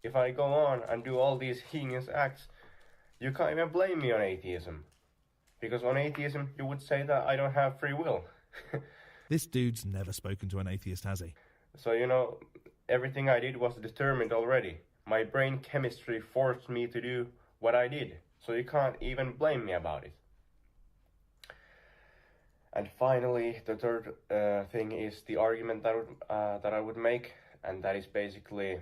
if I go on and do all these heinous acts, you can't even blame me on atheism. Because on atheism, you would say that I don't have free will. This dude's never spoken to an atheist, has he? So, everything I did was determined already. My brain chemistry forced me to do what I did. So you can't even blame me about it. And finally, the third thing is the argument that I would make, and that is basically,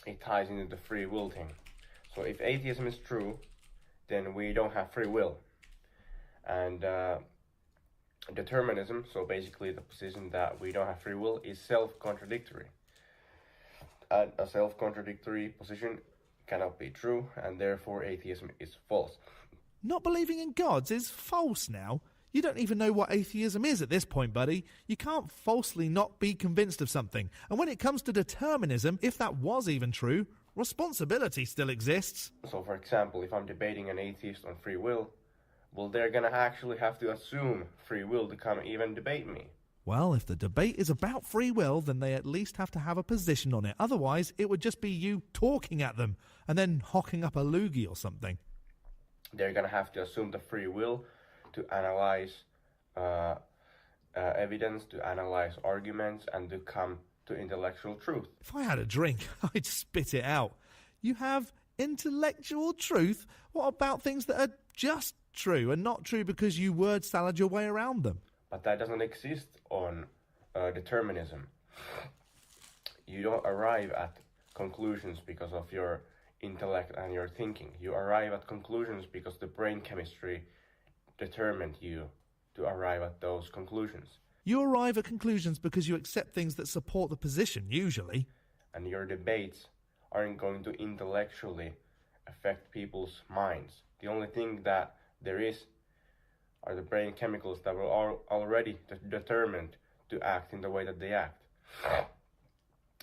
it ties into the free will thing. So if atheism is true, then we don't have free will. And determinism, so basically the position that we don't have free will, is self-contradictory. And a self-contradictory position cannot be true, and therefore atheism is false. Not believing in gods is false now. You don't even know what atheism is at this point, buddy. You can't falsely not be convinced of something. And when it comes to determinism, if that was even true, responsibility still exists. So for example, if I'm debating an atheist on free will, well, they're gonna actually have to assume free will to come even debate me. Well, if the debate is about free will, then they at least have to have a position on it. Otherwise, it would just be you talking at them and then hocking up a loogie or something. They're gonna have to assume the free will to analyze evidence, to analyze arguments, and to come to intellectual truth. If I had a drink, I'd spit it out. You have intellectual truth? What about things that are just true and not true because you word salad your way around them? But that doesn't exist on determinism. You don't arrive at conclusions because of your intellect and your thinking. You arrive at conclusions because the brain chemistry determined you to arrive at those conclusions. You arrive at conclusions because you accept things that support the position, usually. And your debates aren't going to intellectually affect people's minds. The only thing that there is are the brain chemicals that were already determined to act in the way that they act.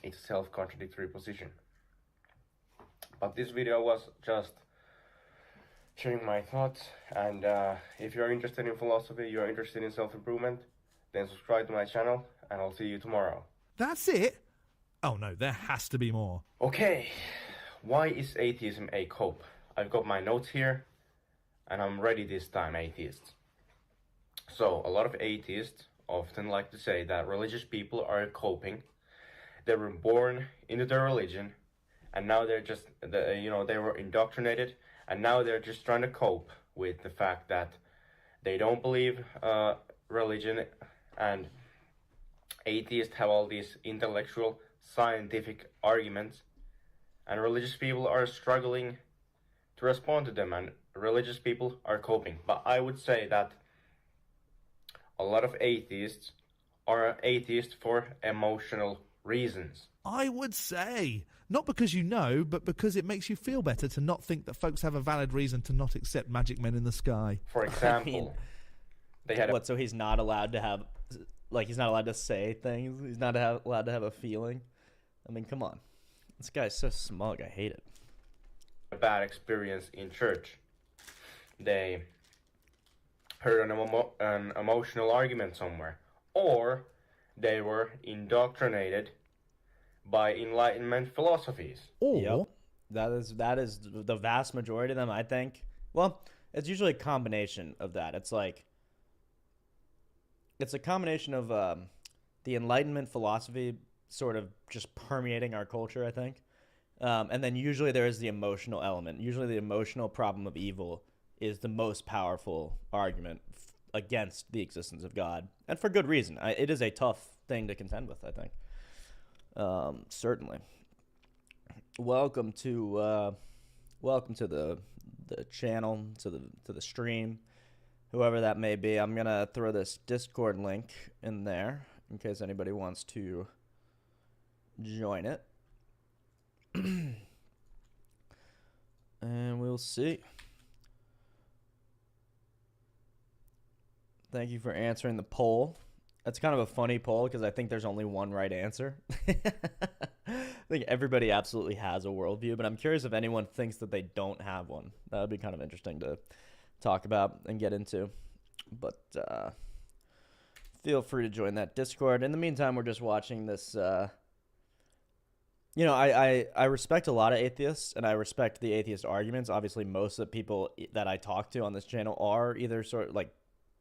It's a self-contradictory position. But this video was just sharing my thoughts, and if you're interested in philosophy, you're interested in self-improvement, then subscribe to my channel, and I'll see you tomorrow. That's it? Oh no, there has to be more. Okay, why is atheism a cope? I've got my notes here, and I'm ready this time, atheists. So, a lot of atheists often like to say that religious people are coping. They were born into their religion, and now they're just, they were indoctrinated, and now they're just trying to cope with the fact that they don't believe religion, and atheists have all these intellectual, scientific arguments, and religious people are struggling to respond to them, and religious people are coping. But I would say that a lot of atheists are atheists for emotional reasons. I would say. Not because you know, but because it makes you feel better to not think that folks have a valid reason to not accept magic men in the sky. For example, they had so he's not allowed to have, he's not allowed to say things? He's not allowed to have a feeling? I mean, come on. This guy's so smug. I hate it. a bad experience in church. They heard an emotional argument somewhere, or they were indoctrinated by Enlightenment philosophies. Or Yep. That is the vast majority of them, I think. Well, it's usually a combination of that. It's a combination of the Enlightenment philosophy sort of just permeating our culture, I think. And then usually there is the emotional element. Usually the emotional problem of evil is the most powerful argument against the existence of God, and for good reason. It is a tough thing to contend with, I think. Certainly. Welcome to the channel, to the stream, whoever that may be. I'm gonna throw this Discord link in there in case anybody wants to join it. And we'll see. Thank you for answering the poll. That's kind of a funny poll because I think there's only one right answer. I think everybody absolutely has a worldview, but I'm curious if anyone thinks that they don't have one. That would be kind of interesting to talk about and get into. But feel free to join that Discord. In the meantime, we're just watching this You know, I respect a lot of atheists, and I respect the atheist arguments. Obviously, most of the people that I talk to on this channel are either sort of like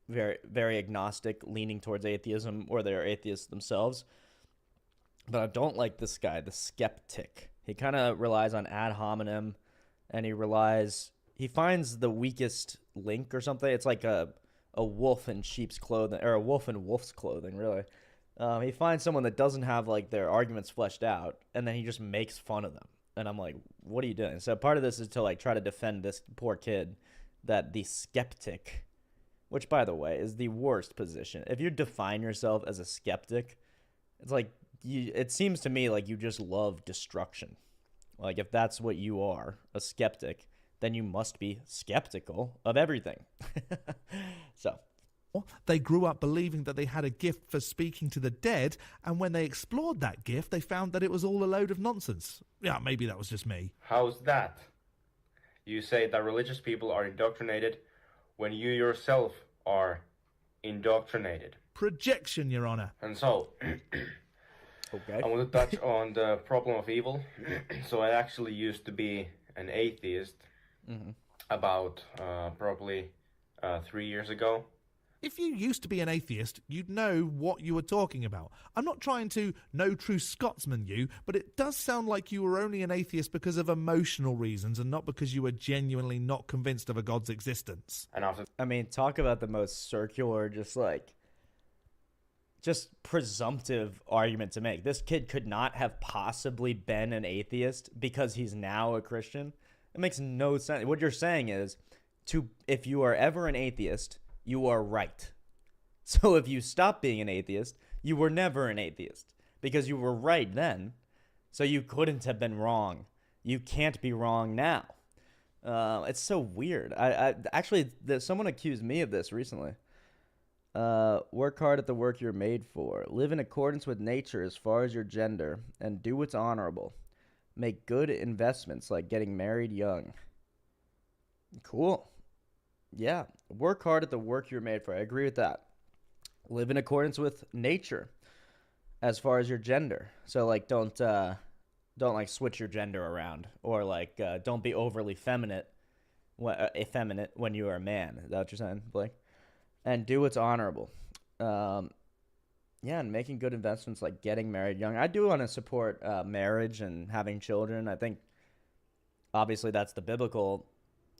very, very agnostic, leaning towards atheism, or they're atheists themselves. But I don't like this guy, the skeptic. He kind of relies on ad hominem, and he finds the weakest link or something. It's like a wolf in sheep's clothing, or a wolf in wolf's clothing, really. He finds someone that doesn't have like their arguments fleshed out, and then he just makes fun of them. And I'm like, what are you doing? So part of this is to like try to defend this poor kid, that the skeptic, which by the way is the worst position. If you define yourself as a skeptic, it's like it seems to me like you just love destruction. Like if that's what you are, a skeptic, then you must be skeptical of everything. So They grew up believing that they had a gift for speaking to the dead, and when they explored that gift, they found that it was all a load of nonsense. Yeah, maybe that was just me. How's that? You say that religious people are indoctrinated when you yourself are indoctrinated. Projection, Your Honor. And so, okay. I want to touch on the problem of evil. So I actually used to be an atheist about probably 3 years ago. If you used to be an atheist, you'd know what you were talking about. I'm not trying to no true Scotsman you, but it does sound like you were only an atheist because of emotional reasons and not because you were genuinely not convinced of a God's existence. And after, I mean, talk about the most circular, just presumptive argument to make. This kid could not have possibly been an atheist because he's now a Christian. It makes no sense. What you're saying is, if you are ever an atheist, you are right. So if you stop being an atheist, you were never an atheist because you were right then. So you couldn't have been wrong. You can't be wrong now. It's so weird. Actually, someone accused me of this recently. Work hard at the work you're made for. Live in accordance with nature as far as your gender, and do what's honorable. Make good investments like getting married young. Cool. Yeah, work hard at the work you're made for. I agree with that. Live in accordance with nature as far as your gender. So like don't like switch your gender around, or like don't be overly effeminate when you are a man. Is that what you're saying, Blake? And do what's honorable. Yeah, and making good investments like getting married young. I do want to support marriage and having children. I think obviously that's the biblical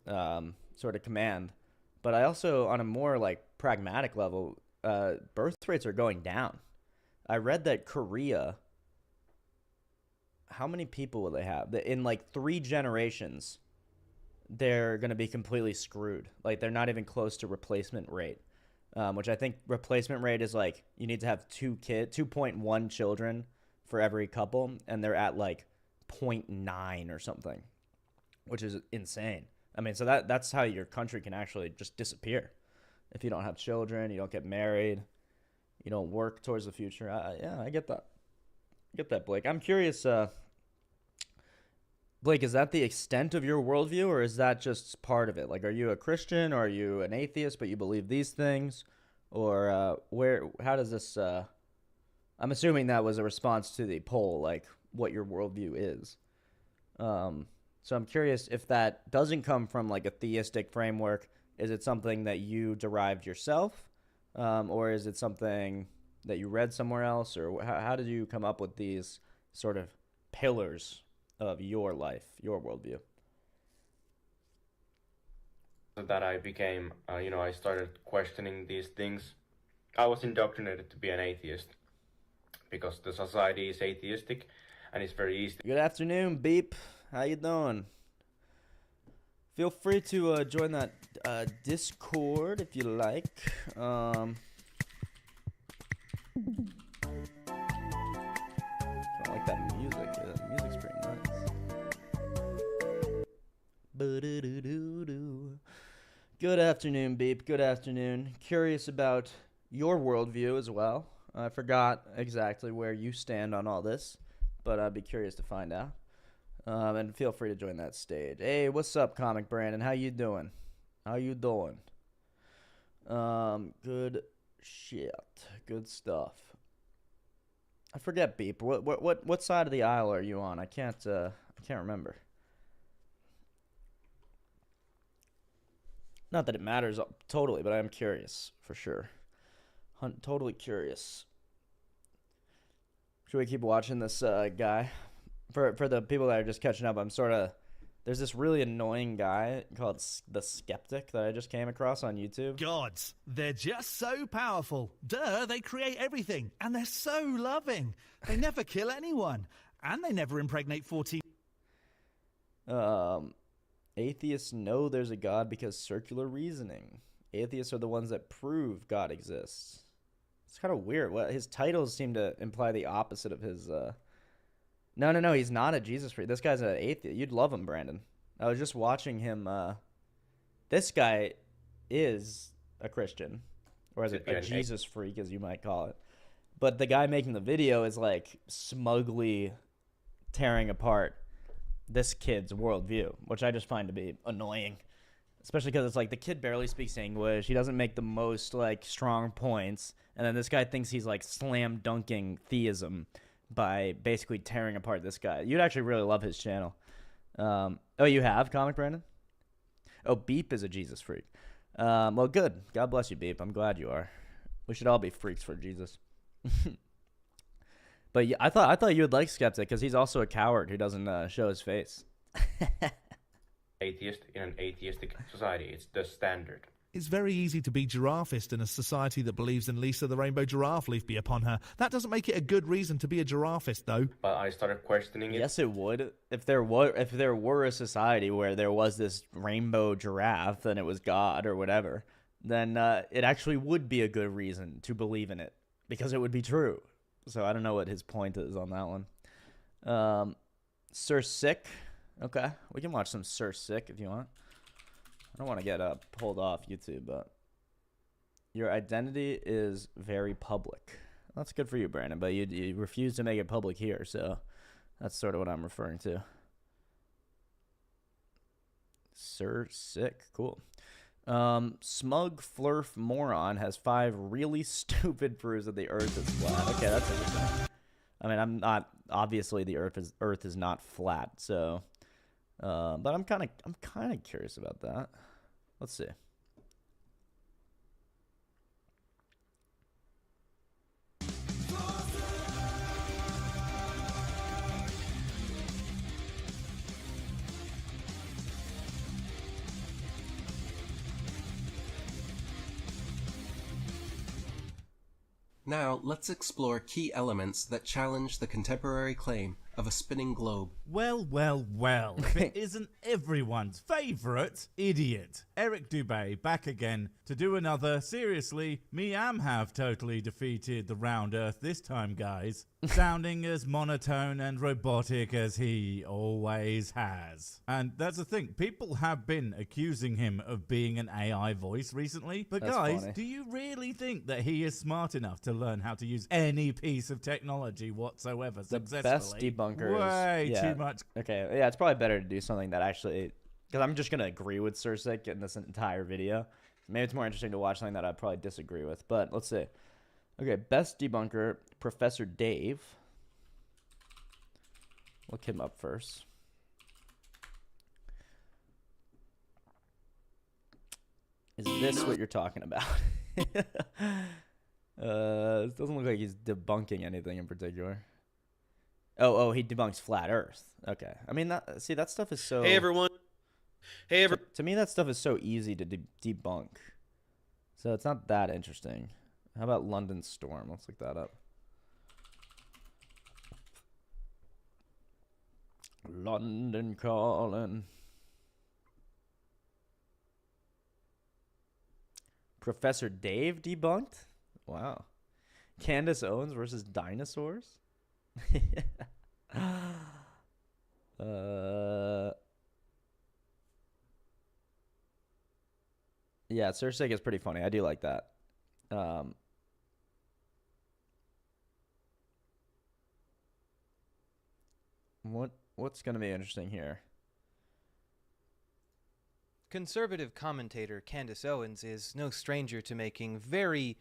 sort of command. But I also, on a more like pragmatic level, birth rates are going down. I read that Korea, how many people will they have? In like 3 generations, they're going to be completely screwed. Like they're not even close to replacement rate, which I think replacement rate is like you need to have 2.1 children for every couple, and they're at like 0.9 or something, which is insane. I mean, so that's how your country can actually just disappear. If you don't have children, you don't get married, you don't work towards the future. Yeah, I get that. Blake. I'm curious, Blake, is that the extent of your worldview, or is that just part of it? Like, are you a Christian, or are you an atheist, but you believe these things? Or how does this, I'm assuming that was a response to the poll, like what your worldview is. So I'm curious if that doesn't come from like a theistic framework. Is it something that you derived yourself? Or is it something that you read somewhere else? Or how did you come up with these sort of pillars of your life, your worldview? that I became, I started questioning these things. I was indoctrinated to be an atheist because the society is atheistic and it's very easy. Good afternoon, Beep. How you doing? Feel free to join that Discord if you like. Don't like that music. The music's pretty nice. Ba-do-do-do-do. Good afternoon, Beep. Good afternoon. Curious about your worldview as well. I forgot exactly where you stand on all this, but I'd be curious to find out. And feel free to join that stage. Hey, what's up, Comic Brandon? How you doing? Good shit. Good stuff. I forget, Beep. What side of the aisle are you on? I can't remember. Not that it matters totally, but I am curious for sure. Totally curious. Should we keep watching this guy? For the people that are just catching up, there's this really annoying guy called The Skeptic that I just came across on YouTube. Gods, they're just so powerful. Duh, they create everything, and they're so loving. They never kill anyone, and they never impregnate 14. Atheists know there's a God because circular reasoning. Atheists are the ones that prove God exists. It's kind of weird. What his titles seem to imply the opposite of his. No, he's not a Jesus freak. This guy's an atheist. You'd love him, Brandon. I was just watching him. This guy is a Christian, or as a Jesus freak, as you might call it. But the guy making the video is like smugly tearing apart this kid's worldview, which I just find to be annoying. Especially because it's like the kid barely speaks English. He doesn't make the most like strong points. And then this guy thinks he's like slam dunking theism by basically tearing apart this guy. You'd actually really love his channel. Oh, you have Comic Brandon? Oh, Beep is a Jesus freak. Well, good. God bless you, Beep. I'm glad you are. We should all be freaks for Jesus. But yeah, I thought you would like Skeptic because he's also a coward who doesn't show his face. Atheist in an atheistic society. It's the standard. It's very easy to be giraffist in a society that believes in Lisa the Rainbow Giraffe, leaf be upon her. That doesn't make it a good reason to be a giraffist, though. But I started questioning it. Yes, it would. If there were a society where there was this rainbow giraffe and it was God or whatever, then it actually would be a good reason to believe in it because it would be true. So I don't know what his point is on that one. Sir Sick. Okay, we can watch some Sir Sick if you want. I don't want to get pulled off YouTube, but your identity is very public. That's good for you, Brandon, but you refuse to make it public here, so that's sort of what I'm referring to. Sir Sick, cool. Smug Flurf Moron has 5 really stupid proofs that the Earth is flat. Okay, that's interesting. I mean, I'm not obviously the Earth is not flat, so. But I'm kind of curious about that. Let's see. Now, let's explore key elements that challenge the contemporary claim of a spinning globe. Well, if it isn't everyone's favourite idiot. Eric Dubé back again to do another, seriously, me have totally defeated the round earth this time, guys. Sounding as monotone and robotic as he always has. And that's the thing, people have been accusing him of being an AI voice recently, but That's guys, funny. do you really think that he is smart enough to learn how to use any piece of technology whatsoever The successfully? best debunker Way is too much. Okay, yeah, it's probably better to do something that actually, because I'm just gonna agree with Sir Sick in this entire video. Maybe it's more interesting to watch something that I'd probably disagree with, but let's see. Okay, best debunker, Professor Dave. Look him up first. Is this what you're talking about? It doesn't look like he's debunking anything in particular. Oh, he debunks flat Earth. Okay, I mean that. See, that stuff is so. Hey everyone. Hey To me, that stuff is so easy to debunk. So it's not that interesting. How about London Storm? Let's look that up. London calling. Professor Dave debunked? Wow. Candace Owens versus dinosaurs? Yeah, Sir Sig is pretty funny. I do like that. What's going to be interesting here? Conservative commentator Candace Owens is no stranger to making very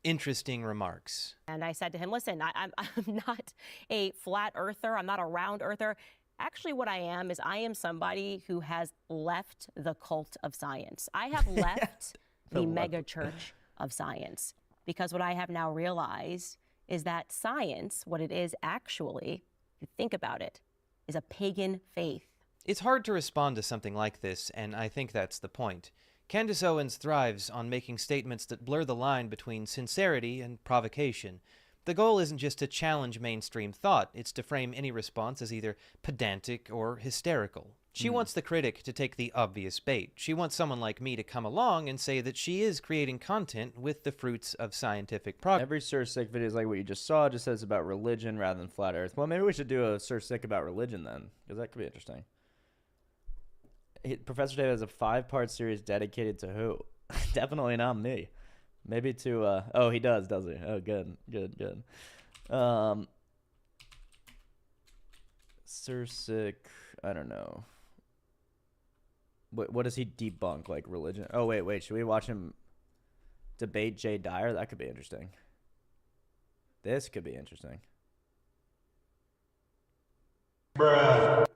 interesting remarks. And I said to him, listen, I'm not a flat earther. I'm not a round earther. Actually, what I am is I am somebody who has left the cult of science. I have left the mega church of science, because what I have now realized is that science, what it is actually, if you think about it, is a pagan faith. It's hard to respond to something like this, and I think that's the point. Candace Owens thrives on making statements that blur the line between sincerity and provocation. The goal isn't just to challenge mainstream thought, it's to frame any response as either pedantic or hysterical. She wants the critic to take the obvious bait. She wants someone like me to come along and say that she is creating content with the fruits of scientific progress. Every Sir Sick video is like what you just saw, just says about religion rather than flat earth. Well, maybe we should do a Sir Sick about religion then, because that could be interesting. Professor David has a 5-part series dedicated to who? Definitely not me. Maybe to, oh, he does he? Oh, good. Sir Sick, I don't know. What does he debunk, like religion? Oh, wait, should we watch him debate Jay Dyer? That could be interesting. This could be interesting. Bruh.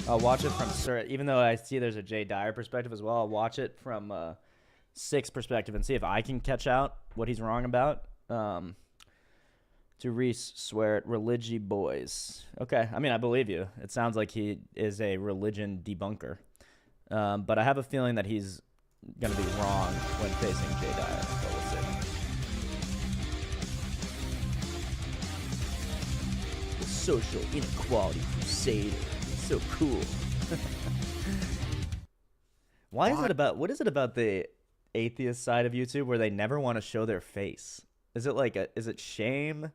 I'll watch it from Sir, even though I see there's a Jay Dyer perspective as well, I'll watch it from Sick's perspective and see if I can catch out what he's wrong about. To Reese, swear it, religi boys. Okay, I mean, I believe you. It sounds like he is a religion debunker. But I have a feeling that he's going to be wrong when facing Jay Dyer. But we'll see. The social inequality crusader. So cool. Why is it about, what is it about the atheist side of YouTube where they never want to show their face? Is it like is it shame,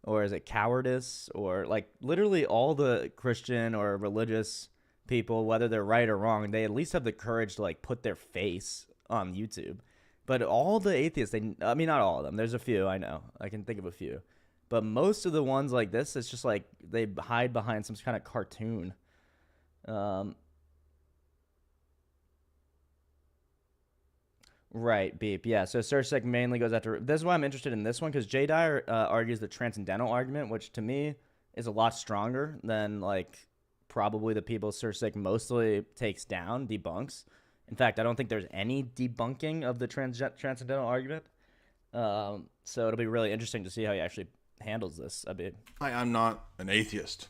or is it cowardice, or like literally all the Christian or religious people, whether they're right or wrong, they at least have the courage to like put their face on YouTube. But all the atheists, I mean, not all of them. There's a few, I know. I can think of a few. But most of the ones like this, it's just like they hide behind some kind of cartoon. Right, Beep. Yeah, so Sursec mainly goes after... This is why I'm interested in this one, because Jay Dyer argues the transcendental argument, which to me is a lot stronger than, like, probably the people Sursec mostly takes down, debunks. In fact, I don't think there's any debunking of the transcendental argument. So it'll be really interesting to see how he actually handles this, Abib. I'm not an atheist.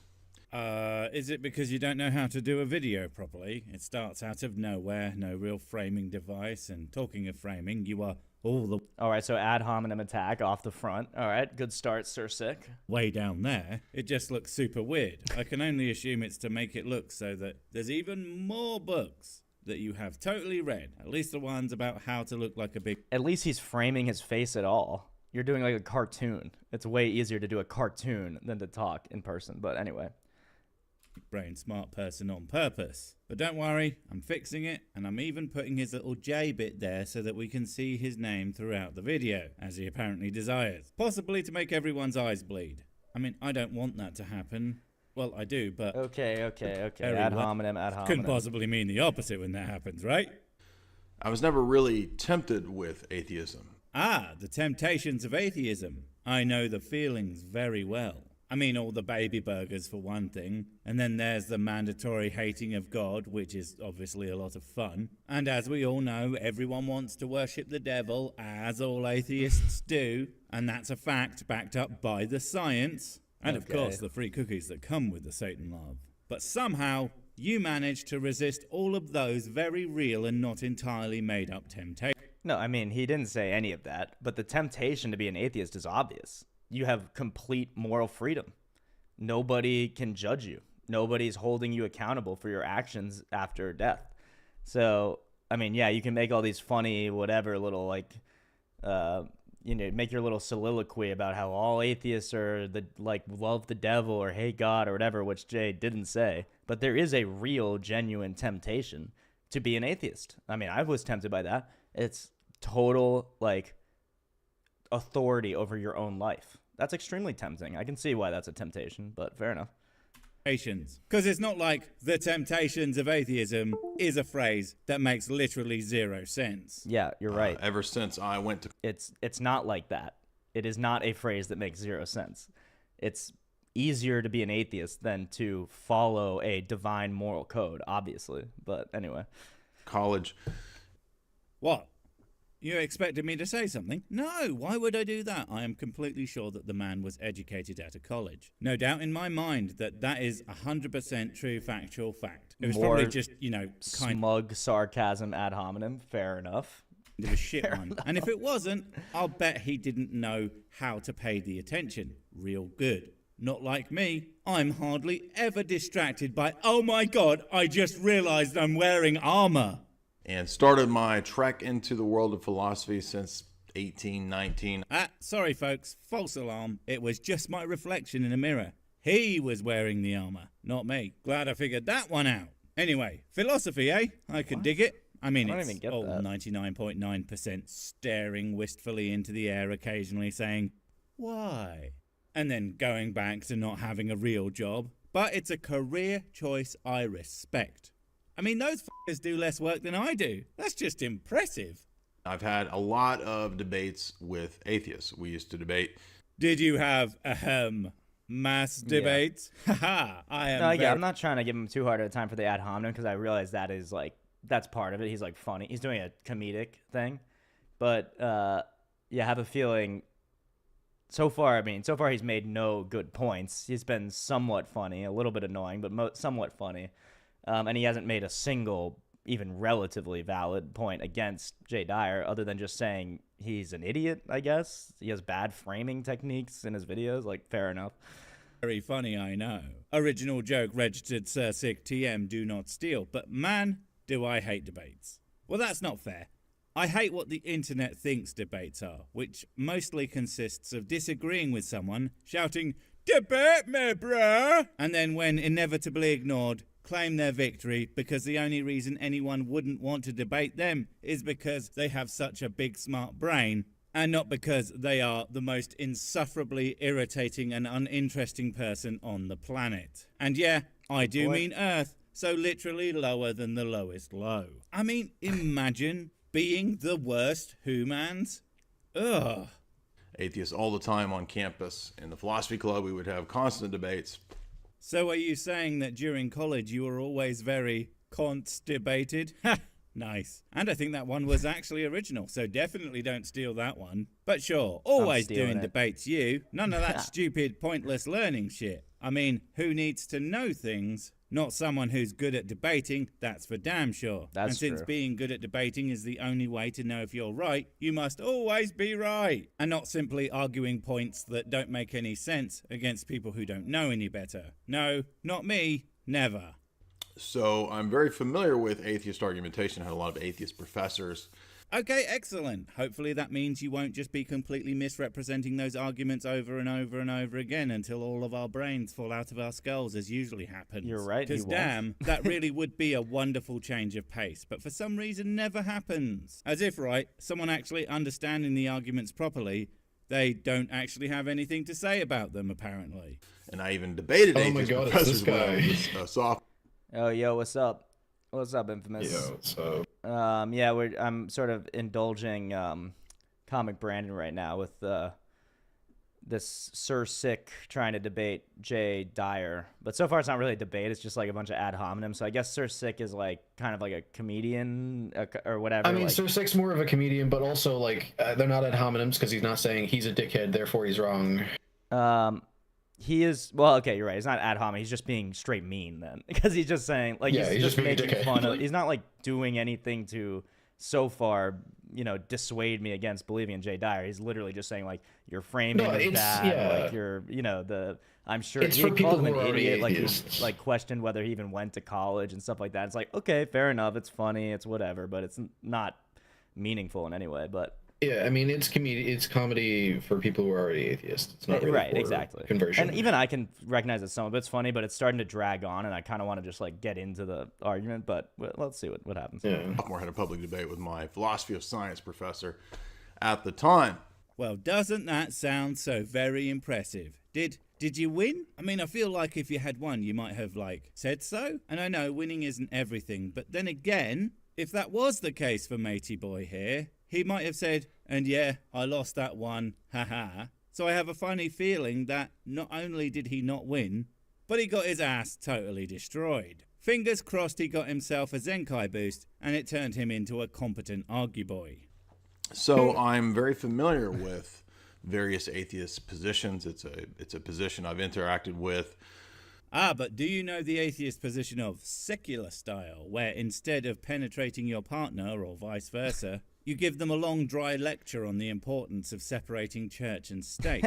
Is it because you don't know how to do a video properly? It starts out of nowhere, no real framing device, and talking of framing, you are all right, so ad hominem attack off the front. All right, good start, Sir Sick. Way down there. It just looks super weird. I can only assume it's to make it look so that there's even more books that you have totally read, at least the ones about how to look like a big... At least he's framing his face at all. You're doing like a cartoon. It's way easier to do a cartoon than to talk in person, but anyway. Brain smart person on purpose. But don't worry, I'm fixing it, and I'm even putting his little J bit there so that we can see his name throughout the video, as he apparently desires. Possibly to make everyone's eyes bleed. I mean, I don't want that to happen. Well, I do, but... Okay. Ad hominem. Couldn't possibly mean the opposite when that happens, right? I was never really tempted with atheism. Ah, the temptations of atheism. I know the feelings very well. I mean, all the baby burgers for one thing, and then there's the mandatory hating of God, which is obviously a lot of fun. And as we all know, everyone wants to worship the devil, as all atheists do, and that's a fact backed up by the science, and of course the free cookies that come with the Satan love. But somehow, you manage to resist all of those very real and not entirely made up temptations. No, I mean, he didn't say any of that, but the temptation to be an atheist is obvious. You have complete moral freedom. Nobody can judge you. Nobody's holding you accountable for your actions after death. So, I mean, yeah, you can make all these funny, whatever, little, like, make your little soliloquy about how all atheists are, love the devil or hate God or whatever, which Jay didn't say. But there is a real, genuine temptation to be an atheist. I mean, I was tempted by that. It's total, authority over your own life. That's extremely tempting. I can see why that's a temptation, but fair enough. Because it's not like the temptations of atheism is a phrase that makes literally zero sense. Yeah, you're right. Ever since I went to It's not like that. It is not a phrase that makes zero sense. It's easier to be an atheist than to follow a divine moral code, obviously. But anyway. college, What? You expected me to say something? No, why would I do that? I am completely sure that the man was educated at a college. No doubt in my mind that that is 100% true factual fact. It was More probably just, kind Smug sarcasm ad hominem. Fair enough. of a shit one. And if it wasn't, I'll bet he didn't know how to pay the attention. Real good. Not like me. I'm hardly ever distracted by, oh my god, I just realized I'm wearing armor. and started my trek into the world of philosophy since 1819. Sorry folks, false alarm. It was just my reflection in a mirror. He was wearing the armor, not me. Glad I figured that one out. Anyway, philosophy, eh? I can dig it. I mean, I don't it's even get old that. 99.9% staring wistfully into the air, occasionally saying, why? And then going back to not having a real job. But it's a career choice I respect. I mean, those f***ers do less work than I do. That's just impressive. I've had a lot of debates with atheists. We used to debate. Did you have, mass debates? Haha, I am very- I'm not trying to give him too hard of a time for the ad hominem because I realize that is that's part of it. He's funny. He's doing a comedic thing, but I have a feeling. So far he's made no good points. He's been somewhat funny, a little bit annoying, but somewhat funny, and he hasn't made a single, even relatively valid point against Jay Dyer, other than just saying he's an idiot. I guess he has bad framing techniques in his videos. Fair enough. Very funny, I know. Original joke registered Sir Sick TM, do not steal. But man, do I hate debates. Well, that's not fair. I hate what the internet thinks debates are, which mostly consists of disagreeing with someone, shouting, "Debate me, bruh!" and then when inevitably ignored, claim their victory because the only reason anyone wouldn't want to debate them is because they have such a big smart brain, and not because they are the most insufferably irritating and uninteresting person on the planet. And yeah, I do mean Earth, so literally lower than the lowest low. I mean, imagine being the worst humans. Ugh. Atheists all the time on campus. In the philosophy club, we would have constant debates. So are you saying that during college you were always very constipated? Ha! Nice. And I think that one was actually original, so definitely don't steal that one. But sure, always stealing doing it. debates you. None of that stupid, pointless learning shit. I mean, who needs to know things? Not someone who's good at debating, that's for damn sure. That's and since true. being good at debating is the only way to know if you're right, you must always be right. And not simply arguing points that don't make any sense against people who don't know any better. No, not me. Never. So I'm very familiar with atheist argumentation. I had a lot of atheist professors. Okay, excellent. Hopefully that means you won't just be completely misrepresenting those arguments over and over and over again until all of our brains fall out of our skulls, as usually happens. You're right, he Because won't. damn, that really would be a wonderful change of pace, but for some reason never happens. As if, right, someone actually understanding the arguments properly, they don't actually have anything to say about them, apparently. And I even debated Oh my atheist God, it's professors this when I guy. was a sophomore. Oh, yo, what's up? What's up, Infamous? Yo, so I'm sort of indulging Comic Brandon right now with this Sir Sick trying to debate Jay Dyer. But so far it's not really a debate, it's just a bunch of ad hominem. So I guess Sir Sick is kind of like a comedian or whatever. I mean, Sir Sick's more of a comedian, but also they're not ad hominems because he's not saying he's a dickhead, therefore he's wrong. He is, well, okay, you're right. He's not ad hominem. He's just being straight mean then. Because he's just saying, Yeah, he's just being a making dickhead. fun of, he's not doing anything to, so far, dissuade me against believing in Jay Dyer. He's literally just saying, your framing No, is it's- bad. yeah. I'm sure It's he for called people him an who are already idiot. atheists. He questioned whether he even went to college and stuff like that. It's okay, fair enough. It's funny. It's whatever, but it's not meaningful in any way. But Yeah, I mean, it's comedy for people who are already atheists. It's not really right, for exactly. conversion. And even I can recognize that some of it's funny, but it's starting to drag on, and I kind of want to just get into the argument. But let's see what happens. Yeah. Sophomore had a public debate with my philosophy of science professor at the time. Well, doesn't that sound so very impressive? Did you win? I mean, I feel like if you had won, you might have, said so. And I know winning isn't everything, but then again, if that was the case for Matey Boy here, he might have said, and yeah, I lost that one, haha. So I have a funny feeling that not only did he not win, but he got his ass totally destroyed. Fingers crossed he got himself a Zenkai boost, and it turned him into a competent argue boy. So I'm very familiar with various atheist positions. It's a position I've interacted with. Ah, but do you know the atheist position of secular style, where instead of penetrating your partner or vice versa, you give them a long dry lecture on the importance of separating church and state?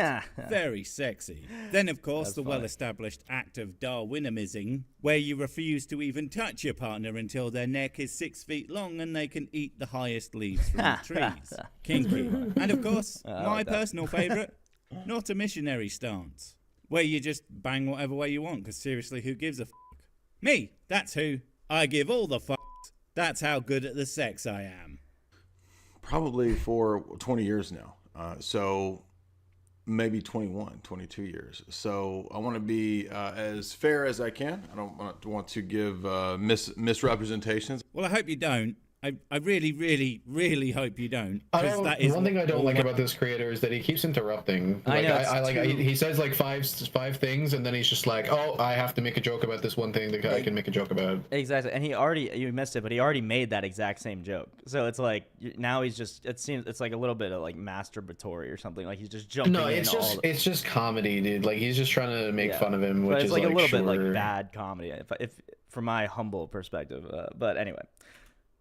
Very sexy. Then, of course, That's the funny. well-established act of Darwinism, where you refuse to even touch your partner until their neck is 6 feet long and they can eat the highest leaves from the trees. Kinky. And, of course, I my like that. personal favourite, not a missionary stance, where you just bang whatever way you want, because seriously, who gives a f***? Me, that's who. I give all the f***s. That's how good at the sex I am. Probably for 20 years now. So maybe 21, 22 years. So I want to be as fair as I can. I don't want to give misrepresentations. Well, I hope you don't. I really, really, really hope you don't. 'Cause that is One thing I don't like all- about this creator is that he keeps interrupting. I Like, know, it's he says like five things, and then he's just like, "Oh, I have to make a joke about this one thing that I can make a joke about." Exactly, and you missed it, but he already made that exact same joke. So it's like now he's just. It seems it's like a little bit of like masturbatory or something. Like he's just jumping. No, in it's all just it's just comedy, dude. Like he's just trying to make Yeah. fun of him, But which it's is like a little bit sure. like bad comedy, if from my humble perspective. But anyway,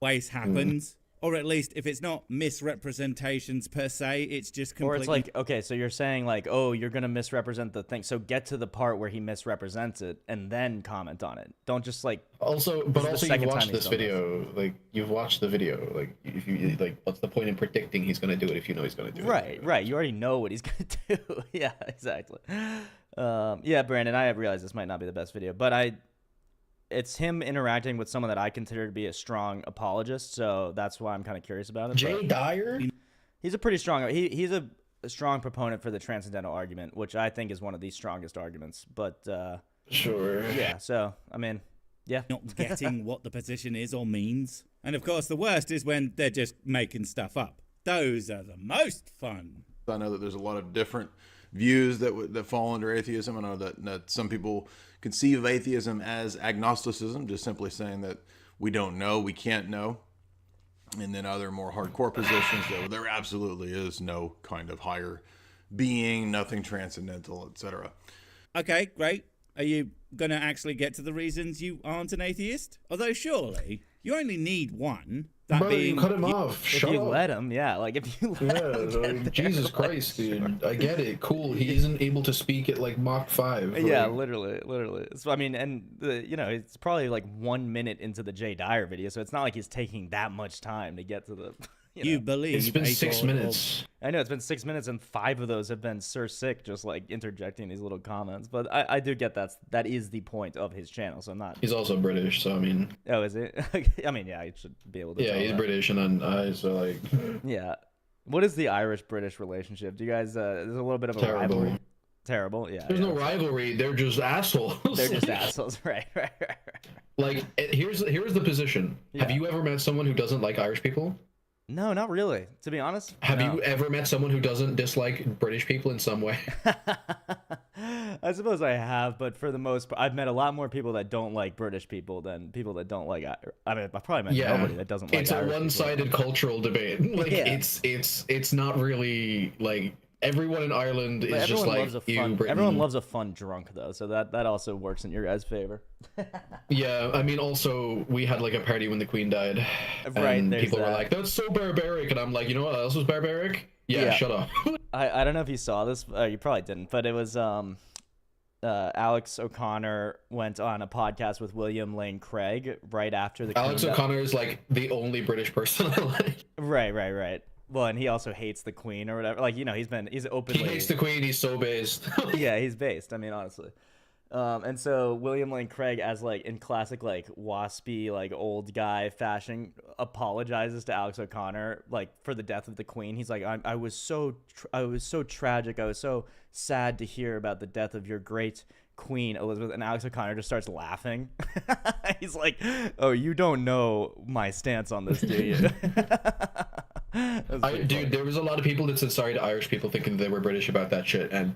always happens. Or at least if it's not misrepresentations per se, it's just completely... or it's like, okay, so you're saying like, oh, you're gonna misrepresent the thing. So get to the part where he misrepresents it and then comment on it. Don't just like. Also, This but is the also you've second watched time he's this done video. Like you've watched the video. Like if you like, what's the point in predicting he's gonna do it if you know he's gonna do it? Right. You already know what he's gonna do. Yeah, exactly. Yeah, Brandon, I realize this might not be the best video, but it's him interacting with someone that I consider to be a strong apologist, so that's why I'm kind of curious about it. Jay but Dyer? He's a pretty strong. He's a strong proponent for the transcendental argument, which I think is one of the strongest arguments. But Sure. yeah. So I mean, yeah. not getting what the position is or means. And of course, the worst is when they're just making stuff up. Those are the most fun. I know that there's a lot of different views that fall under atheism. I know that some people conceive of atheism as agnosticism, just simply saying that we don't know, we can't know. And then other more hardcore positions that there absolutely is no kind of higher being, nothing transcendental, etc. Okay, great. Are you going to actually get to the reasons you aren't an atheist? Although surely you only need one. That Bro, being you cut him off. If Shut you up. let him, yeah. Like if you let him get there. Jesus Christ, dude. I get it. Cool. He isn't able to speak at like Mach 5. Yeah, Like, literally. So I mean, and it's probably like 1 minute into the Jay Dyer video, so it's not like he's taking that much time to get to the. you believe it's been a 6 God minutes. I know it's been 6 minutes, and 5 of those have been Sir Sick just like interjecting these little comments. But I do get that is the point of his channel, so I'm not. He's also British, so I mean. Oh, is it? I mean, yeah, I should be able to. Yeah, tell he's that. British, and then so like. Yeah. What is the Irish-British relationship? Do you guys? There's a little bit of a Terrible. rivalry. Terrible. Yeah. There's yeah. no rivalry. They're just assholes. They're just assholes, right. Like, here's the position. Have Yeah. you ever met someone who doesn't like Irish people? No, not really. To be honest. Have no. you ever met someone who doesn't dislike British people in some way? I suppose I have, but for the most part, I've met a lot more people that don't like British people than people that don't like. I mean, I've probably met Yeah, nobody that doesn't like. it's a Irish people. one-sided cultural debate. Like Yeah. it's not really like everyone in Ireland is But just like loves a you, fun. Britain. Everyone loves a fun drunk though, so that also works in your guys' favor. Yeah, I mean, also we had like a party when the Queen died, Right, and there's people were that. like, "That's so barbaric," and I'm like, you know what else was barbaric? Yeah, Yeah. shut up. I don't know if you saw this. You probably didn't, but it was Alex O'Connor went on a podcast with William Lane Craig right after the Alex Queen died. O'Connor is like the only British person I like. Right. Well, and he also hates the Queen or whatever. Like, he's He openly. hates the Queen. He's so based. Yeah, he's based. I mean, honestly. And so William Lane Craig, as like in classic like waspy like old guy fashion, apologizes to Alex O'Connor like for the death of the Queen. He's like, I was so tragic. I was so sad to hear about the death of your great Queen Elizabeth. And Alex O'Connor just starts laughing. He's like, oh, you don't know my stance on this, do you? Dude, there was a lot of people that said sorry to Irish people thinking they were British about that shit, and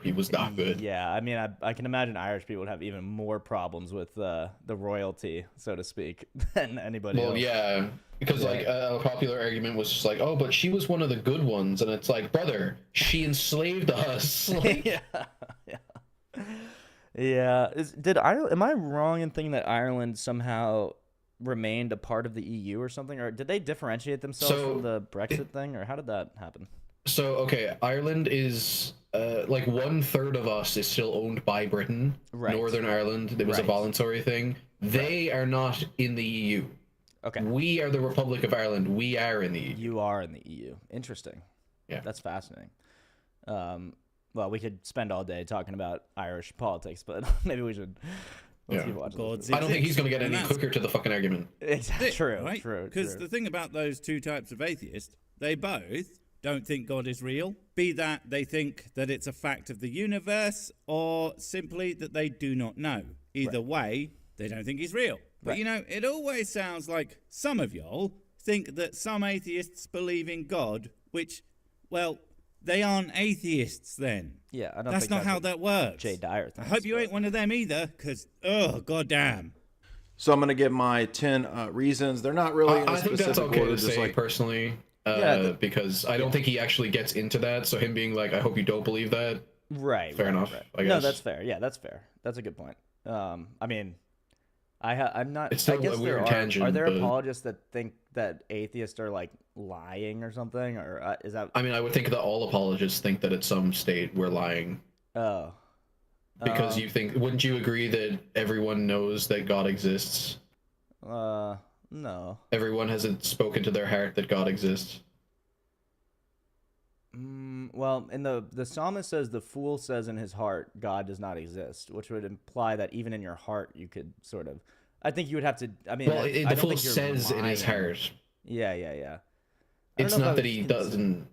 he was not good. Yeah, I mean, I can imagine Irish people would have even more problems with the royalty, so to speak, than anybody else. Well, yeah, because like a popular argument was just like, oh, but she was one of the good ones, and it's like, brother, she enslaved us. Like, yeah. Did Ireland? Am I wrong in thinking that Ireland somehow remained a part of the EU or something, or did they differentiate themselves from the Brexit thing, or how did that happen? So okay, Ireland is like 1/3 of us is still owned by Britain. Right. Northern Ireland, it was a voluntary thing. They are not in the EU. Okay. We are the Republic of Ireland. We are in the EU. You are in the EU. Interesting. Yeah. That's fascinating. Well, we could spend all day talking about Irish politics, but maybe we should. Let's keep watching this. I don't think he's going to get any quicker to the fucking argument. Exactly. True. Right? True. Because the thing about those two types of atheists, they both don't think God is real. Be that they think that it's a fact of the universe, or simply that they do not know. Either way, they don't think he's real. But you know, it always sounds like some of y'all think that some atheists believe in God, which, well, they aren't atheists then. Yeah, I don't That's think not how that works. Jay Dyer I hope you ain't one of them either, because, oh, goddamn. So I'm going to give my 10 reasons. They're not really in a I think specific that's okay order, to just say like personally, because I don't think he actually gets into that. So him being like, I hope you don't believe that. Right. Fair enough. I guess. No, that's fair. Yeah, that's fair. That's a good point. I mean, I'm not. It's still I guess a weird there tangent, are there but- apologists that think that atheists are like lying or something, or is that? I mean, I would think that all apologists think that at some state we're lying. Oh. Because you think, wouldn't you agree that everyone knows that God exists? No. Everyone hasn't spoken to their heart that God exists. Well, in the psalmist says, the fool says in his heart, God does not exist, which would imply that even in your heart, you could sort of. I think you would have to. I mean, well, I the don't fool think you're says in his lying. heart. Yeah. It's not that he doesn't.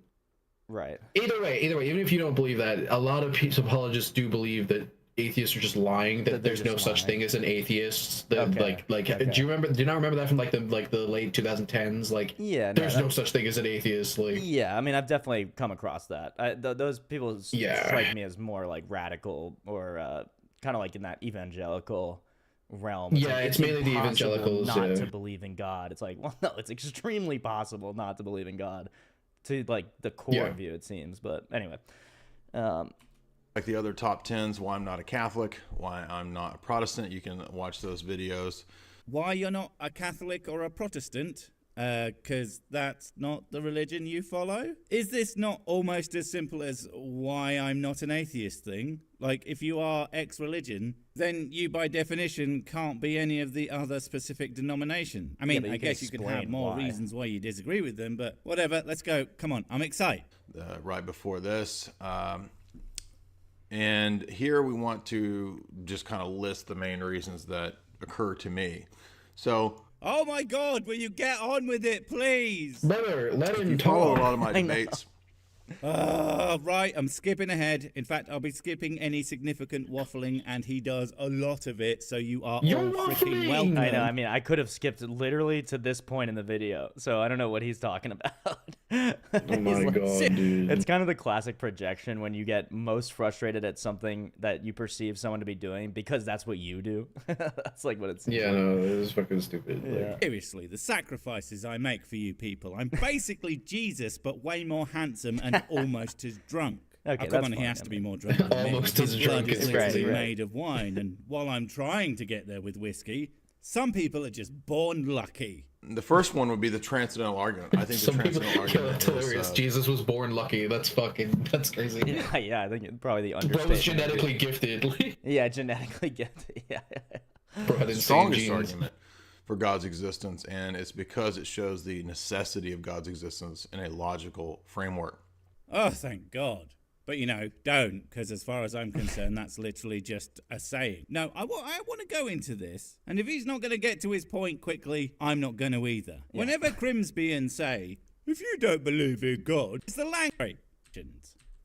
Right. Either way, even if you don't believe that, a lot of apologists do believe that atheists are just lying. That there's no such thing as an atheist. That, Okay. Do you not remember that from the late 2010s? Like, Yeah, there's no such thing as an atheist. Like, yeah, I mean, I've definitely come across that. Those people strike me as more like radical or kind of like in that evangelical realm. Yeah, it's mainly the impossible evangelicals, not yeah. to believe in God. It's like, well, no, it's extremely possible not to believe in God, to like the core view, it seems. But anyway, like the other top 10s, why I'm not a Catholic, why I'm not a Protestant. You can watch those videos. Why you're not a Catholic or a Protestant? Because that's not the religion you follow? Is this not almost as simple as why I'm not an atheist thing? Like, if you are X-religion, then you by definition can't be any of the other specific denomination. I mean, I guess you could have more reasons why you disagree with them, but whatever, let's go. Come on, I'm excited. Right before this. And here we want to just kind of list the main reasons that occur to me. So, oh my God, will you get on with it, please? Brother, let him follow talk. a lot of my debates. Right, I'm skipping ahead. In fact, I'll be skipping any significant waffling, and he does a lot of it, so you are You're all freaking waffling! welcome. I know. I mean, I could have skipped literally to this point in the video, so I don't know what he's talking about. Oh my God, dude. It's kind of the classic projection when you get most frustrated at something that you perceive someone to be doing because that's what you do. That's like what it seems Yeah, like. no, it is fucking stupid. Yeah. Like, Seriously, the sacrifices I make for you people. I'm basically Jesus, but way more handsome and almost as drunk. Okay, Oh, come that's on, he fine, has I to be mean. more drunk than me. Almost His as blood drunk is as literally Right. made of wine, and while I'm trying to get there with whiskey, some people are just born lucky. The first one would be the transcendental argument. I think the some people, transcendental yeah, argument that's hilarious. is, Jesus was born lucky. That's crazy. Yeah, I think it's probably the Bro understatement. was genetically gifted. Yeah, genetically gifted. Yeah. Bro had the insane strongest genes. argument for God's existence, and it's because it shows the necessity of God's existence in a logical framework. Oh, thank God. But, don't, because as far as I'm concerned, that's literally just a saying. No, I want to go into this, and if he's not going to get to his point quickly, I'm not going to either. Yeah. Whenever Crimsbians say, if you don't believe in God, it's the language.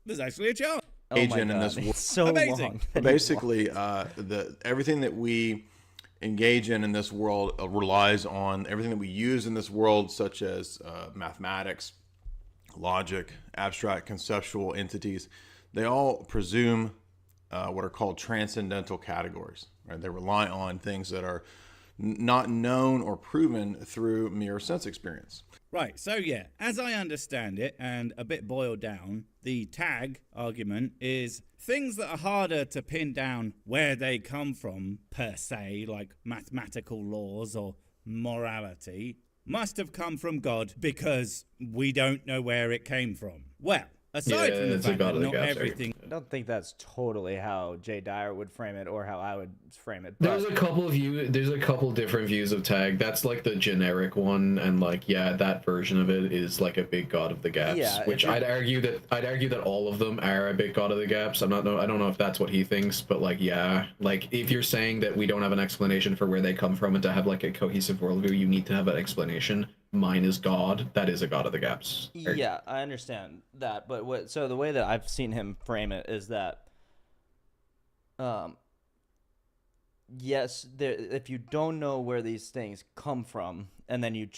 There's actually a chance. Oh my God, it's so amazing. Long. Basically, everything that we engage in this world relies on everything that we use in this world, such as mathematics, logic, abstract conceptual entities. They all presume what are called transcendental categories, right? They rely on things that are not known or proven through mere sense experience. Right, so yeah, as I understand it, and a bit boiled down, the tag argument is things that are harder to pin down where they come from, per se, like mathematical laws or morality, must have come from God because we don't know where it came from. Well, aside from the fact that not everything... I don't think that's totally how Jay Dyer would frame it or how I would frame it. There's a couple different views of tag. That's like the generic one, and like that version of it is like a big god of the gaps. Yeah, which I'd argue that all of them are a big god of the gaps. I don't know if that's what he thinks, but like if you're saying that we don't have an explanation for where they come from and to have like a cohesive worldview, you need to have an explanation. Mine is God. That is a god of the gaps. Yeah, I understand that, but so the way that I've seen him frame it is that, yes, if you don't know where these things come from, and then you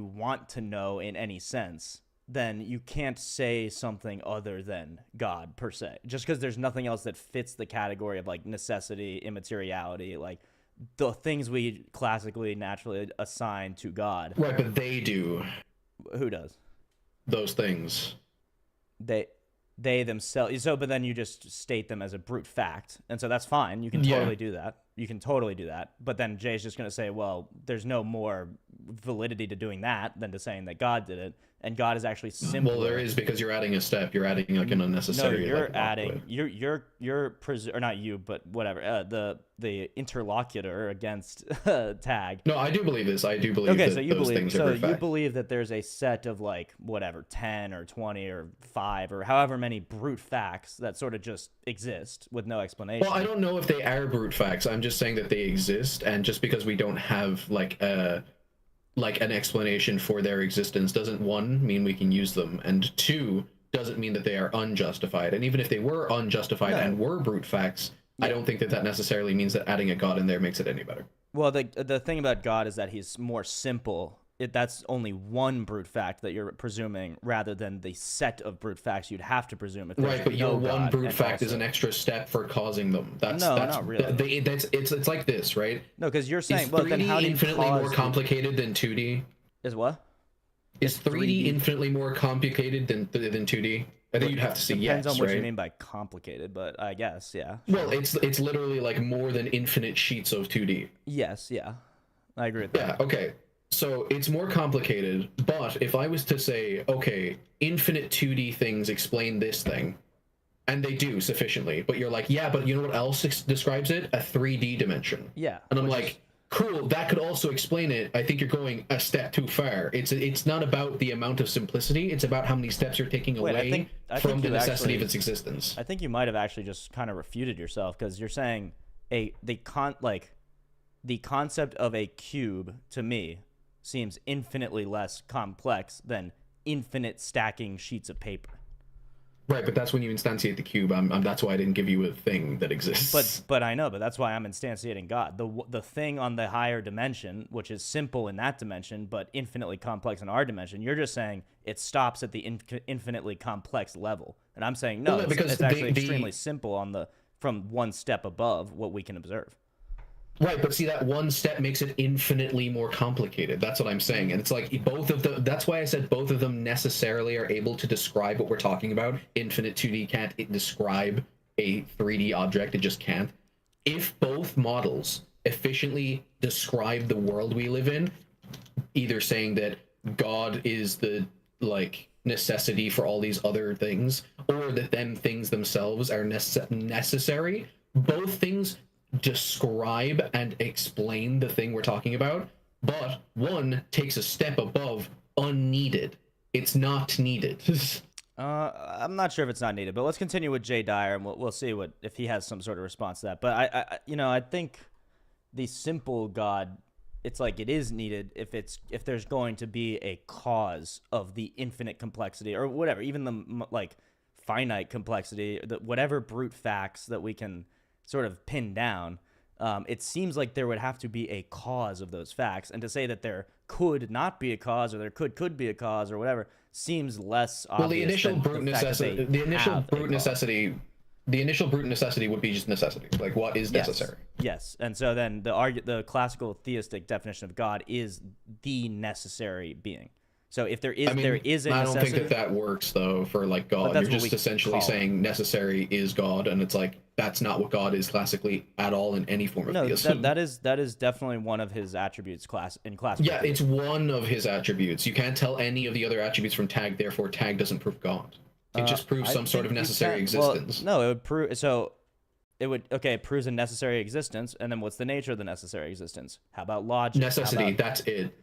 want to know in any sense, then you can't say something other than God per se, just because there's nothing else that fits the category of like necessity, immateriality, like the things we classically naturally assign to God. Right, but they do. Who does? Those things. They themselves. So, but then you just state them as a brute fact, and so that's fine. You can totally do that. You can totally do that. But then Jay's just going to say, well, there's no more validity to doing that than to saying that God did it, and God is actually simple. Well, there is, because you're adding a step. You're adding like an unnecessary. No, you're adding. Or not you, but whatever. The interlocutor against tag. No, I do believe this. I do believe. Okay, that so you those believe. Things So are you believe that there's a set of like whatever 10 or 20 or 5 or however many brute facts that sort of just exist with no explanation. Well, I don't know if they are brute facts. I'm just saying that they exist, and just because we don't have like an explanation for their existence doesn't, one, mean we can use them, and two, doesn't mean that they are unjustified. And even if they were unjustified and were brute facts, I don't think that necessarily means that adding a god in there makes it any better. Well, the thing about God is that he's more simple. That's only one brute fact that you're presuming, rather than the set of brute facts you'd have to presume. If right, but your one brute fact also... is an extra step for causing them. That's not really. It's like this, right? No, because you're saying, well, then how do you infinitely more complicated than 2D? Is what? Is 3D infinitely more complicated than 2D? I think you'd have to say yes, depends on what right? you mean by complicated, but I guess, yeah. Well, it's literally like more than infinite sheets of 2D. Yes, yeah. I agree with that. Yeah, okay. So it's more complicated, but if I was to say, okay, infinite 2D things explain this thing, and they do sufficiently, but you're like, yeah, but you know what else describes it? A 3D dimension. Yeah. And I'm like, cool, that could also explain it. I think you're going a step too far. It's not about the amount of simplicity, it's about how many steps you're taking away from the necessity of its existence. I think you might have actually just kind of refuted yourself, because you're saying the concept of a cube, to me, seems infinitely less complex than infinite stacking sheets of paper. Right, but that's when you instantiate the cube. That's why I didn't give you a thing that exists. But I know, but that's why I'm instantiating God. The thing on the higher dimension, which is simple in that dimension, but infinitely complex in our dimension, you're just saying it stops at the infinitely complex level. And I'm saying, no, it's actually extremely simple from one step above what we can observe. Right, but see, that one step makes it infinitely more complicated. That's what I'm saying. And it's like that's why I said both of them necessarily are able to describe what we're talking about. Infinite 2D can't describe a 3D object. It just can't. If both models efficiently describe the world we live in, either saying that God is the, like, necessity for all these other things, or that them things themselves are necessary, both things describe and explain the thing we're talking about, but one takes a step above unneeded. It's not needed. I'm not sure if it's not needed, but let's continue with Jay Dyer, and we'll see if he has some sort of response to that. But I think the simple God, it's like it is needed if there's going to be a cause of the infinite complexity or whatever, even the like finite complexity, whatever brute facts that we can sort of pin down. It seems like there would have to be a cause of those facts, and to say that there could not be a cause or there could be a cause or whatever seems less obvious. Well, the initial brute necessity, the initial brute necessity would be just necessity. Like, what is necessary? Yes, and so then the classical theistic definition of God is the necessary being. So if there is, there is a necessity. I don't think that works though for like God. You're just essentially saying necessary is God, and it's like that's not what God is classically at all in any form of theism. that is definitely one of his attributes in class. Yeah, it's one of his attributes. You can't tell any of the other attributes from tag. Therefore, tag doesn't prove God. It just proves some sort of necessary existence. Well, no, it would prove it proves a necessary existence, and then what's the nature of the necessary existence? How about logic? Necessity. That's it.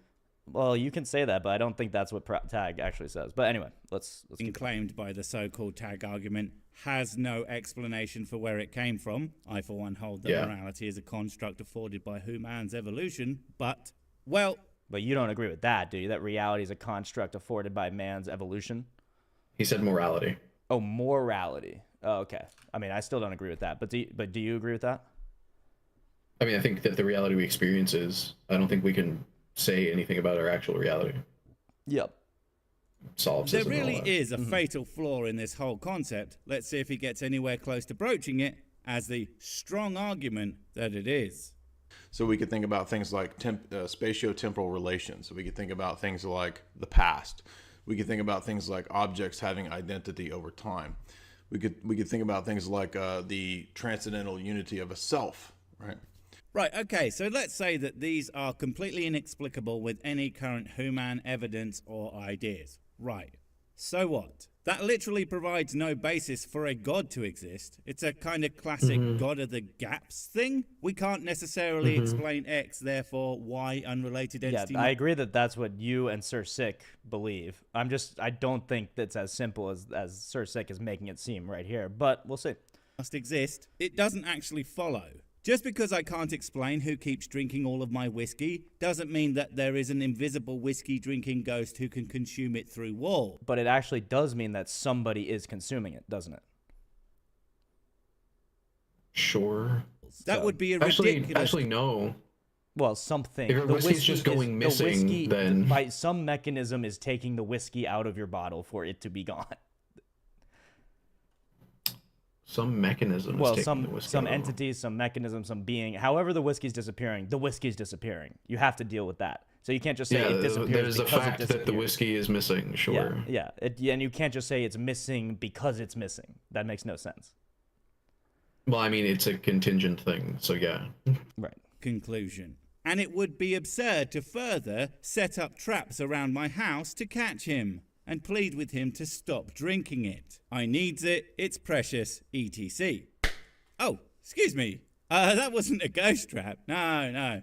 Well, you can say that, but I don't think that's what tag actually says. But anyway, let's keep claimed by the so-called tag argument has no explanation for where it came from. I, for one, hold that morality is a construct afforded by human's evolution, but you don't agree with that, do you? That reality is a construct afforded by man's evolution? He said morality. Oh, morality. Oh, okay. I mean, I still don't agree with that, but do you agree with that? I mean, I think that the reality we experience is, I don't think we can say anything about our actual reality. Yep. There really is a fatal flaw in this whole concept. Let's see if he gets anywhere close to broaching it as the strong argument that it is. So we could think about things like spatio-temporal relations. So we could think about things like the past. We could think about things like objects having identity over time. We could think about things like the transcendental unity of a self, right? Right, okay, so let's say that these are completely inexplicable with any current human evidence or ideas. Right, so what? That literally provides no basis for a god to exist. It's a kind of classic god of the gaps thing. We can't necessarily explain X, therefore Y unrelated entity. Yeah, I agree that that's what you and Sir Sick believe. I don't think that's as simple as Sir Sick is making it seem right here, but we'll see. Must exist. It doesn't actually follow. Just because I can't explain who keeps drinking all of my whiskey doesn't mean that there is an invisible whiskey drinking ghost who can consume it through walls. But it actually does mean that somebody is consuming it, doesn't it? Sure. That would be a ridiculous... Actually, no. Well, something. If the whiskey's just going missing, then... By some mechanism is taking the whiskey out of your bottle for it to be gone. Some mechanism is taking the whiskey some out. entities, some mechanism, some being. However the whiskey's disappearing, the whiskey's disappearing. You have to deal with that. So you can't just say it disappears there's because a fact that the whiskey is missing, sure. Yeah. And you can't just say it's missing because it's missing. That makes no sense. Well, I mean, it's a contingent thing, so yeah. Right. Conclusion. And it would be absurd to further set up traps around my house to catch him and plead with him to stop drinking it. I needs it, it's precious, etc. Oh, excuse me. That wasn't a ghost trap. No.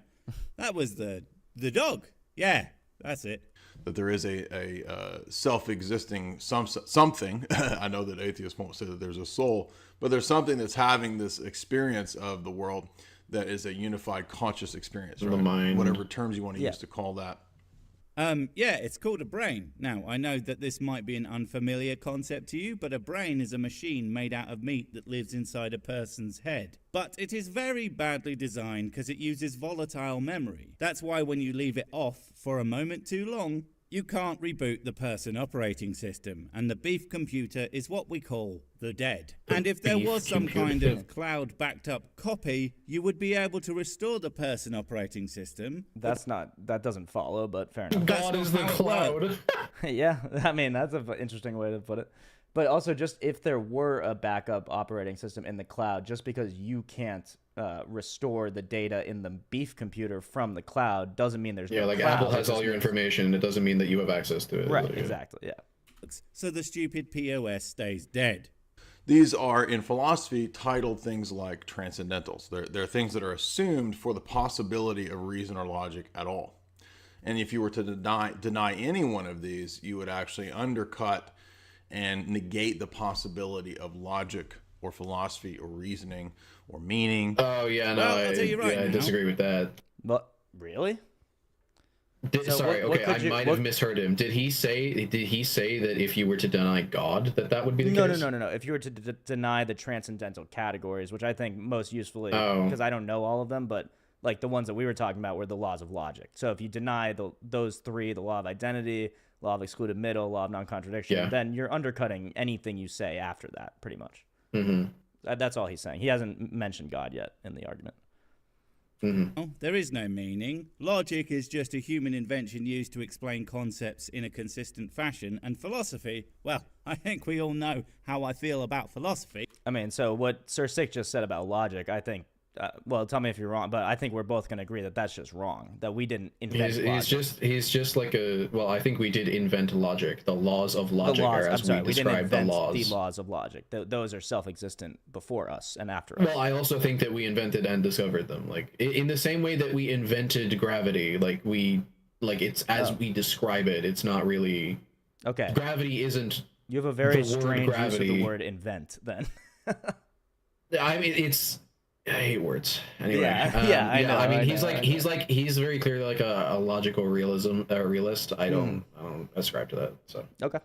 That was the dog. Yeah, that's it. That there is a self-existing something. I know that atheists won't say that there's a soul, but there's something that's having this experience of the world that is a unified conscious experience, right? The mind. Whatever terms you want to use to call that. It's called a brain. Now, I know that this might be an unfamiliar concept to you, but a brain is a machine made out of meat that lives inside a person's head. But it is very badly designed because it uses volatile memory. That's why when you leave it off for a moment too long, you can't reboot the person operating system, and the beef computer is what we call the dead. And if there was some kind of cloud-backed up copy, you would be able to restore the person operating system. That doesn't follow, but fair enough. God is the cloud. Yeah, I mean, that's an interesting way to put it. But also, just if there were a backup operating system in the cloud, just because you can't restore the data in the beef computer from the cloud doesn't mean there's no like cloud. Apple has all your information. It doesn't mean that you have access to it. Right, exactly, yeah. So the stupid POS stays dead. These are, in philosophy, titled things like transcendentals. They're things that are assumed for the possibility of reason or logic at all. And if you were to deny any one of these, you would actually undercut and negate the possibility of logic or philosophy or reasoning or meaning. Oh yeah, no, Well, I'll tell you right I now. disagree with that. But really? So Sorry, what okay, could I might have misheard him. Did he say that if you were to deny God, that would be the case? No. If you were to deny the transcendental categories, which I think most usefully, Oh. because I don't know all of them, but like the ones that we were talking about were the laws of logic. So if you deny those three, the law of identity, law of excluded middle, law of non-contradiction, then you're undercutting anything you say after that, pretty much. Mm-hmm. That's all he's saying. He hasn't mentioned God yet in the argument. Mm-hmm. Oh, there is no meaning. Logic is just a human invention used to explain concepts in a consistent fashion. And philosophy, well, I think we all know how I feel about philosophy. I mean, so what Sir Sick just said about logic, I think, well, tell me if you're wrong, but I think we're both going to agree that that's just wrong, that we didn't invent logic. He's just like I think we did invent logic. The laws of logic are as we describe the laws. The laws of logic. Those are self-existent before us and after us. Well, I also think that we invented and discovered them. Like in the same way that we invented gravity, it's as we describe it. It's not really. Okay. Gravity isn't. You have a very strange use of the gravity. word invent, then. I mean, I hate words. Anyway, I know. I mean, he's very clearly like a logical realist. I don't ascribe to that. So okay,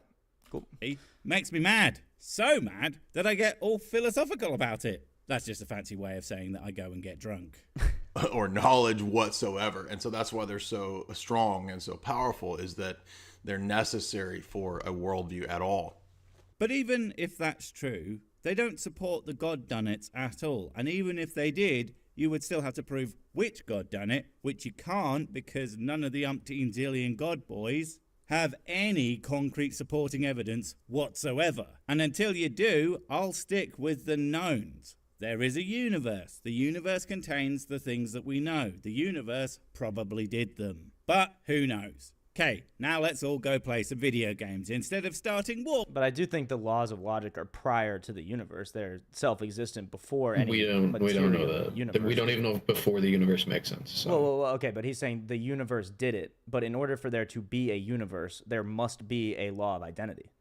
cool. It makes me mad, so mad that I get all philosophical about it. That's just a fancy way of saying that I go and get drunk. Or knowledge whatsoever. And so that's why they're so strong and so powerful, is that they're necessary for a worldview at all. But even if that's true, they don't support the God done it at all. And even if they did, you would still have to prove which God done it, which you can't because none of the umpteen zillion God boys have any concrete supporting evidence whatsoever. And until you do, I'll stick with the knowns. There is a universe. The universe contains the things that we know. The universe probably did them. But who knows? Okay, now let's all go play some video games instead of starting war. But I do think the laws of logic are prior to the universe. They're self-existent before any we don't know that. Universe. We don't even know if before the universe makes sense. So. Well, okay, but he's saying the universe did it. But in order for there to be a universe, there must be a law of identity.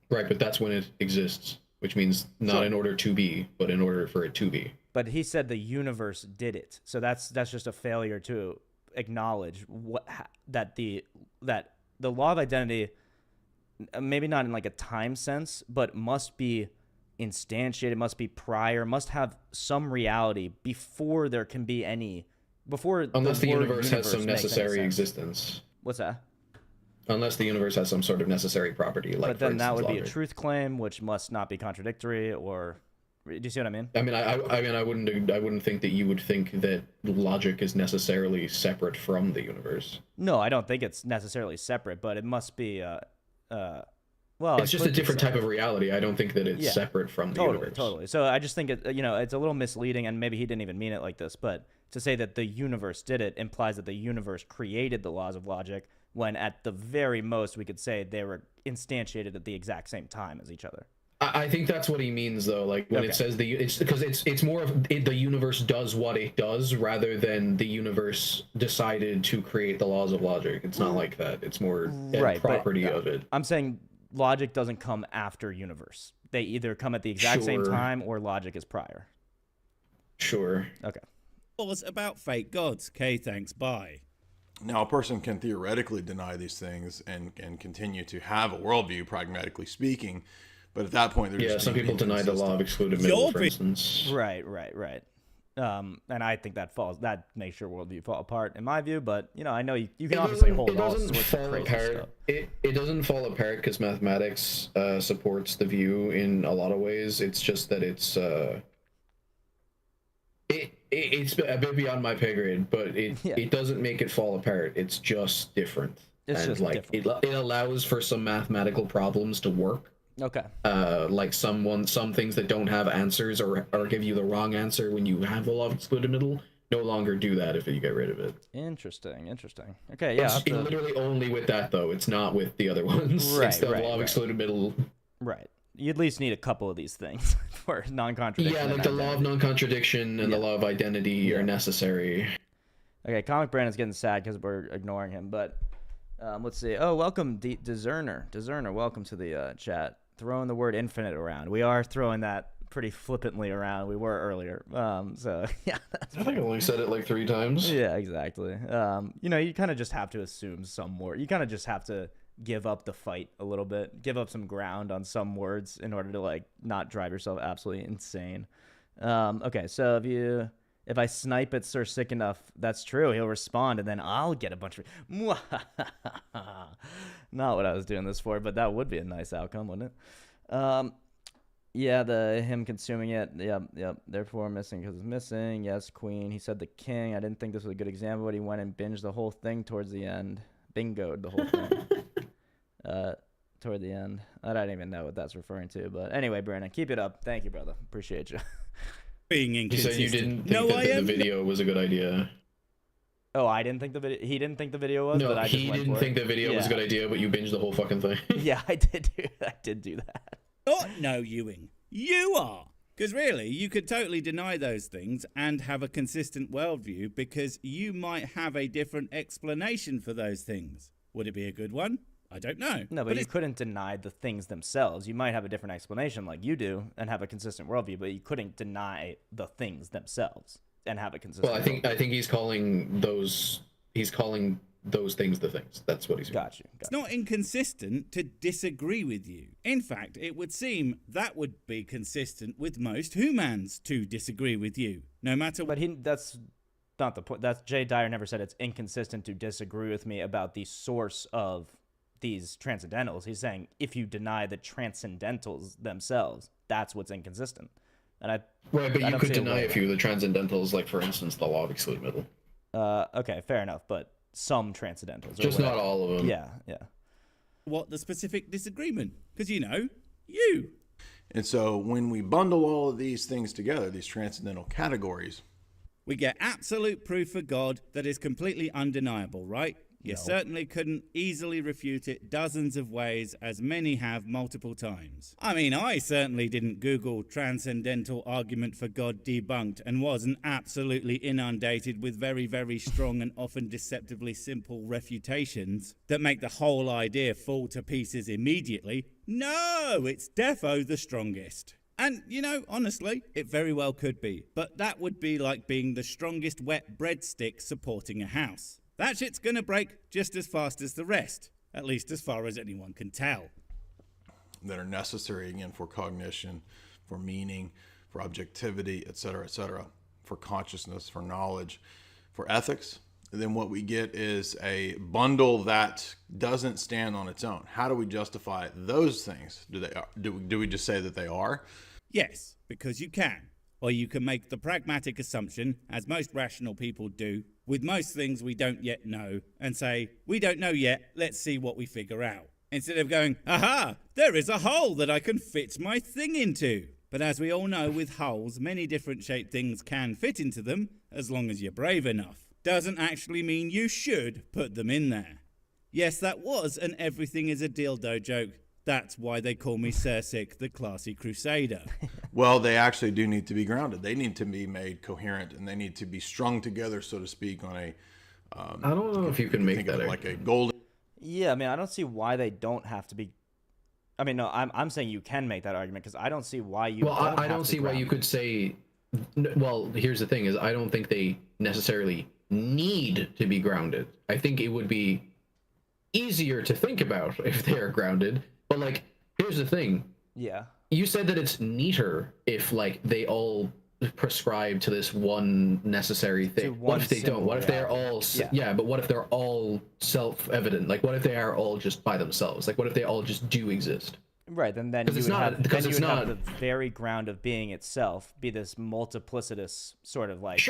Right, but that's when it exists, which means not in order to be, but in order for it to be. But he said the universe did it. So that's just a failure to acknowledge that the law of identity, maybe not in like a time sense, but must be instantiated, must be prior, must have some reality before there can be any unless the universe has some necessary existence. What's that? Unless the universe has some sort of necessary property, like but then for instance, that would logic. be a truth claim, which must not be contradictory. Or do you see what I mean? I mean, I wouldn't think that you would think that logic is necessarily separate from the universe. No, I don't think it's necessarily separate, but it must be. Well, it's just a different type of reality. I don't think that it's separate from the universe. Totally. So I just think it's a little misleading, and maybe he didn't even mean it like this. But to say that the universe did it implies that the universe created the laws of logic, when at the very most we could say they were instantiated at the exact same time as each other. I think that's what he means, though. Like when it says it's because it's more of the universe does what it does rather than the universe decided to create the laws of logic. It's not like that. It's more a property of it. I'm saying logic doesn't come after universe. They either come at the exact same time or logic is prior. Sure. Okay. Laws about fake gods. Okay, thanks. Bye. Now, a person can theoretically deny these things and continue to have a worldview, pragmatically speaking, but at that point, they're just some people deny the law of excluded middle, for instance. Right. And I think that makes your worldview fall apart, in my view. But I know you can obviously hold all sorts of crazy stuff. It doesn't fall apart because mathematics supports the view in a lot of ways. It's just that it's a bit beyond my pay grade, but it doesn't make it fall apart. It's just different. It's just different. It allows for some mathematical problems to work. Okay. Like some things that don't have answers or give you the wrong answer when you have the law of excluded middle no longer do that if you get rid of it. Interesting. Okay, yeah. It's literally only with that though. It's not with the other ones. Right. It's the law of excluded middle. Right. You at least need a couple of these things for non-contradiction. Yeah, like the law of non-contradiction and the law of identity are necessary. Okay, Comic Brandon's getting sad because we're ignoring him, but Let's see. Oh, welcome, Discerner. Discerner, welcome to the chat. Throwing the word infinite around. We are throwing that pretty flippantly around. We were earlier. So, yeah. I think I only said it like 3 times. Yeah, exactly. You kind of just have to assume some word. You kind of just have to give up the fight a little bit. Give up some ground on some words in order to, like, not drive yourself absolutely insane. Okay, so if I snipe at Sir Sick Enough, that's true. He'll respond, and then I'll get a bunch of... Not what I was doing this for, but that would be a nice outcome, wouldn't it? Yeah, him consuming it. Yep. Therefore, missing because it's missing. Yes, queen. He said the king. I didn't think this was a good example, but he went and binged the whole thing towards the end. Bingoed the whole thing. Toward the end. I don't even know what that's referring to, but anyway, Brandon, keep it up. Thank you, brother. Appreciate you. Being inconsistent. You said you didn't think that the video was a good idea. Oh, I didn't think the video. He didn't think the video was. No, but I he just didn't think the video was a good idea, but you binged the whole fucking thing. Yeah, I did do that. Oh, no, Ewing. You are. Because really, you could totally deny those things and have a consistent worldview because you might have a different explanation for those things. Would it be a good one? I don't know. No, but you couldn't deny the things themselves. You might have a different explanation like you do and have a consistent worldview, but you couldn't deny the things themselves and have a consistent worldview. I think he's calling those things the things. That's what he's doing. Got you. It's not inconsistent to disagree with you. In fact, it would seem that would be consistent with most humans to disagree with you, no matter what. But that's not the point. That's Jay Dyer never said it's inconsistent to disagree with me about the source of these transcendentals. He's saying if you deny the transcendentals themselves, that's what's inconsistent. And but you could deny a few of the transcendentals, like for instance the law of excluded middle. Okay, fair enough, but some transcendentals. Just not all of them. Yeah. What the specific disagreement? Because you. And so when we bundle all of these things together, these transcendental categories, we get absolute proof for God that is completely undeniable, right? You certainly couldn't easily refute it dozens of ways, as many have multiple times. I mean, I certainly didn't Google transcendental argument for God debunked and wasn't absolutely inundated with very, very strong and often deceptively simple refutations that make the whole idea fall to pieces immediately. No, it's defo the strongest. And, honestly, it very well could be. But that would be like being the strongest wet breadstick supporting a house. That shit's gonna break just as fast as the rest, at least as far as anyone can tell. That are necessary, again, for cognition, for meaning, for objectivity, etc., for consciousness, for knowledge, for ethics. And then what we get is a bundle that doesn't stand on its own. How do we justify those things? Do we just say that they are? Yes, because you can. Or you can make the pragmatic assumption, as most rational people do, with most things we don't yet know, and say, we don't know yet, let's see what we figure out. Instead of going, aha, there is a hole that I can fit my thing into. But as we all know, with holes, many different shaped things can fit into them, as long as you're brave enough. Doesn't actually mean you should put them in there. Yes, that was an everything is a dildo joke. That's why they call me Sick, the classy crusader. Well, they actually do need to be grounded. They need to be made coherent, and they need to be strung together, so to speak, on a... I don't know if you can make that like a golden... Yeah, I mean, I don't see why they don't have to be... I mean, no, I'm saying you can make that argument, because I don't see why you I don't see why you could say... Well, here's the thing, is I don't think they necessarily need to be grounded. I think it would be easier to think about if they are grounded. But, like, here's the thing. Yeah. You said that it's neater if, like, they all prescribe to this one necessary thing. What if they don't? What if they're all... Yeah, but what if they're all self-evident? Like, what if they are all just by themselves? Like, what if they all just do exist? Right, then you would have the very ground of being itself be this multiplicitous sort of like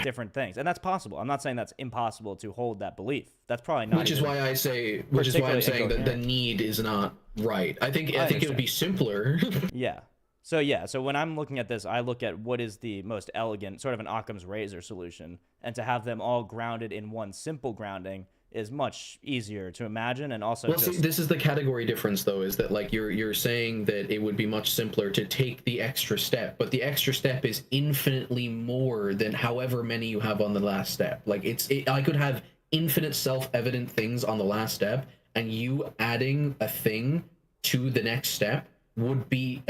different things, and that's possible. I'm not saying that's impossible to hold that belief. That's probably not. Which is why I'm saying that the need is not right. I think it would be simpler. Yeah. So when I'm looking at this, I look at what is the most elegant, sort of an Occam's razor solution, and to have them all grounded in one simple grounding is much easier to imagine, and also see, this is the category difference, though, is that like you're saying that it would be much simpler to take the extra step, but the extra step is infinitely more than however many you have on the last step. Like I could have infinite self-evident things on the last step, and you adding a thing to the next step would be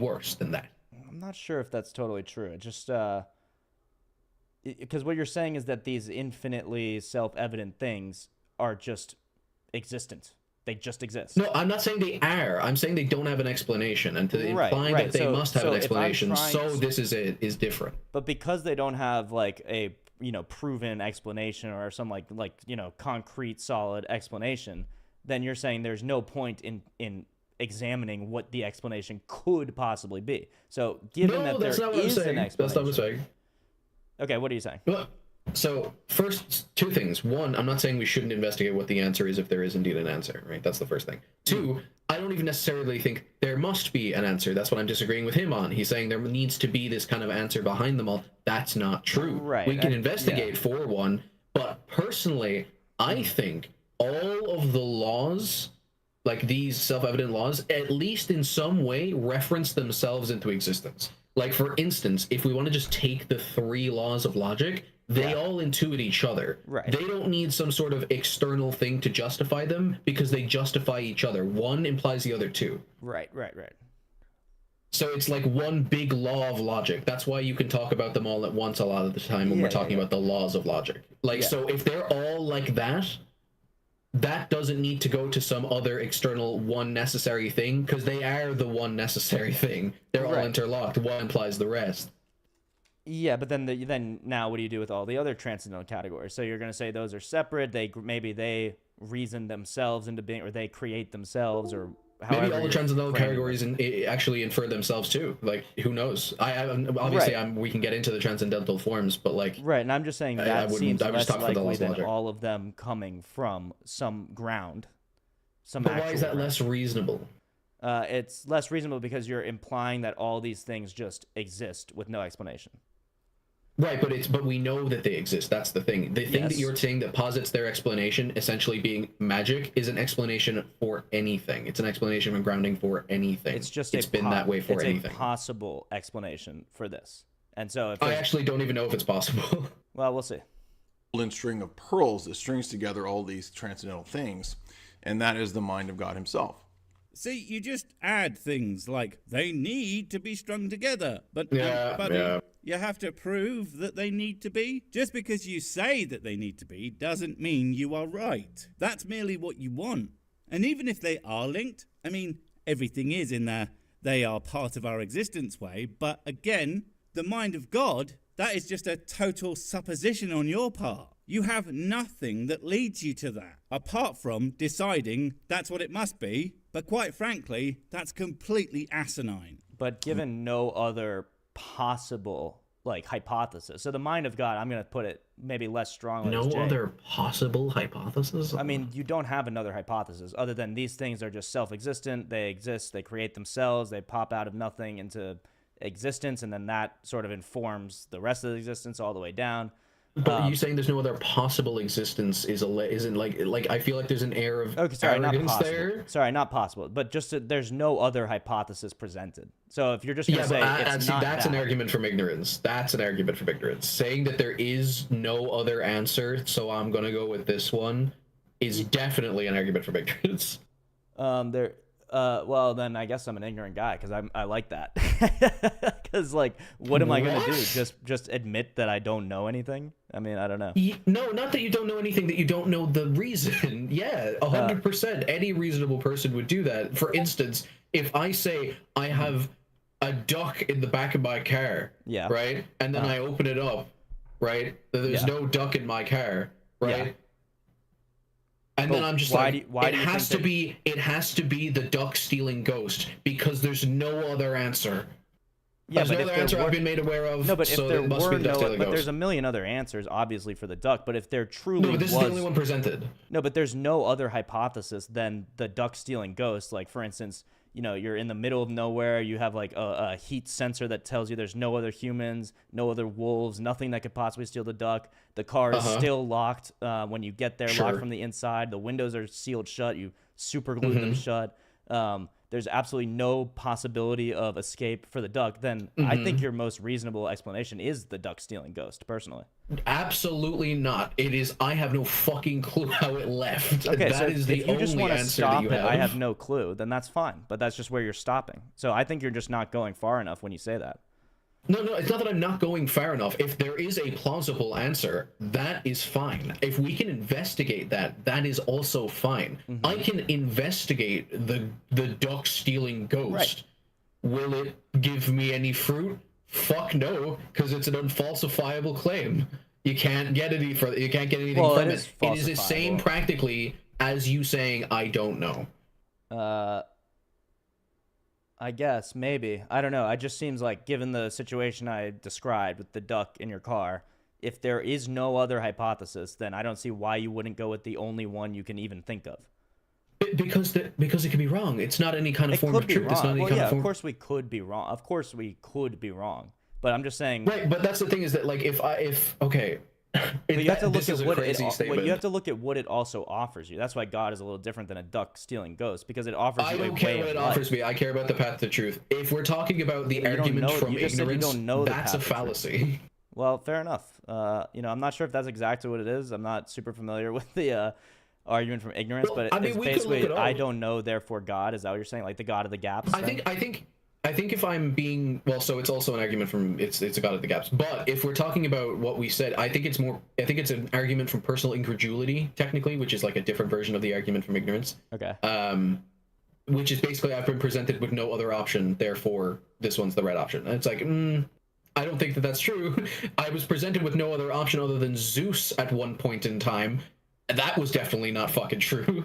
worse than that. I'm not sure if that's totally true. It just because what you're saying is that these infinitely self-evident things are just existent. They just exist. No, I'm not saying they are. I'm saying they don't have an explanation, and to imply that they must have an explanation. So this is different. But because they don't have like a proven explanation or some like concrete solid explanation, then you're saying there's no point in examining what the explanation could possibly be. So given that there is an explanation, that's not what I'm saying. Okay, what are you saying? So first, two things. One, I'm not saying we shouldn't investigate what the answer is if there is indeed an answer, right? That's the first thing. Two, I don't even necessarily think there must be an answer. That's what I'm disagreeing with him on. He's saying there needs to be this kind of answer behind them all. That's not true. Right. We can investigate for one, but personally, I think all of the laws, like these self-evident laws, at least in some way reference themselves into existence. Like, for instance, if we want to just take the 3 laws of logic, they all intuit each other. Right. They don't need some sort of external thing to justify them because they justify each other. One implies the other two. Right. So it's like one big law of logic. That's why you can talk about them all at once a lot of the time when we're talking about the laws of logic. Like, so if they're all like that, that doesn't need to go to some other external one necessary thing, because they are the one necessary thing. They're all interlocked. One implies the rest. Yeah, but then now what do you do with all the other transcendental categories? So you're going to say those are separate. Maybe they reason themselves into being, or they create themselves, or however. Maybe all the transcendental categories actually infer themselves too. Like, who knows? Obviously we can get into the transcendental forms, but like. Right, and I'm just saying that seems less likely than all of them coming from some ground. But why is that less reasonable? It's less reasonable because you're implying that all these things just exist with no explanation. Right, but we know that they exist. That's the thing. The thing that you're saying that posits their explanation, essentially being magic, is an explanation for anything. It's an explanation and grounding for anything. It's been that way for anything. It's a possible explanation for this. And so if I actually don't even know if it's possible. Well, we'll see. Golden string of pearls that strings together all these transcendental things, and that is the mind of God himself. See, you just add things like they need to be strung together, but you have to prove that they need to be. Just because you say that they need to be doesn't mean you are right. That's merely what you want. And even if they are linked, I mean, everything is in there. They are part of our existence way, but again, the mind of God, that is just a total supposition on your part. You have nothing that leads you to that, apart from deciding that's what it must be. But quite frankly, that's completely asinine. But given no other possible hypothesis, so the mind of God, I'm going to put it maybe less strongly. No other possible hypothesis? I mean, you don't have another hypothesis other than these things are just self-existent. They exist. They create themselves. They pop out of nothing into existence, and then that sort of informs the rest of the existence all the way down. But are you saying there's no other possible existence isn't like I feel like there's an air of arrogance there? Sorry, not possible. But just there's no other hypothesis presented. So if you're just going to say that's an argument from ignorance. That's an argument from ignorance. Saying that there is no other answer, so I'm going to go with this one, is definitely an argument from ignorance. Well, then I guess I'm an ignorant guy because I like that. Because what am I going to do? Just admit that I don't know anything? I mean, I don't know. No, not that you don't know anything, that you don't know the reason. Yeah, 100%. Any reasonable person would do that. For instance, if I say I have a duck in the back of my car, right, and then I open it up, right, there's no duck in my car, right. Yeah. And then I'm just it has to be the duck stealing ghost because there's no other answer. Yeah, there's no other answer I've been made aware of. No, but so if there were but there's a million other answers, obviously, for the duck. But if there truly this is the only one presented. No, but there's no other hypothesis than the duck stealing ghost. Like, for instance, you're in the middle of nowhere. You have a heat sensor that tells you there's no other humans, no other wolves, nothing that could possibly steal the duck. The car is still locked when you get there, locked from the inside. The windows are sealed shut. You super glue them shut. there's absolutely no possibility of escape for the duck, then I think your most reasonable explanation is the duck stealing ghost, personally. Absolutely not. It is, I have no fucking clue how it left. Okay, that so is the if you just only want to answer stop that you it, I have no clue, then that's fine. But that's just where you're stopping. So I think you're just not going far enough when you say that. No, it's not that I'm not going far enough. If there is a plausible answer, that is fine. If we can investigate that, that is also fine. I can investigate the duck stealing ghost. Right. Will it give me any fruit? Fuck no, because it's an unfalsifiable claim. You can't get any further. You can't get anything from it. It is the same practically as you saying I don't know. I guess, maybe. I don't know. It just seems like, given the situation I described with the duck in your car, if there is no other hypothesis, then I don't see why you wouldn't go with the only one you can even think of. Because it could be wrong. It's not any kind of form of truth. It's not any kind of form. Of course we could be wrong. Of course we could be wrong. But I'm just saying. Right, but that's the thing is that, like, okay. But you have to look at what you have to look at what it also offers you. That's why God is a little different than a duck stealing ghost, because it offers you a way of life. I don't care what it offers me. I care about the path to truth. If we're talking about the argument from ignorance, that's a fallacy. Well, fair enough. I'm not sure if that's exactly what it is. I'm not super familiar with the argument from ignorance, but it's basically I don't know, therefore God. Is that what you're saying? Like the God of the gaps? I think if I'm being, well, so it's also an argument from, it's a God of the gaps. But if we're talking about what we said, I think it's an argument from personal incredulity, technically, which is like a different version of the argument from ignorance. Okay. Which is basically, I've been presented with no other option, therefore this one's the right option. And it's like, I don't think that that's true. I was presented with no other option other than Zeus at one point in time. That was definitely not fucking true.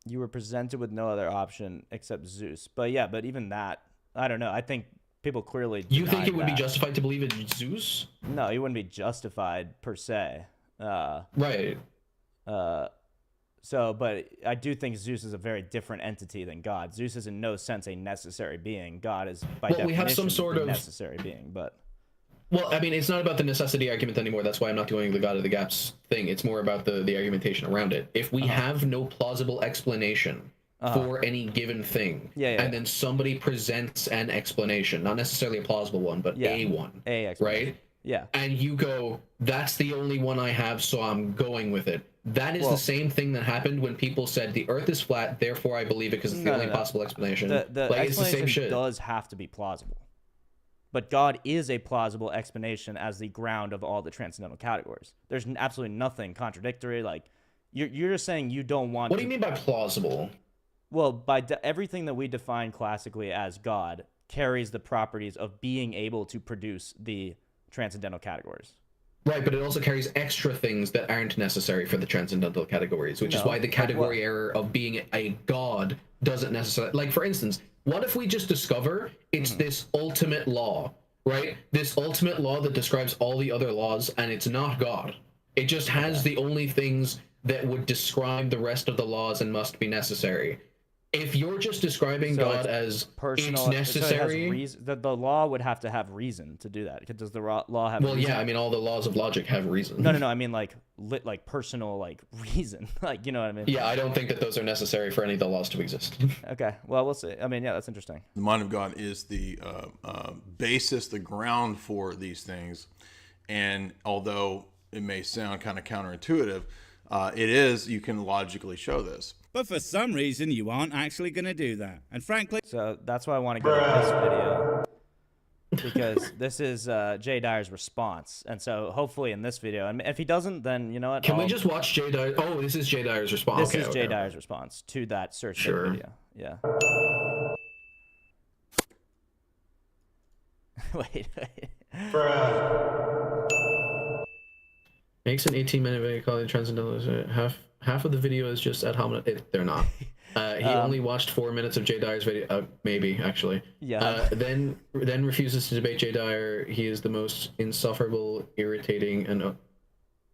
You were presented with no other option except Zeus. But yeah, but even that, I don't know. I think people clearly You think it would be justified to believe in Zeus? No, he wouldn't be justified per se. Right. But I do think Zeus is a very different entity than God. Zeus is in no sense a necessary being. God is by definition we have some sort of necessary being, but well, I mean, it's not about the necessity argument anymore. That's why I'm not doing the God of the Gaps thing. It's more about the argumentation around it. If we have no plausible explanation for any given thing, and then somebody presents an explanation, not necessarily a plausible one, but a one, right? Yeah. And you go, that's the only one I have, so I'm going with it. That is the same thing that happened when people said the Earth is flat, therefore I believe it because it's the only possible explanation. The like, explanation it's the same shit. Does have to be plausible. But God is a plausible explanation as the ground of all the transcendental categories. There's absolutely nothing contradictory. Like, you're just saying you don't want. What do you mean by plausible? Well, by everything that we define classically as God carries the properties of being able to produce the transcendental categories. Right, but it also carries extra things that aren't necessary for the transcendental categories, which is why the category error of being a god doesn't necessarily... Like, for instance, what if we just discover it's this ultimate law, right? This ultimate law that describes all the other laws, and it's not God. It just has the only things that would describe the rest of the laws and must be necessary. If you're just describing God as personal, it's necessary... So the law would have to have reason to do that. Does the law have reason? Yeah, I mean, all the laws of logic have reason. No, I mean, like personal, reason. Like, you know what I mean? Yeah, I don't think that those are necessary for any of the laws to exist. Okay, well, we'll see. I mean, yeah, that's interesting. The mind of God is the basis, the ground for these things. And although it may sound kind of counterintuitive, it is, you can logically show this. But for some reason, you aren't actually going to do that. And frankly... So that's why I want to go to this video. Because this is Jay Dyer's response. And so hopefully in this video, and if he doesn't, then you know what? Can we just watch Jay Dyer? Oh, this is Jay Dyer's response. This is Jay Dyer's response to that search video. Yeah. Wait. Makes an 18-minute video called Transcendental. Half of the video is just ad hominem. They're not. He only watched 4 minutes of Jay Dyer's video. Maybe, actually. Yeah. Then refuses to debate Jay Dyer. He is the most insufferable, irritating, and...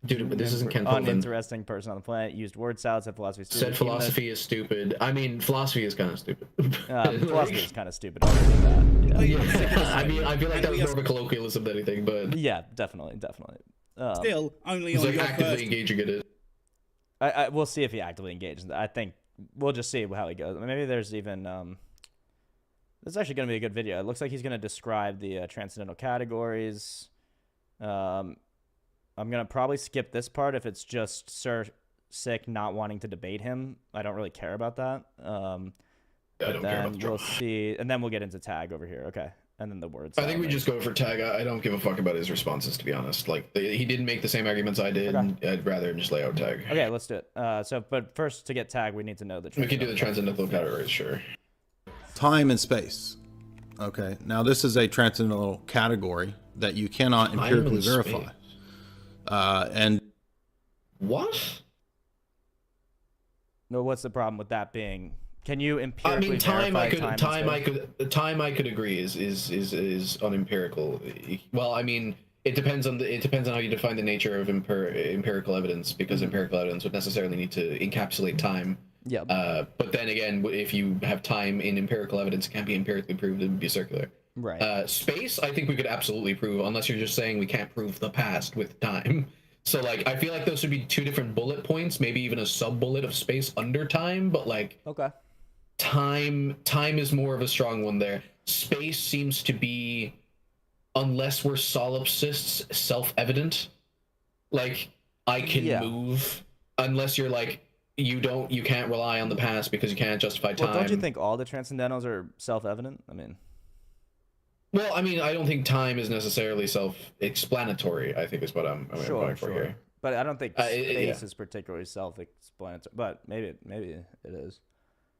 Dude, this isn't Ken Fulton. Uninteresting person on the planet. Used word salad, said philosophy is stupid. Said philosophy is stupid. I mean, philosophy is kind of stupid. Philosophy is kind of stupid. I'll say that. Yeah. I mean, I feel like that was more of a colloquialism than anything, but... Yeah, definitely. Still, only he's on like your actively first... engaging in it. We'll see if he actively engages. I think we'll just see how he goes. Maybe there's even this is actually going to be a good video. It looks like he's going to describe the transcendental categories. I'm going to probably skip this part if it's just Sir Sick not wanting to debate him. I don't really care about that. I don't care about the we'll see, and then we'll get into tag over here. Okay, and then the words. I think we just go for tag. I don't give a fuck about his responses, to be honest. Like, he didn't make the same arguments I did. Okay. I'd rather just lay out tag. Okay, let's do it. But first, to get tag, we need to know the. We can do the transcendental categories, sure. Time and space. Okay, now this is a transcendental category that you cannot empirically verify. And what? No, what's the problem with that being? Can you empirically verify time I could agree is unempirical. Well, I mean, it depends on how you define the nature of empirical evidence, because empirical evidence would necessarily need to encapsulate time. Yeah. But then again, if you have time in empirical evidence, it can't be empirically proved. It would be circular. Right. Space, I think we could absolutely prove, unless you're just saying we can't prove the past with time. So, like, I feel like those should be two different bullet points, maybe even a sub-bullet of space under time, but, like... Okay. Time is more of a strong one there. Space seems to be, unless we're solipsists, self-evident. Like, I can move, unless you're like, you can't rely on the past because you can't justify time. Well, don't you think all the transcendentals are self-evident? Well, I mean, I don't think time is necessarily self-explanatory, I think is what I'm going for here. But I don't think space is particularly self-explanatory, but maybe it is.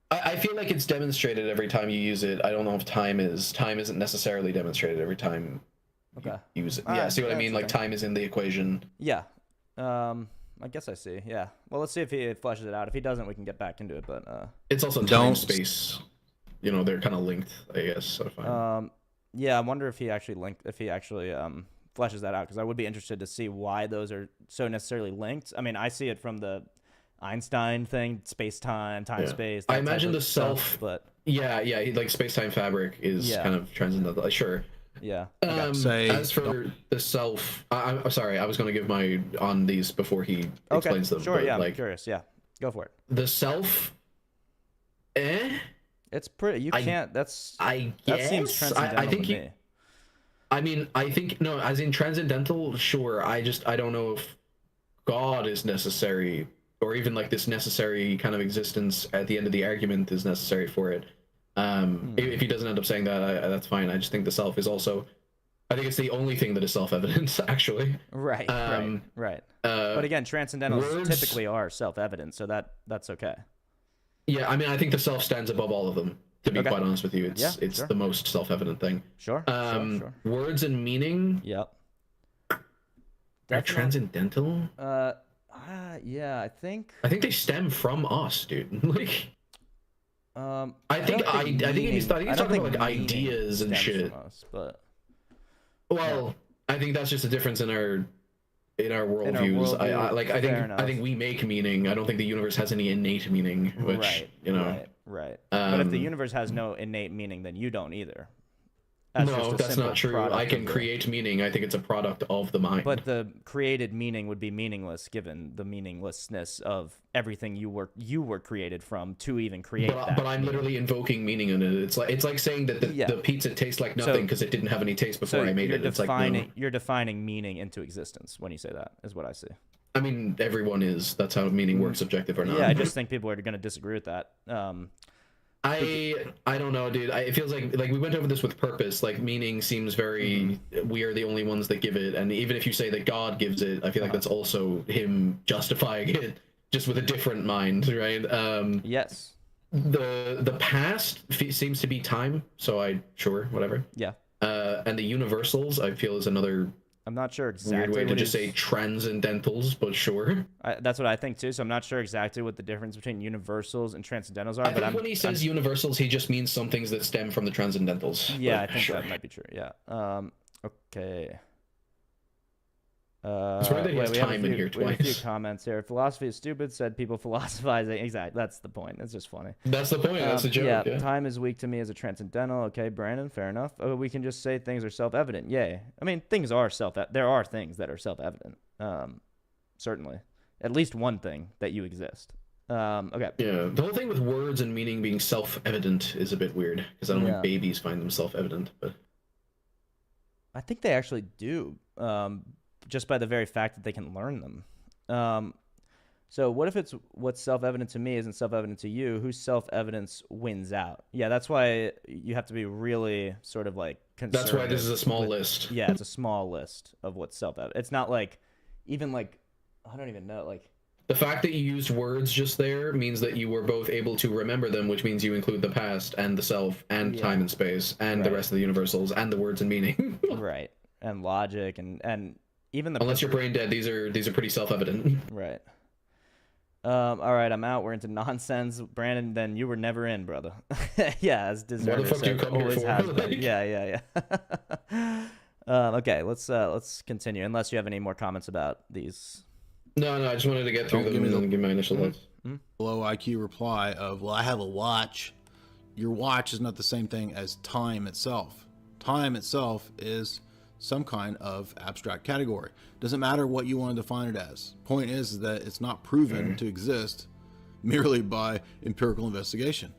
I feel like it's demonstrated every time you use it. I don't know if time isn't necessarily demonstrated every time you use it. Yeah, see what I mean? Like, time is in the equation. Yeah. I guess I see. Yeah. Well, let's see if he fleshes it out. If he doesn't, we can get back into it. But it's also time and space. You know, they're kind of linked, I guess. So yeah, I wonder if he actually fleshes that out, because I would be interested to see why those are so necessarily linked. I mean, I see it from the Einstein thing, space-time, time-space. I imagine the self, but like space-time fabric is kind of transcendental. Sure. Yeah. As for the self, I'm sorry, I was going to give my on these before he explains them. Sure. Yeah, I'm curious. Yeah, go for it. The self. It's pretty. You can't. That seems transcendental I think to me. I think no, as in transcendental. Sure. I don't know if God is necessary, or even like this necessary kind of existence at the end of the argument is necessary for it. If he doesn't end up saying that, that's fine. I just think the self is also, I think it's the only thing that is self-evident, actually. Right. But again, transcendentals typically are self-evident, so that's okay. Yeah, I mean, I think the self stands above all of them. To be quite honest with you, it's the most self-evident thing. Sure. Words and meaning. Yep. Are transcendental. Yeah, I think they stem from us, dude. Like, I think he's talking about like ideas and shit. Us, but I think that's just a difference in our worldviews. I think we make meaning. I don't think the universe has any innate meaning. Which Right. But if the universe has no innate meaning, then you don't either. That's not true. I can create meaning. I think it's a product of the mind. But the created meaning would be meaningless given the meaninglessness of everything you were created from to even create that. But I'm literally invoking meaning in it. It's like saying that the pizza tastes like nothing because it didn't have any taste before I made it. It's like, no. You're defining meaning into existence when you say that, is what I see. I mean, everyone is. That's how meaning works, subjective or not. Yeah, I just think people are going to disagree with that. I don't know, dude. It feels like we went over this with purpose. Like, meaning seems very we are the only ones that give it, and even if you say that God gives it, I feel like that's also him justifying it, just with a different mind, right? Yes. The past seems to be time, so whatever. Yeah. And the universals, I feel, is another. I'm not sure exactly. Weird way to just say transcendentals, but sure. That's what I think too. So I'm not sure exactly what the difference between universals and transcendentals are. I think when he says universals, he just means some things that stem from the transcendentals. Yeah, I think that might be true. Yeah. Okay. It's weird that he has time in here twice. We have a few comments here. Philosophy is stupid, said people philosophizing. Exactly. That's the point. It's just funny. That's the point. That's a joke. Yeah. Time is weak to me as a transcendental. Okay, Brandon, fair enough. We can just say things are self-evident. Yay. I mean, things are there are things that are self-evident. Certainly. At least one thing that you exist. Okay. Yeah, the whole thing with words and meaning being self-evident is a bit weird, because I don't Yeah. think babies find them self-evident, but... I think they actually do, just by the very fact that they can learn them. So what if it's what's self-evident to me isn't self-evident to you? Whose self-evidence wins out? Yeah, that's why you have to be really sort of like conservative. That's why this is a small list. Yeah, it's a small list of what's self-evident. It's not like, even like, I don't even know, like... The fact that you used words just there means that you were both able to remember them, which means you include the past and the self and time and space and the rest of the universals and the words and meaning. Right. And logic and even the... Unless you're brain dead, these are pretty self-evident. Right. All right, I'm out. We're into nonsense. Brandon, then you were never in, brother. Yeah, as Discerner What the fuck do you come here always for? has been. Yeah. Okay, let's continue. Unless you have any more comments about these. No, I just wanted to get through them and give my initial thoughts. Low IQ reply of, well, I have a watch. Your watch is not the same thing as time itself. Time itself is some kind of abstract category. Doesn't matter what you want to define it as. Point is that it's not proven to exist merely by empirical investigation.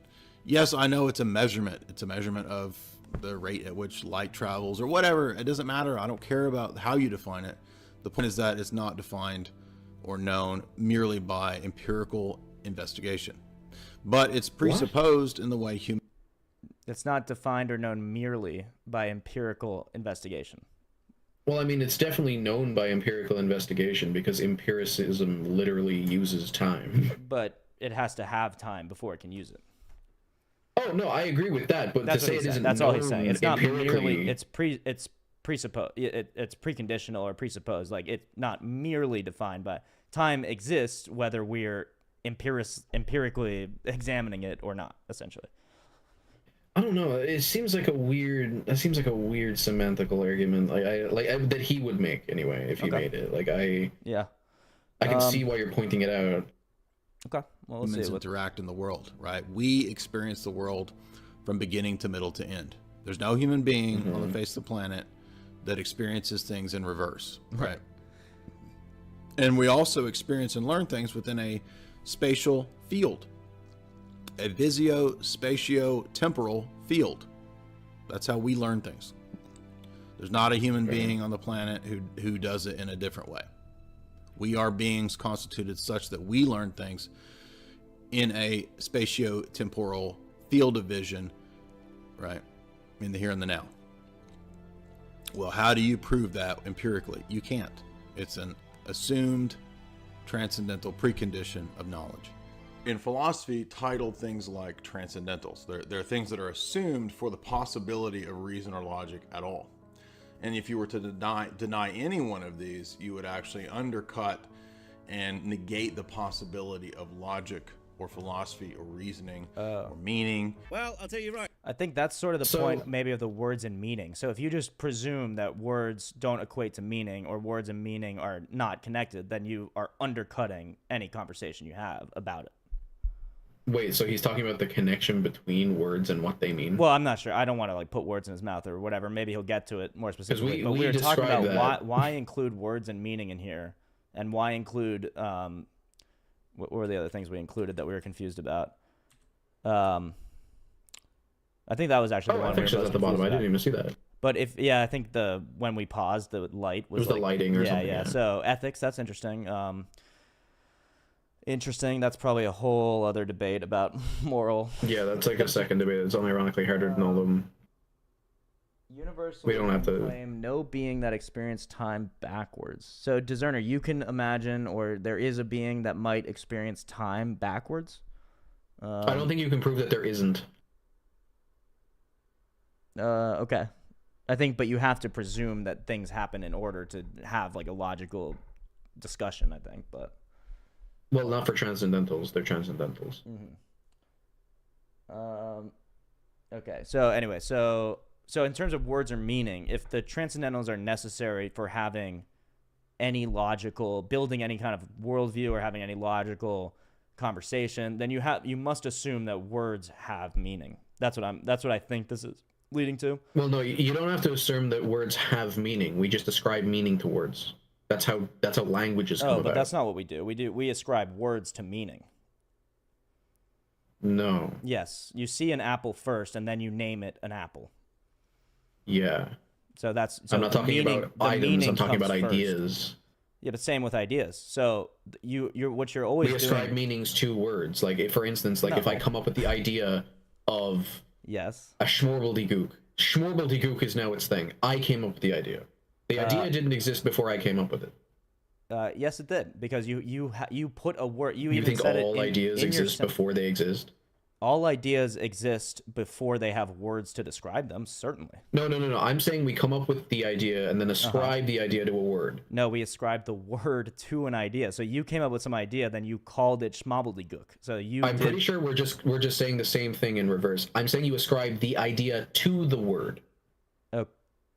Yes, I know it's a measurement. It's a measurement of the rate at which light travels or whatever. It doesn't matter. I don't care about how you define it. The point is that it's not defined or known merely by empirical investigation. But it's presupposed in the way human... It's not defined or known merely by empirical investigation. Well, I mean, it's definitely known by empirical investigation because empiricism literally uses time. But it has to have time before it can use it. Oh, no, I agree with that, but That's to say it isn't That's all he's saying. It's not empirically... merely... It's presupposed. It's preconditional or presupposed. Like, it's not merely defined by... Time exists whether we're empirically examining it or not, essentially. I don't know. It seems like a weird. It seems like a weird semantical argument, that he would make anyway if he made it. I can see why you're pointing it out. Okay, well, let's humans see. Interact in the world, right? We experience the world from beginning to middle to end. There's no human being on the face of the planet that experiences things in reverse, right? And we also experience and learn things within a spatial field. A visio-spatio-temporal field. That's how we learn things. There's not a human being on the planet who does it in a different way. We are beings constituted such that we learn things in a spatio-temporal field of vision, right? In the here and the now. Well, how do you prove that empirically? You can't. It's an assumed transcendental precondition of knowledge. In philosophy, titled things like transcendentals. They're things that are assumed for the possibility of reason or logic at all. And if you were to deny any one of these, you would actually undercut and negate the possibility of logic or philosophy or reasoning or meaning. Well, I'll tell you right. I think that's sort of the point maybe of the words and meaning. So if you just presume that words don't equate to meaning or words and meaning are not connected, then you are undercutting any conversation you have about it. Wait, so he's talking about the connection between words and what they mean? Well, I'm not sure. I don't want to put words in his mouth or whatever. Maybe he'll get to it more specifically. But we were talking about why include words and meaning in here, and why include what were the other things we included that we were confused about? I think that was actually the one. I think so at the bottom. I didn't even see that. But I think when we paused, the light was the lighting or something. Yeah. So ethics, that's interesting. Interesting. That's probably a whole other debate about moral. Yeah, that's like a second debate. It's unironically harder than all of them. Universal. We don't have to claim no being that experienced time backwards. So, Discerner, you can imagine, or there is a being that might experience time backwards. I don't think you can prove that there isn't. Okay. I think, but you have to presume that things happen in order to have like a logical discussion. I think, but. Well, not for transcendentals. They're transcendentals. Okay. So anyway, so in terms of words or meaning, if the transcendentals are necessary for having any logical, building any kind of worldview or having any logical conversation, then you must assume that words have meaning. That's what I think this is leading to. Well, no, you don't have to assume that words have meaning. We just ascribe meaning to words. That's how languages come about. But that's not what we do. We ascribe words to meaning. No. Yes, you see an apple first, and then you name it an apple. Yeah. So that's. I'm not talking about items. I'm talking about ideas. First. Yeah, but same with ideas. So what you're always we ascribe meanings to words. Like, for instance, like if I come up with the idea of a schmorbledygook. Schmorbledygook is now its thing. I came up with the idea. The idea didn't exist before I came up with it. Yes, it did, because you put a word. You even think said all ideas exist before they exist? All ideas exist before they have words to describe them, certainly. No. I'm saying we come up with the idea and then ascribe the idea to a word. No, we ascribe the word to an idea. So you came up with some idea, then you called it schmobbledygook. So I'm pretty sure we're just saying the same thing in reverse. I'm saying you ascribe the idea to the word.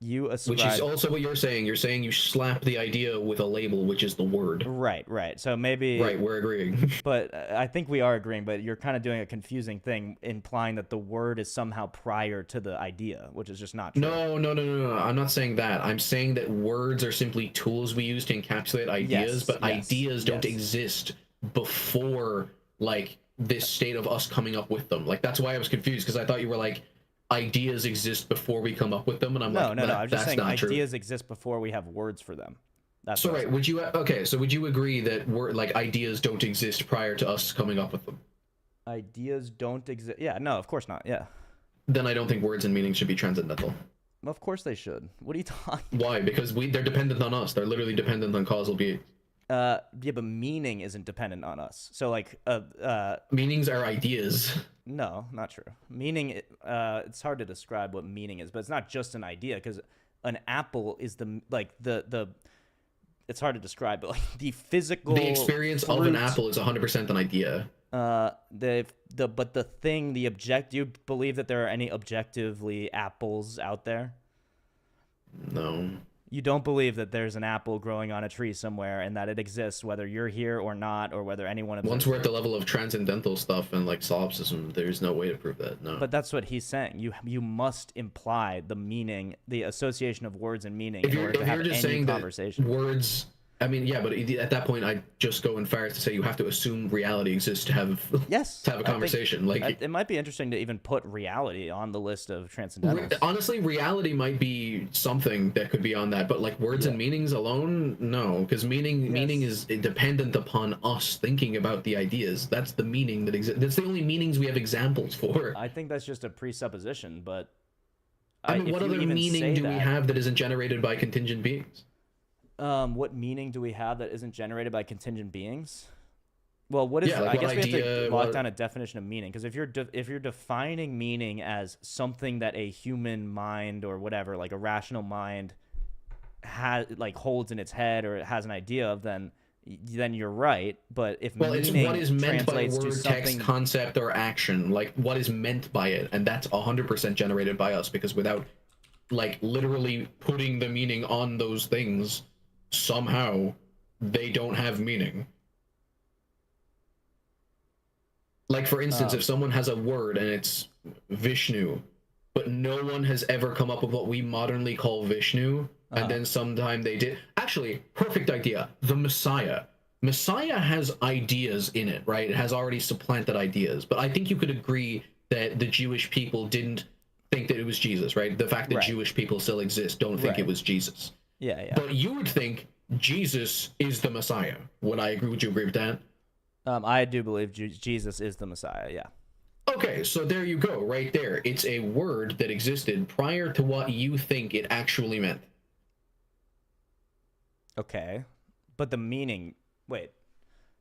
You ascribe... Which is also what you're saying. You're saying you slap the idea with a label, which is the word. Right. So maybe... Right, we're agreeing. But I think we are agreeing, but you're kind of doing a confusing thing, implying that the word is somehow prior to the idea, which is just not true. No. I'm not saying that. I'm saying that words are simply tools we use to encapsulate ideas, but ideas don't exist before, like, this state of us coming up with them. Like, that's why I was confused, because I thought you were like... ideas exist before we come up with them, and I'm no, I'm just saying ideas exist before we have words for them. That's so right. Would you agree that ideas don't exist prior to us coming up with them? Ideas don't exist. Yeah, no, of course not. Yeah. Then I don't think words and meanings should be transcendental. Of course they should. What are you talking? Why? Because they're dependent on us. They're literally dependent on causal beings. Yeah, but meaning isn't dependent on us. So like, meanings are ideas. No, not true. Meaning, it's hard to describe what meaning is, but it's not just an idea, because an apple is it's hard to describe, but like the the experience of an apple is 100% an idea. Do you believe that there are any objectively apples out there? No. You don't believe that there's an apple growing on a tree somewhere and that it exists whether you're here or not, or whether anyone... Once we're at the level of transcendental stuff and like solipsism, there's no way to prove that, no. But that's what he's saying. You must imply the meaning, the association of words and meaning in order to have any conversation. Words... I mean, yeah, but at that point, I just go in far as to say you have to assume reality exists to have a conversation. It might be interesting to even put reality on the list of transcendentals. Honestly, reality might be something that could be on that, but like words and meanings alone, no, because meaning is dependent upon us thinking about the ideas. That's the meaning that exists. That's the only meanings we have examples for. I think that's just a presupposition, but I mean, what other meaning do we have that isn't generated by contingent beings? What meaning do we have that isn't generated by contingent beings? Well, what is? I guess we have to lock down a definition of meaning, because if you're defining meaning as something that a human mind or whatever, like a rational mind, holds in its head or it has an idea of, then you're right. But if meaning it's what is meant by word, text, something... concept, or action, like what is meant by it, and that's 100% generated by us, because without like literally putting the meaning on those things, somehow they don't have meaning. Like, for instance, if someone has a word and it's Vishnu, but no one has ever come up with what we modernly call Vishnu, and then sometime they did. Actually, perfect idea. The Messiah. Messiah has ideas in it, right? It has already supplanted ideas. But I think you could agree that the Jewish people didn't think that it was Jesus, right? The fact that Jewish people still exist don't think it was Jesus. Yeah. But you would think Jesus is the Messiah. Would you agree with that? I do believe Jesus is the Messiah, yeah. Okay, so there you go, right there. It's a word that existed prior to what you think it actually meant. Okay, but the meaning... Wait.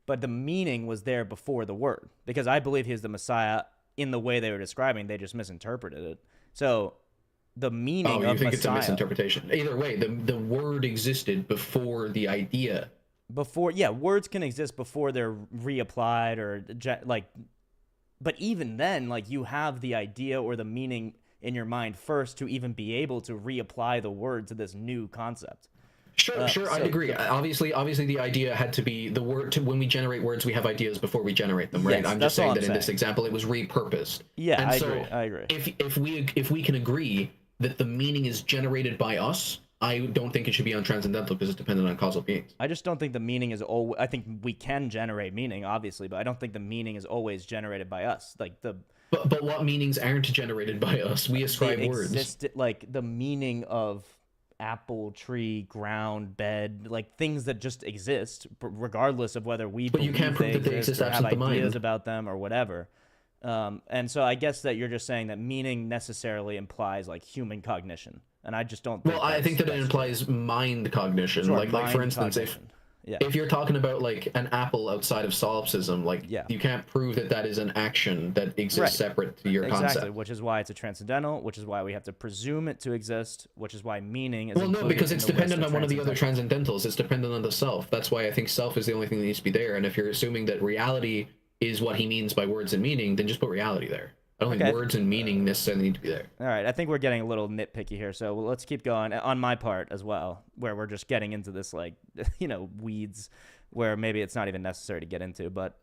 But the meaning was there before the word, because I believe he's the Messiah in the way they were describing. They just misinterpreted it. So... the meaning of think Messiah, it's a misinterpretation. Either way, the word existed before the idea. Words can exist before they're reapplied but even then, like, you have the idea or the meaning in your mind first to even be able to reapply the word to this new concept. Sure, I agree. Obviously, the idea had to be the word. When we generate words, we have ideas before we generate them, right? Yes, I'm just saying that in this example, it was repurposed. Yeah, I agree. If we can agree that the meaning is generated by us, I don't think it should be on transcendental because it's dependent on causal beings. I just don't think the meaning is always. I think we can generate meaning, obviously, but I don't think the meaning is always generated by us. Like the. But what meanings aren't generated by us? We ascribe words. Like the meaning of apple, tree, ground, bed, like things that just exist, regardless of whether we. But you can't prove that they exist or have absent the ideas mind. about them or whatever. And so I guess that you're just saying that meaning necessarily implies like human cognition. And I just don't think I think that it implies mind cognition. Sure, like for instance, cognition. if you're talking about like an apple outside of solipsism, like you can't prove that that is an action that exists separate to your concept. Which is why it's a transcendental, which is why we have to presume it to exist, which is why meaning is. Well, no, because it's dependent on one of the other transcendentals. It's dependent on the self. That's why I think self is the only thing that needs to be there. And if you're assuming that reality is what he means by words and meaning, then just put reality there. I don't think words and meaning necessarily need to be there. All right, I think we're getting a little nitpicky here, so let's keep going on my part as well, where we're just getting into this like, weeds, where maybe it's not even necessary to get into. But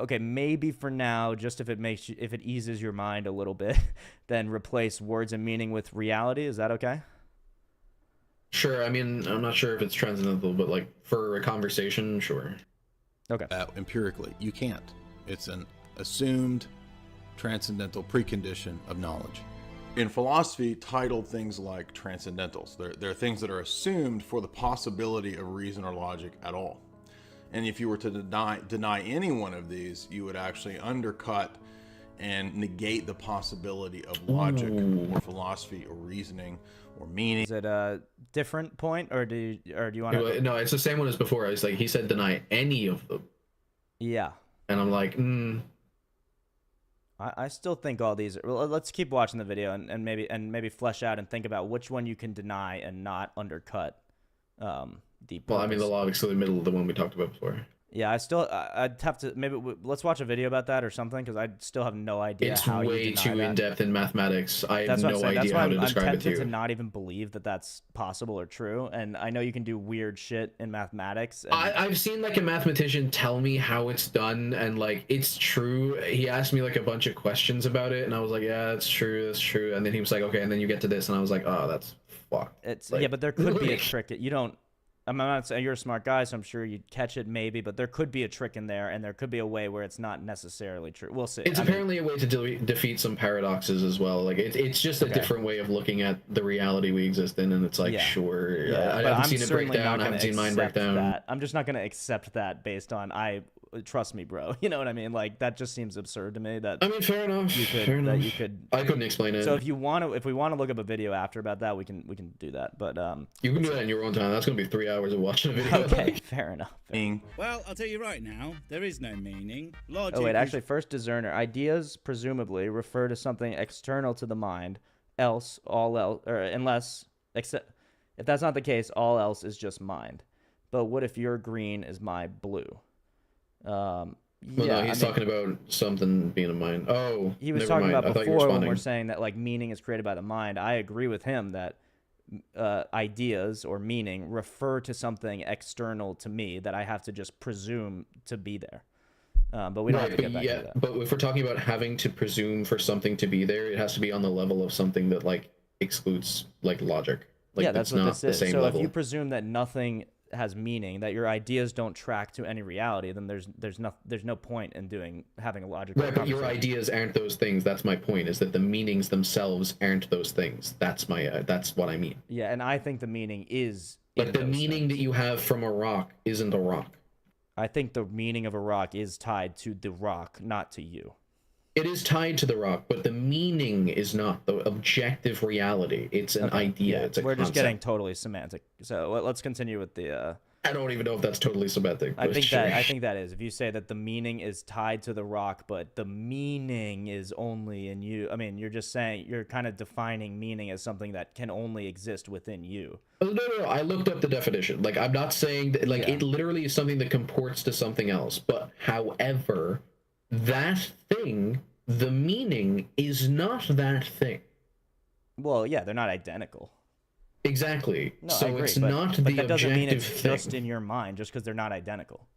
maybe for now, just if it eases your mind a little bit, then replace words and meaning with reality. Is that okay? Sure. I mean, I'm not sure if it's transcendental, but like for a conversation, sure. Okay. Empirically, you can't. It's an assumed transcendental precondition of knowledge. In philosophy, titled things like transcendentals. They're things that are assumed for the possibility of reason or logic at all. And if you were to deny any one of these, you would actually undercut and negate the possibility of logic or philosophy or reasoning or meaning. Is it a different point, or do you want to? No, it's the same one as before. It's like he said deny any of them. Yeah. And I'm like, I still think all these. Well, let's keep watching the video and maybe flesh out and think about which one you can deny and not undercut. Deep. Well, I mean, the law of excluded middle, the one we talked about before. Yeah, I'd have to let's watch a video about that or something, because I still have no idea. It's how way you deny too that. in depth in mathematics. I have no idea how to describe it to you. I'm tempted to not even believe that that's possible or true. And I know you can do weird shit in mathematics. And I've seen like a mathematician tell me how it's done, and like it's true. He asked me like a bunch of questions about it, and I was like, yeah, that's true, that's true. And then he was like, okay, and then you get to this, and I was like, oh, that's fucked. It's like, yeah, but there could be a trick. You don't. I'm not saying you're a smart guy, so I'm sure you'd catch it maybe, but there could be a trick in there, and there could be a way where it's not necessarily true. We'll see. It's apparently a way to defeat some paradoxes as well. Like it's just a different way of looking at the reality we exist in, and it's like, sure, I haven't seen it break down. I haven't seen mine break down. I'm just not going to accept that based on trust me, bro. You know what I mean? Like that just seems absurd to me. That I mean, fair enough. I couldn't explain it. So if we want to look up a video after about that, we can do that. But you can do that in your own time. That's gonna be 3 hours of watching a video. Okay, fair enough. Well, I'll tell you right now, there is no meaning. Logic. Oh wait, actually, first discerner. Ideas presumably refer to something external to the mind. Else, all else, or unless, except if that's not the case, all else is just mind. But what if your green is my blue? No, he's talking about something being a mind. Oh, he was talking about before when we're saying that like meaning is created by the mind. I agree with him that ideas or meaning refer to something external to me that I have to just presume to be there. But we don't have to get back to that. But if we're talking about having to presume for something to be there, it has to be on the level of something that like excludes like logic. Like, yeah, that's what this is. So if you presume that nothing has meaning, that your ideas don't track to any reality, then there's no point in having a logical conversation. But your ideas aren't those things. That's my point, is that the meanings themselves aren't those things. That's what I mean. Yeah, and I think the meaning is like the meaning that you have from a rock isn't a rock. I think the meaning of a rock is tied to the rock, not to you. It is tied to the rock, but the meaning is not the objective reality. It's an idea. Yeah, it's a we're concept. Just getting totally semantic. So let's continue with the. I don't even know if that's totally semantic. I think that is. If you say that the meaning is tied to the rock, but the meaning is only in you. I mean, you're just saying, you're kind of defining meaning as something that can only exist within you. Oh, no. I looked up the definition. Like, I'm not saying that. Like, it literally is something that comports to something else. But however, that thing, the meaning is not that thing. Well, yeah, they're not identical. Exactly. No, so I agree, it's not the that doesn't mean it's objective just thing. in your mind, just because they're not identical.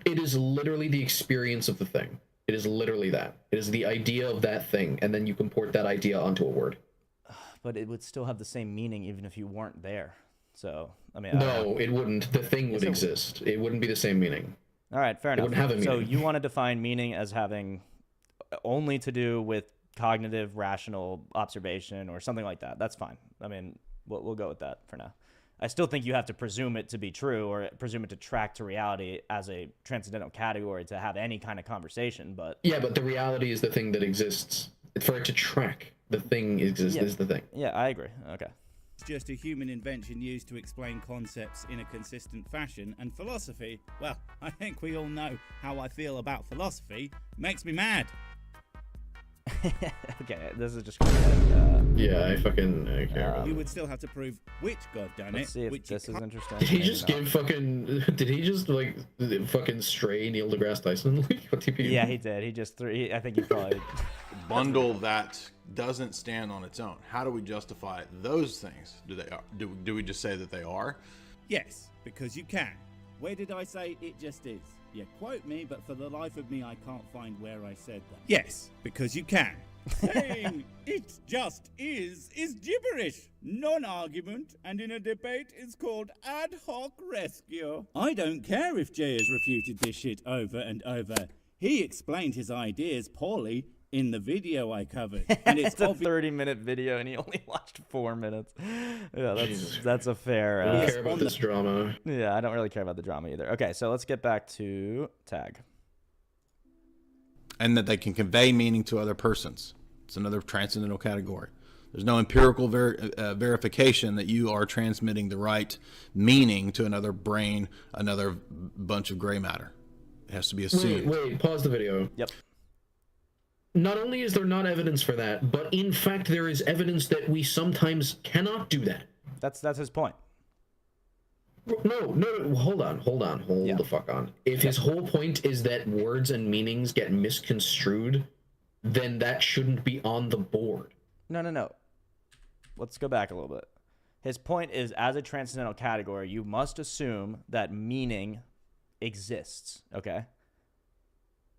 It is literally the experience of the thing. It is literally that. It is the idea of that thing, and then you comport that idea onto a word. but it would still have the same meaning even if you weren't there. So, I mean, no, it wouldn't. The thing would exist. It wouldn't be the same meaning. All right, fair enough. It wouldn't have a meaning. So you want to define meaning as having only to do with cognitive, rational observation or something like that. That's fine. I mean, we'll go with that for now. I still think you have to presume it to be true or presume it to track to reality as a transcendental category to have any kind of conversation. But yeah, but the reality is the thing that exists. For it to track, the thing exists is the thing. Yeah, I agree. Okay. It's just a human invention used to explain concepts in a consistent fashion, and philosophy, well, I think we all know how I feel about philosophy. Makes me mad. Okay, this is just yeah, I care. We would still have to prove which god done let's it. See if which this is interesting. Did he just give fucking? Did he just like fucking stray Neil deGrasse Tyson? What do you mean? Yeah, he did. He just threw. I think he probably bundle that doesn't stand on its own. How do we justify those things? Do we just say that they are? Yes, because you can. Where did I say it just is? You quote me, but for the life of me, I can't find where I said that. Yes, because you can. Saying it just is gibberish, non-argument, and in a debate is called ad hoc rescue. I don't care if Jay has refuted this shit over and over. He explained his ideas poorly in the video I covered. And it's a 30-minute video and he only watched 4 minutes. Yeah, that's a fair... I don't care about this drama. Yeah, I don't really care about the drama either. Okay, so let's get back to tag. And that they can convey meaning to other persons. It's another transcendental category. There's no empirical verification that you are transmitting the right meaning to another brain, another bunch of gray matter. It has to be assumed. Wait, pause the video. Yep. Not only is there not evidence for that, but in fact there is evidence that we sometimes cannot do that. That's his point. No, hold on, the fuck on. If his whole point is that words and meanings get misconstrued, then that shouldn't be on the board. No. Let's go back a little bit. His point is, as a transcendental category, you must assume that meaning exists, okay?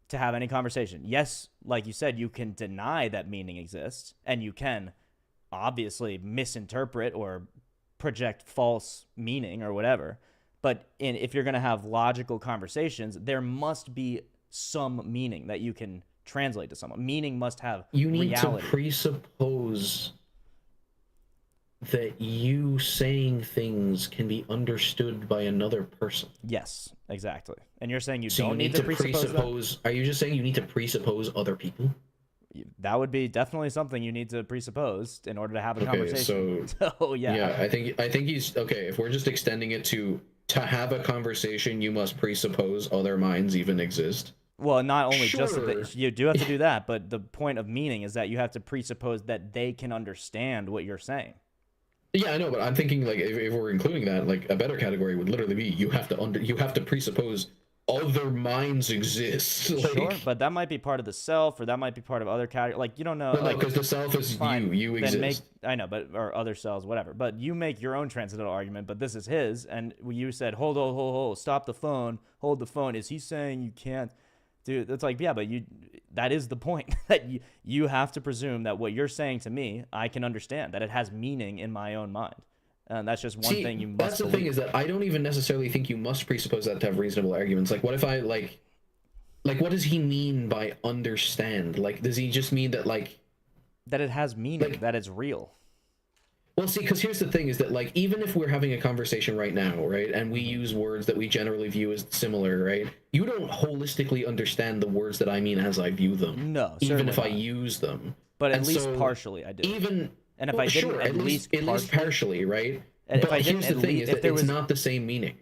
To have any conversation. Yes, like you said, you can deny that meaning exists, and you can obviously misinterpret or project false meaning or whatever. But if you're going to have logical conversations, there must be some meaning that you can translate to someone. Meaning must have reality. To presuppose that you saying things can be understood by another person. Yes, exactly. And you're saying so don't need to presuppose that? Are you just saying you need to presuppose other people? That would be definitely something you need to presuppose in order to have a conversation. So yeah. Yeah, I think he's okay. If we're just extending it to have a conversation, you must presuppose other minds even exist. Well, not only just that you do have to do that, but the point of meaning is that you have to presuppose that they can understand what you're saying. Yeah, I know, but I'm thinking like if we're including that, like a better category would literally be you have to presuppose other minds exist. Like, sure, but that might be part of the self, or that might be part of other category. Like you don't know. No, because the self is fine. You exist. I know, but or other cells, whatever. But you make your own transcendental argument. But this is his, and you said, hold, stop the phone, hold the phone. Is he saying you can't? Dude, it's like, yeah, but that is the point, that you have to presume that what you're saying to me, I can understand, that it has meaning in my own mind. And that's just one thing you must That's the thing, is that I don't even necessarily think you must presuppose that to have reasonable arguments. Like, what if I, like what does he mean by understand? Like, does he just mean that, like... That it has meaning, that it's real. Well, see, because here's the thing, is that, like, even if we're having a conversation right now, right, and we use words that we generally view as similar, right, you don't holistically understand the words that I mean as I view them. No, even if I use them. But at least partially, I do. And if I didn't, sure, at least partially, right? And but here's the thing, is that it's not the same meaning.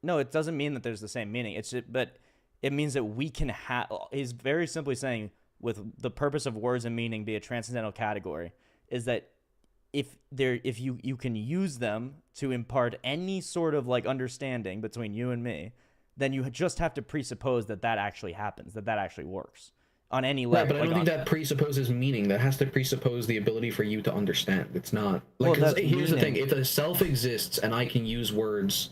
No, it doesn't mean that there's the same meaning. But it means that we can have... He's very simply saying, with the purpose of words and meaning be a transcendental category, is that if you can use them to impart any sort of like understanding between you and me, then you just have to presuppose that actually happens, that actually works on any level. Right, but I don't think that presupposes meaning. That has to presuppose the ability for you to understand. It's not like, here's the thing: if a self exists and I can use words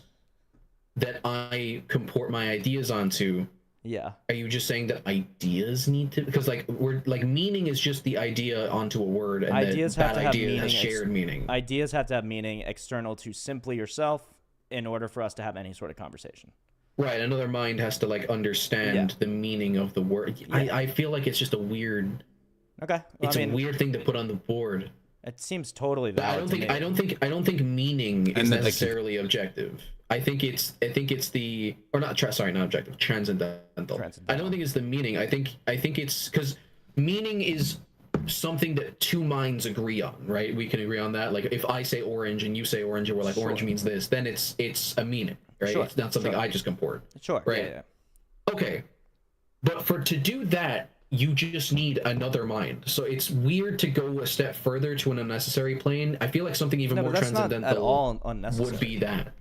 that I comport my ideas onto, Yeah. Are you just saying that ideas need to, because like we're like meaning is just the idea onto a word, and ideas that have to have idea meaning, has shared meaning. Ideas have to have meaning external to simply yourself in order for us to have any sort of conversation. Right, another mind has to like understand the meaning of the word. I feel like it's just a weird. Okay. Well, it's a weird thing to put on the board. It seems totally valid. I don't think meaning is necessarily objective. I think it's the, or not not objective, transcendental. I don't think it's the meaning. I think it's because meaning is something that two minds agree on, right? We can agree on that. Like if I say orange and you say orange and we're like orange means this, then it's a meaning, right? It's not something I just comport. Sure. Right. Yeah. Okay. But to do that, you just need another mind. So it's weird to go a step further to an unnecessary plane. I feel like something even more transcendental not at all unnecessary. would be that.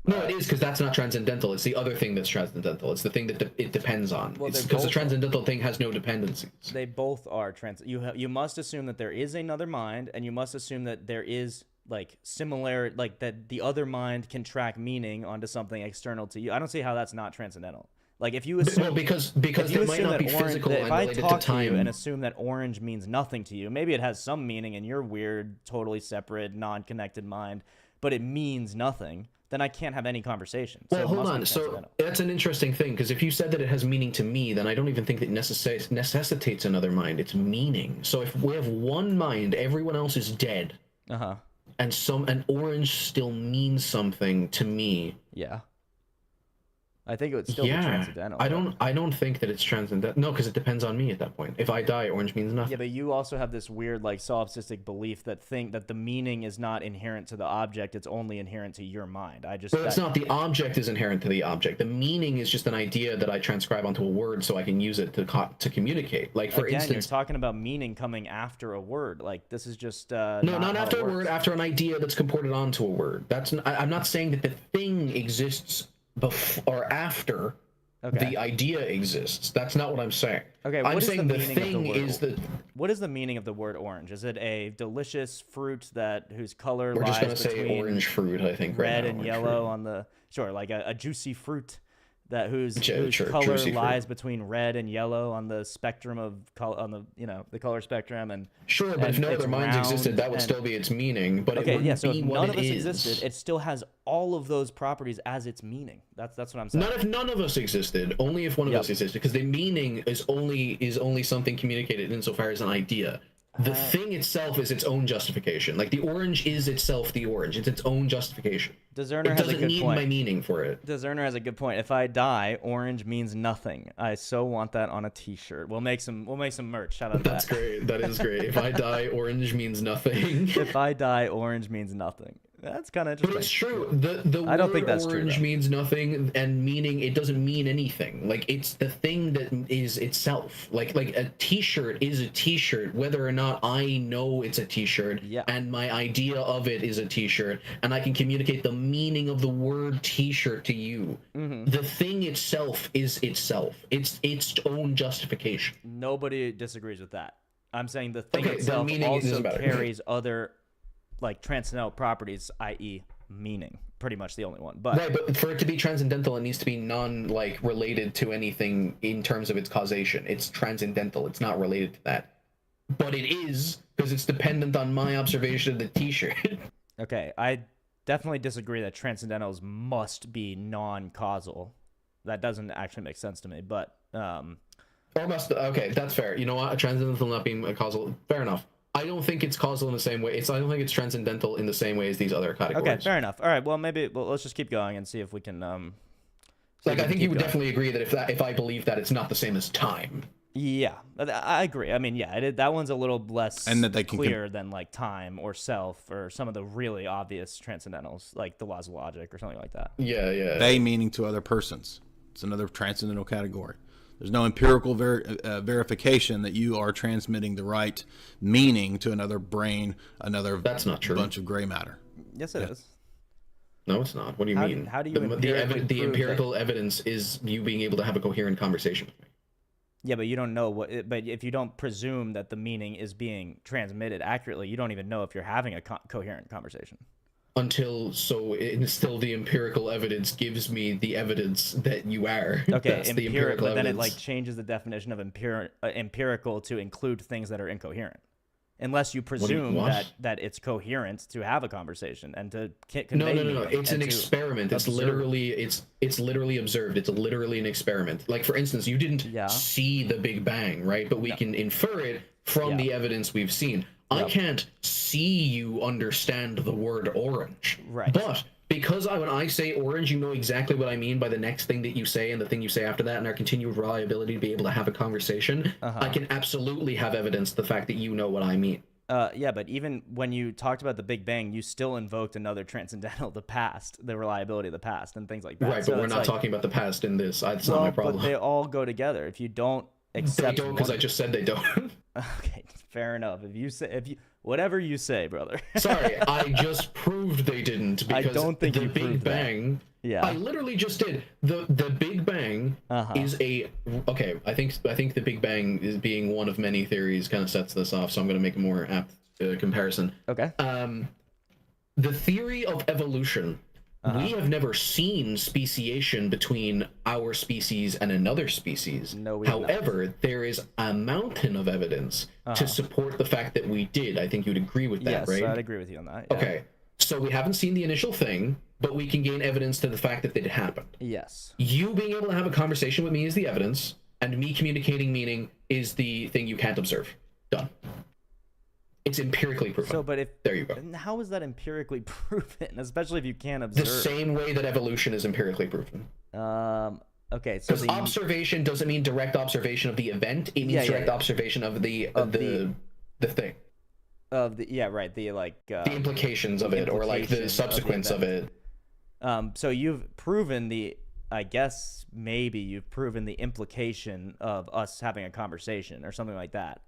No, it is, because that's not transcendental. It's the other thing that's transcendental. It's the thing that it depends on. Because the transcendental thing has no dependencies. They both are you must assume that there is another mind, and you must assume that there is like similar, like that the other mind can track meaning onto something external to you. I don't see how that's not transcendental. Like if you assume, because there might not be physical and related to time. If I talk to you and assume that orange means nothing to you, maybe it has some meaning in your weird, totally separate, non-connected mind, but it means nothing. Then I can't have any conversation. So well, hold on. So that's an interesting thing, because if you said that it has meaning to me, then I don't even think that necessitates another mind. It's meaning. So if we have one mind, everyone else is dead. And orange still means something to me. Yeah. I think it would still be transcendental. I don't think that it's transcendental. No, because it depends on me at that point. If I die, orange means nothing. Yeah, but you also have this weird, like, solipsistic belief that the meaning is not inherent to the object; it's only inherent to your mind. It's not. The object is inherent to the object. The meaning is just an idea that I transcribe onto a word so I can use it to communicate. Like for instance, you're talking about meaning coming after a word. Like this is just not after a word. After an idea that's comported onto a word. I'm not saying that the thing exists before or after the idea exists. That's not what I'm saying. Okay, I'm saying the thing is the. What is the meaning of the word orange? Is it a delicious fruit whose color We're lies just gonna between say orange fruit, I think, red right and now, yellow fruit. on the like a juicy fruit that whose Sure, color lies between red and yellow on the spectrum of the color spectrum and sure, but if no other minds existed, that would still be its meaning. But okay, it wouldn't so be if what none of us is. existed, it still has all of those properties as its meaning. That's what I'm saying. Not if none of us existed. Only if one of us existed, because the meaning is only something communicated insofar as an idea. The thing itself is its own justification. Like the orange is itself the orange. It's its own justification. Deserner it has doesn't a good need point. my meaning for it. Deserner has a good point. If I die, orange means nothing. I so want that on a T-shirt. We'll make some merch. Shout out to That's great. That is great. If I die, orange means nothing. If I die, orange means nothing. That's kind of interesting. But it's true. The I don't think word that's true, orange though. means nothing, and meaning it doesn't mean anything. Like it's the thing that is itself. Like a T-shirt is a T-shirt, whether or not I know it's a T-shirt, and my idea of it is a T-shirt, and I can communicate the meaning of the word T-shirt to you. The thing itself is itself. It's its own justification. Nobody disagrees with that. I'm saying the thing Okay, the itself meaning also doesn't matter. carries other like transcendental properties, i.e. meaning. Pretty much the only one. But Right, but for it to be transcendental, it needs to be related to anything in terms of its causation. It's transcendental. It's not related to that. But it is, because it's dependent on my observation of the T-shirt. okay, I definitely disagree that transcendentals must be non-causal. That doesn't actually make sense to me, but okay, that's fair. You know what? A transcendental not being a causal, fair enough. I don't think it's causal in the same way. I don't think it's transcendental in the same way as these other categories. Okay, fair enough. All right, well let's just keep going and see if we can. I think you would definitely agree that if I believe that, it's not the same as time. Yeah, I agree. I mean, yeah, that one's a little less and that they can clear than like time or self or some of the really obvious transcendentals, like the laws of logic or something like that. Yeah. They meaning to other persons. It's another transcendental category. There's no empirical verification that you are transmitting the right meaning to another brain, That's not true. bunch of gray matter. Yes, it is. No, it's not. What do you mean? How do you the empirical evidence is you being able to have a coherent conversation with me. Yeah, but you don't know but if you don't presume that the meaning is being transmitted accurately, you don't even know if you're having a coherent conversation. until the empirical evidence gives me the evidence that you are. Okay, That's the empirical but then it evidence. like changes the definition of empirical to include things that are incoherent. Unless you presume that it's coherent to have a conversation and to convey No. It's an experiment. It's literally observed. It's literally an experiment. Like, for instance, you didn't see the Big Bang, right? But we can infer it from the evidence we've seen. I can't see you understand the word orange. Right. But because when I say orange, you know exactly what I mean by the next thing that you say and the thing you say after that, and our continued reliability to be able to have a conversation, I can absolutely have evidence to the fact that you know what I mean. Yeah, but even when you talked about the Big Bang, you still invoked another transcendental, the past, the reliability of the past, and things like that. Right, but we're not talking about the past in this. That's not my problem. But they all go together. If you don't accept, they don't, because I just said they don't. Okay, fair enough. Whatever you say, brother. Sorry, I just proved they didn't, because I don't think the Big Bang. That. Yeah, I literally just did. The Big Bang is a I think the Big Bang is being one of many theories kind of sets this off. So I'm going to make a more apt comparison. Okay. The theory of evolution. We have never seen speciation between our species and another species. No, however, there is a mountain of evidence to support the fact that we did. I think you'd agree with that, right? Yes, I'd agree with you on that. Yeah. Okay, so we haven't seen the initial thing, but we can gain evidence to the fact that it happened. Yes. You being able to have a conversation with me is the evidence, and me communicating meaning is the thing you can't observe. Done. It's empirically proven. So, but there you go. How is that empirically proven, especially if you can't observe? The same way that evolution is empirically proven. Okay, so because observation doesn't mean direct observation of the event; it means direct observation of the thing. The implications of it, or like the subsequence of it. So you've proven I guess maybe you've proven the implication of us having a conversation or something like that.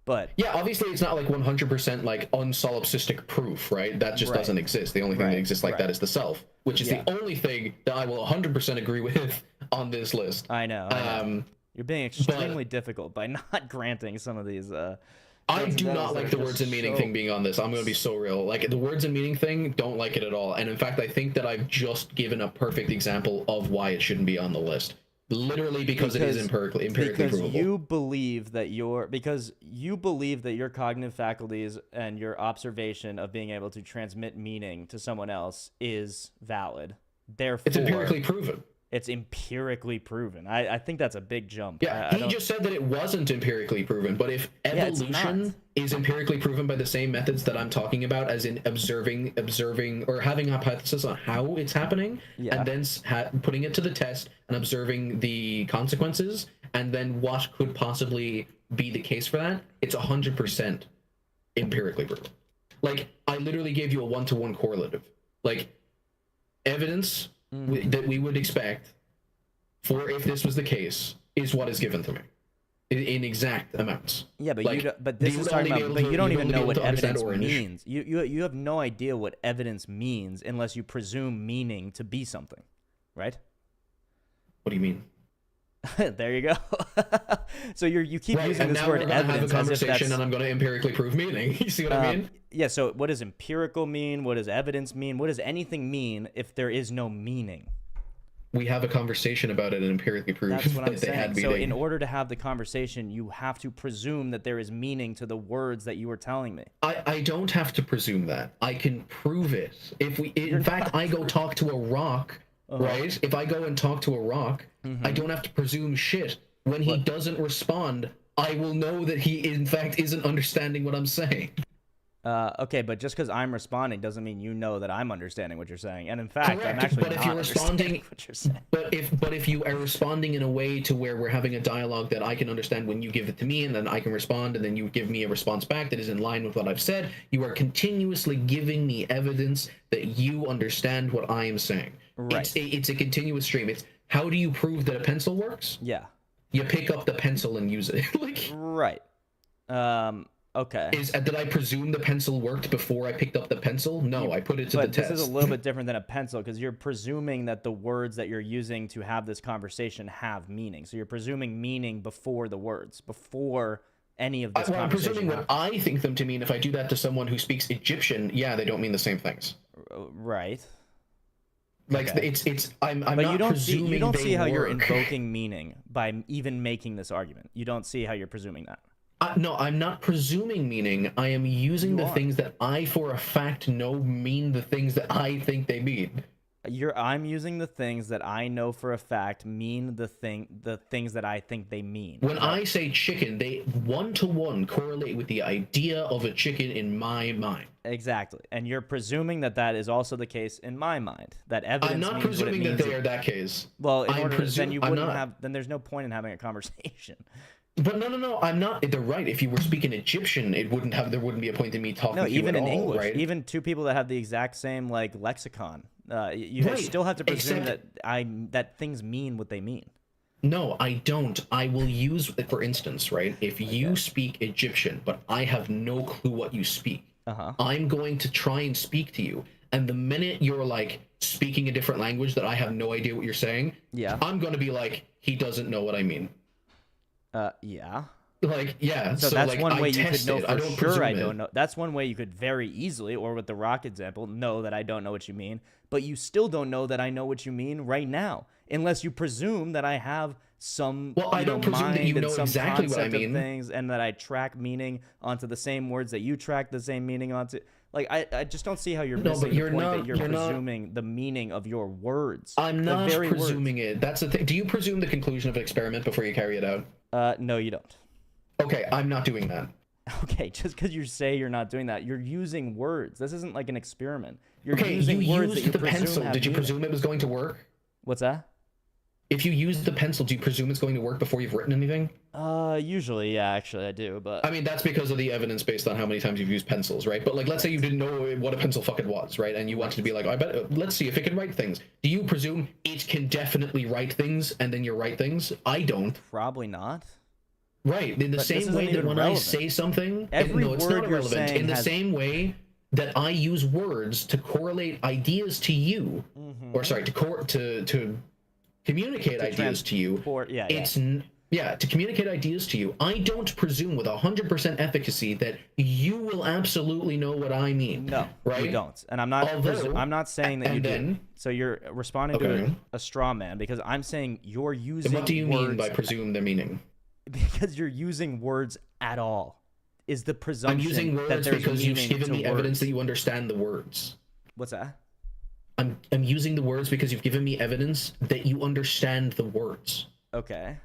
But yeah, obviously it's not like 100% like unsolipsistic proof, right? That just doesn't exist. The only thing that exists like that is the self, which is the only thing that I will 100% agree with on this list. I know. You're being extremely difficult by not granting some of these. I do not like the words and meaning thing being on this. I'm going to be so real. Like, the words and meaning thing, don't like it at all. And in fact, I think that I've just given a perfect example of why it shouldn't be on the list. Literally because it is empirically provable. You believe that your cognitive faculties and your observation of being able to transmit meaning to someone else is valid. Therefore, it's empirically proven. It's empirically proven. I think that's a big jump. Yeah, he just said that it wasn't empirically proven, but if evolution is empirically proven by the same methods that I'm talking about, as in observing, or having a hypothesis on how it's happening, and then putting it to the test and observing the consequences, and then what could possibly be the case for that, it's 100% empirically proven. Like, I literally gave you a 1-to-1 correlative. Like, evidence that we would expect for if this was the case is what is given to me in exact amounts. Yeah, but but this is talking about. But you don't even know what evidence means. You have no idea what evidence means unless you presume meaning to be something, right? What do you mean? There you go. So you keep using this word evidence as if that's... and I'm going to empirically prove meaning. You see what I mean? Yeah. So what does empirical mean? What does evidence mean? What does anything mean if there is no meaning? We have a conversation about it and empirically prove That's what I'm that they had saying. meaning. So in order to have the conversation, you have to presume that there is meaning to the words that you were telling me. I don't have to presume that. I can prove it. In fact, I go talk to a rock. Right? If I go and talk to a rock, I don't have to presume shit. When he doesn't respond, I will know that he, in fact, isn't understanding what I'm saying. Okay, but just because I'm responding doesn't mean you know that I'm understanding what you're saying. And in fact, correct, I'm actually but if not you're understanding what you're saying. But if you are responding in a way to where we're having a dialogue that I can understand when you give it to me, and then I can respond, and then you give me a response back that is in line with what I've said, you are continuously giving me evidence that you understand what I am saying. Right. It's a continuous stream. It's how do you prove that a pencil works? Yeah. You pick up the pencil and use it. Right. Okay. Did I presume the pencil worked before I picked up the pencil? No, I put it to the test. But this is a little bit different than a pencil, because you're presuming that the words that you're using to have this conversation have meaning. So you're presuming meaning before the words, before any of this conversation. I'm presuming what I think them to mean. If I do that to someone who speaks Egyptian, yeah, they don't mean the same things. Right. Like Okay. I'm But not you don't presuming you don't they see how you're work. invoking meaning by even making this argument. You don't see how you're presuming that. No, I'm not presuming meaning. I am using You the are. things that I, for a fact, know mean the things that I think they mean. I'm using the things that I know for a fact mean the things that I think they mean. When I say chicken, they one-to-one correlate with the idea of a chicken in my mind. Exactly. And you're presuming that that is also the case in my mind. That evidence I'm not means what it presuming that means. they are that case. Well, I'm then you I'm wouldn't not. have. Then there's no point in having a conversation. But no, I'm not. They're right. If you were speaking Egyptian, there wouldn't be a point in me talking No, to you even at in all, English, right? even two people that have the exact same like lexicon, you Right, still have to presume except- that things mean what they mean. No, I don't. I will use, for instance, right? If you speak Egyptian, but I have no clue what you speak, I'm going to try and speak to you. And the minute you're like speaking a different language that I have no idea what you're saying, I'm going to be like, he doesn't know what I mean. Yeah. Like, yeah. So that's like, one way I you could test know it. I for don't sure presume I it. don't know. That's one way you could very easily, or with the rock example, know that I don't know what you mean. But you still don't know that I know what you mean right now, unless you presume that I have some I don't presume mind that you and know some exactly what I concept of mean. things, and that I track meaning onto the same words that you track the same meaning onto. Like, I just don't see how you're No, missing but you're the point not- that you're you're not- presuming the meaning of your words. I'm The not very presuming it. That's the thing. Do you presume the conclusion of an experiment before you carry it out? No, you don't. Okay, I'm not doing that. Okay, just because you say you're not doing that, you're using words. This isn't like an experiment. You're Okay, using you words that used you the presume pencil. have Did you meaning. presume it was going to work? What's that? If you use the pencil, do you presume it's going to work before you've written anything? Usually, yeah, actually I do, but... I mean, that's because of the evidence based on how many times you've used pencils, right? But, like, let's say you didn't know what a pencil fucking was, right? And you wanted to be like, I bet, let's see if it can write things. Do you presume it can definitely write things, and then you write things? I don't. Probably not. Right. In the But this same isn't way that even when I relevant. say something... Every no, it's word not you're irrelevant. saying In the has- same way that I use words to correlate ideas to you, or sorry, to communicate ideas to you. To communicate ideas to you, I don't presume with 100% efficacy that you will absolutely know what I mean. No, right? you don't. And I'm not I'm not saying that you and do. then- So you're responding Okay. to a straw man because I'm saying you're using What do you words mean by presume their meaning? because you're using words at all. Is the presumption I'm using that words there's because you've meaning given to me evidence words. that you understand the words. What's that? I'm using the words because you've given me evidence that you understand the words. Okay.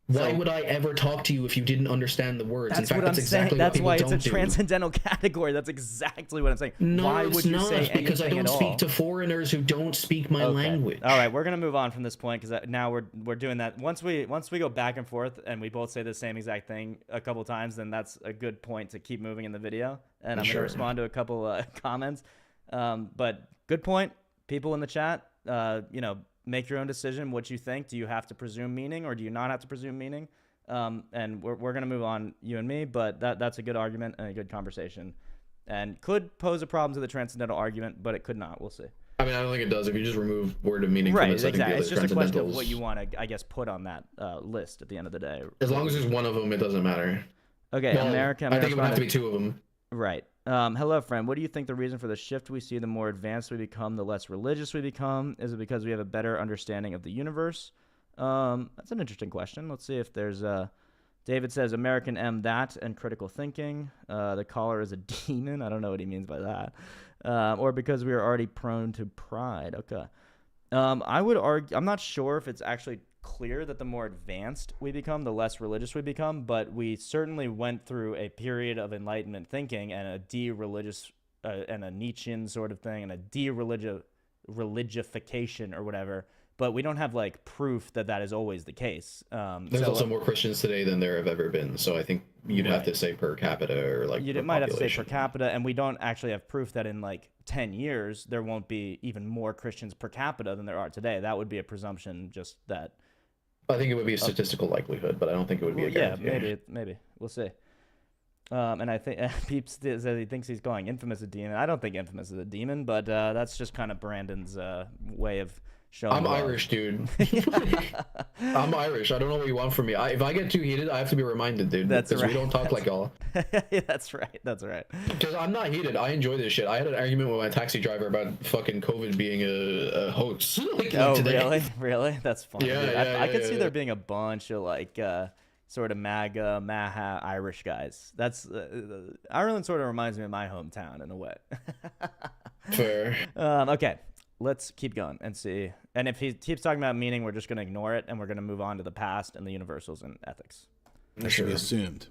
Why would I ever talk to you if you didn't understand the words? That's In fact, what I'm that's exactly saying. That's what why people it's a don't do. transcendental category. That's exactly what I'm saying. No, why it's would you not, say because I anything don't at speak all? to foreigners who don't speak my language. All right, we're gonna move on from this point because now we're doing that. Once we go back and forth and we both say the same exact thing a couple times, then that's a good point to keep moving in the video. And I'm Sure. gonna respond to a couple comments. But good point, people in the chat. Make your own decision. What you think? Do you have to presume meaning or do you not have to presume meaning? And we're gonna move on, you and me. But that's a good argument and a good conversation, and could pose a problem to the transcendental argument, but it could not. We'll see. I mean, I don't think it does. If you just remove word of meaning Right, from it, I think the exactly. other It's just a question of transcendentals- what you want to, I guess, put on that list at the end of the day. As long as there's one of them, it doesn't matter. Okay, Well, America. I think it would have to be two of them. Right. Hello, friend. What do you think the reason for the shift we see, the more advanced we become, the less religious we become? Is it because we have a better understanding of the universe? That's an interesting question. Let's see if there's David says American M that and critical thinking. The caller is a demon. I don't know what he means by that. Or because we are already prone to pride. Okay. I would argue, I'm not sure if it's actually clear that the more advanced we become, the less religious we become, but we certainly went through a period of enlightenment thinking and a de-religious and a Nietzschean sort of thing and a de-religification or whatever. But we don't have like proof that that is always the case. There's also more Christians today than there have ever been, so I think you'd have to say per capita or like. You might have to say per capita, and we don't actually have proof that in like 10 years there won't be even more Christians per capita than there are today. That would be a presumption, just that. I think it would be a statistical likelihood, but I don't think it would be a guarantee. Yeah, maybe we'll see. And I think Peeps says he thinks he's calling Infamous a demon. I don't think Infamous is a demon, but that's just kind of Brandon's way of Show 'em I'm love. Irish, dude. I'm Irish. I don't know what you want from me. If I get too heated, I have to be reminded, dude. That's because right. we don't talk like y'all. Yeah, that's right. That's right. Because I'm not heated. I enjoy this shit. I had an argument with my taxi driver about fucking COVID being a hoax. Oh, today. really? Really? That's funny. Yeah, dude. yeah, I could yeah, see yeah. there being a bunch of like sort of MAGA, Maha Irish guys. That's Ireland sort of reminds me of my hometown in a way. Fair. Okay, let's keep going and see. And if he keeps talking about meaning, we're just going to ignore it and we're going to move on to the past and the universals and ethics. That should be assumed.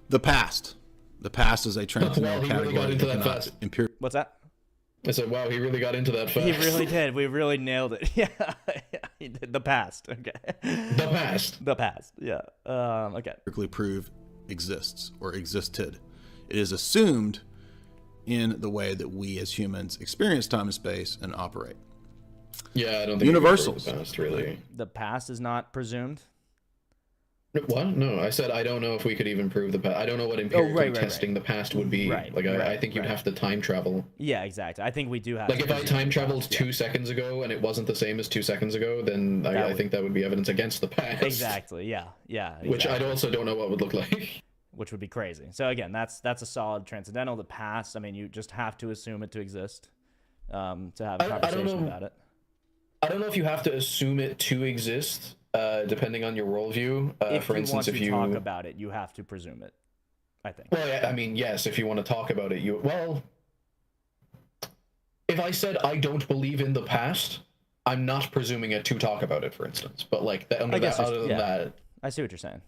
The past. The past is a transcendental Well, he really got category. into that that cannot fast. What's that? I said, wow, he really got into that fast. He really did. We really nailed it. Yeah, he did. The past. Okay. The past. The past. Yeah. Okay. empirically prove exists or existed. It is assumed in the way that we as humans experience time and space and operate. Yeah, I don't think Universals. The past, really. The past is not presumed. What? No, I said I don't know if we could even prove the past. I don't know what empirically testing the past would be. Right, Like, I think you'd have to time travel. Yeah, exactly. I think we do have. Like, to if I presume time the traveled past, 2 seconds ago and it wasn't the same as 2 seconds ago, then I think that would be evidence against the past. Exactly. Yeah. Yeah. Exactly. Which I also don't know what would look like. Which would be crazy. So again, that's a solid transcendental. The past. I mean, you just have to assume it to exist to have a conversation about it. I don't know if you have to assume it to exist, depending on your worldview. For instance, if you talk about it, you have to presume it. I think. Well, yeah, I mean, yes. If you want to talk about it, if I said I don't believe in the past, I'm not presuming it to talk about it. For instance, but like other than that, I see what you're saying.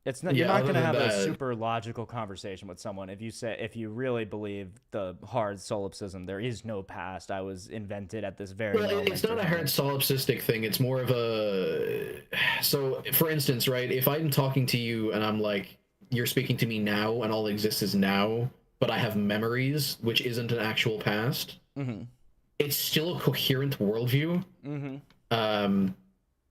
It's not. You're not going to have a super logical conversation with someone if you really believe the hard solipsism. There is no past. I was invented at this very moment. It's not a hard solipsistic thing. It's more of a. So, for instance, right? If I'm talking to you and I'm like, you're speaking to me now, and all that exists is now, but I have memories, which isn't an actual past. Mm-hmm. It's still a coherent worldview. Mm-hmm.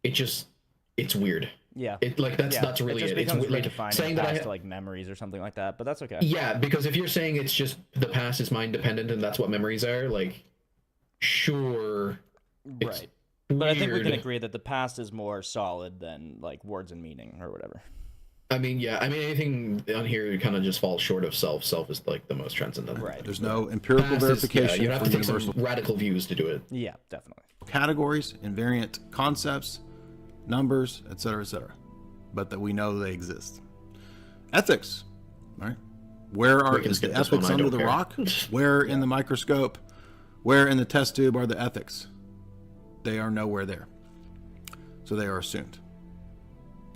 It's weird. Yeah. That's really it. It's like saying that to like memories or something like that, but that's okay. Yeah, because if you're saying it's just the past is mind dependent and that's what memories are, like, sure. Right. But I think we can agree that the past is more solid than like words and meaning or whatever. I mean, yeah. I mean, anything on here kind of just falls short of self. Self is like the most transcendental. Right. There's no empirical verification. You have for to take universal some radical views to do it. Yeah, definitely. Categories, invariant concepts, numbers, etc., but that we know they exist. Ethics, right? Is the ethics under the rock? Where in the microscope? Where in the test tube are the ethics? They are nowhere there. So they are assumed.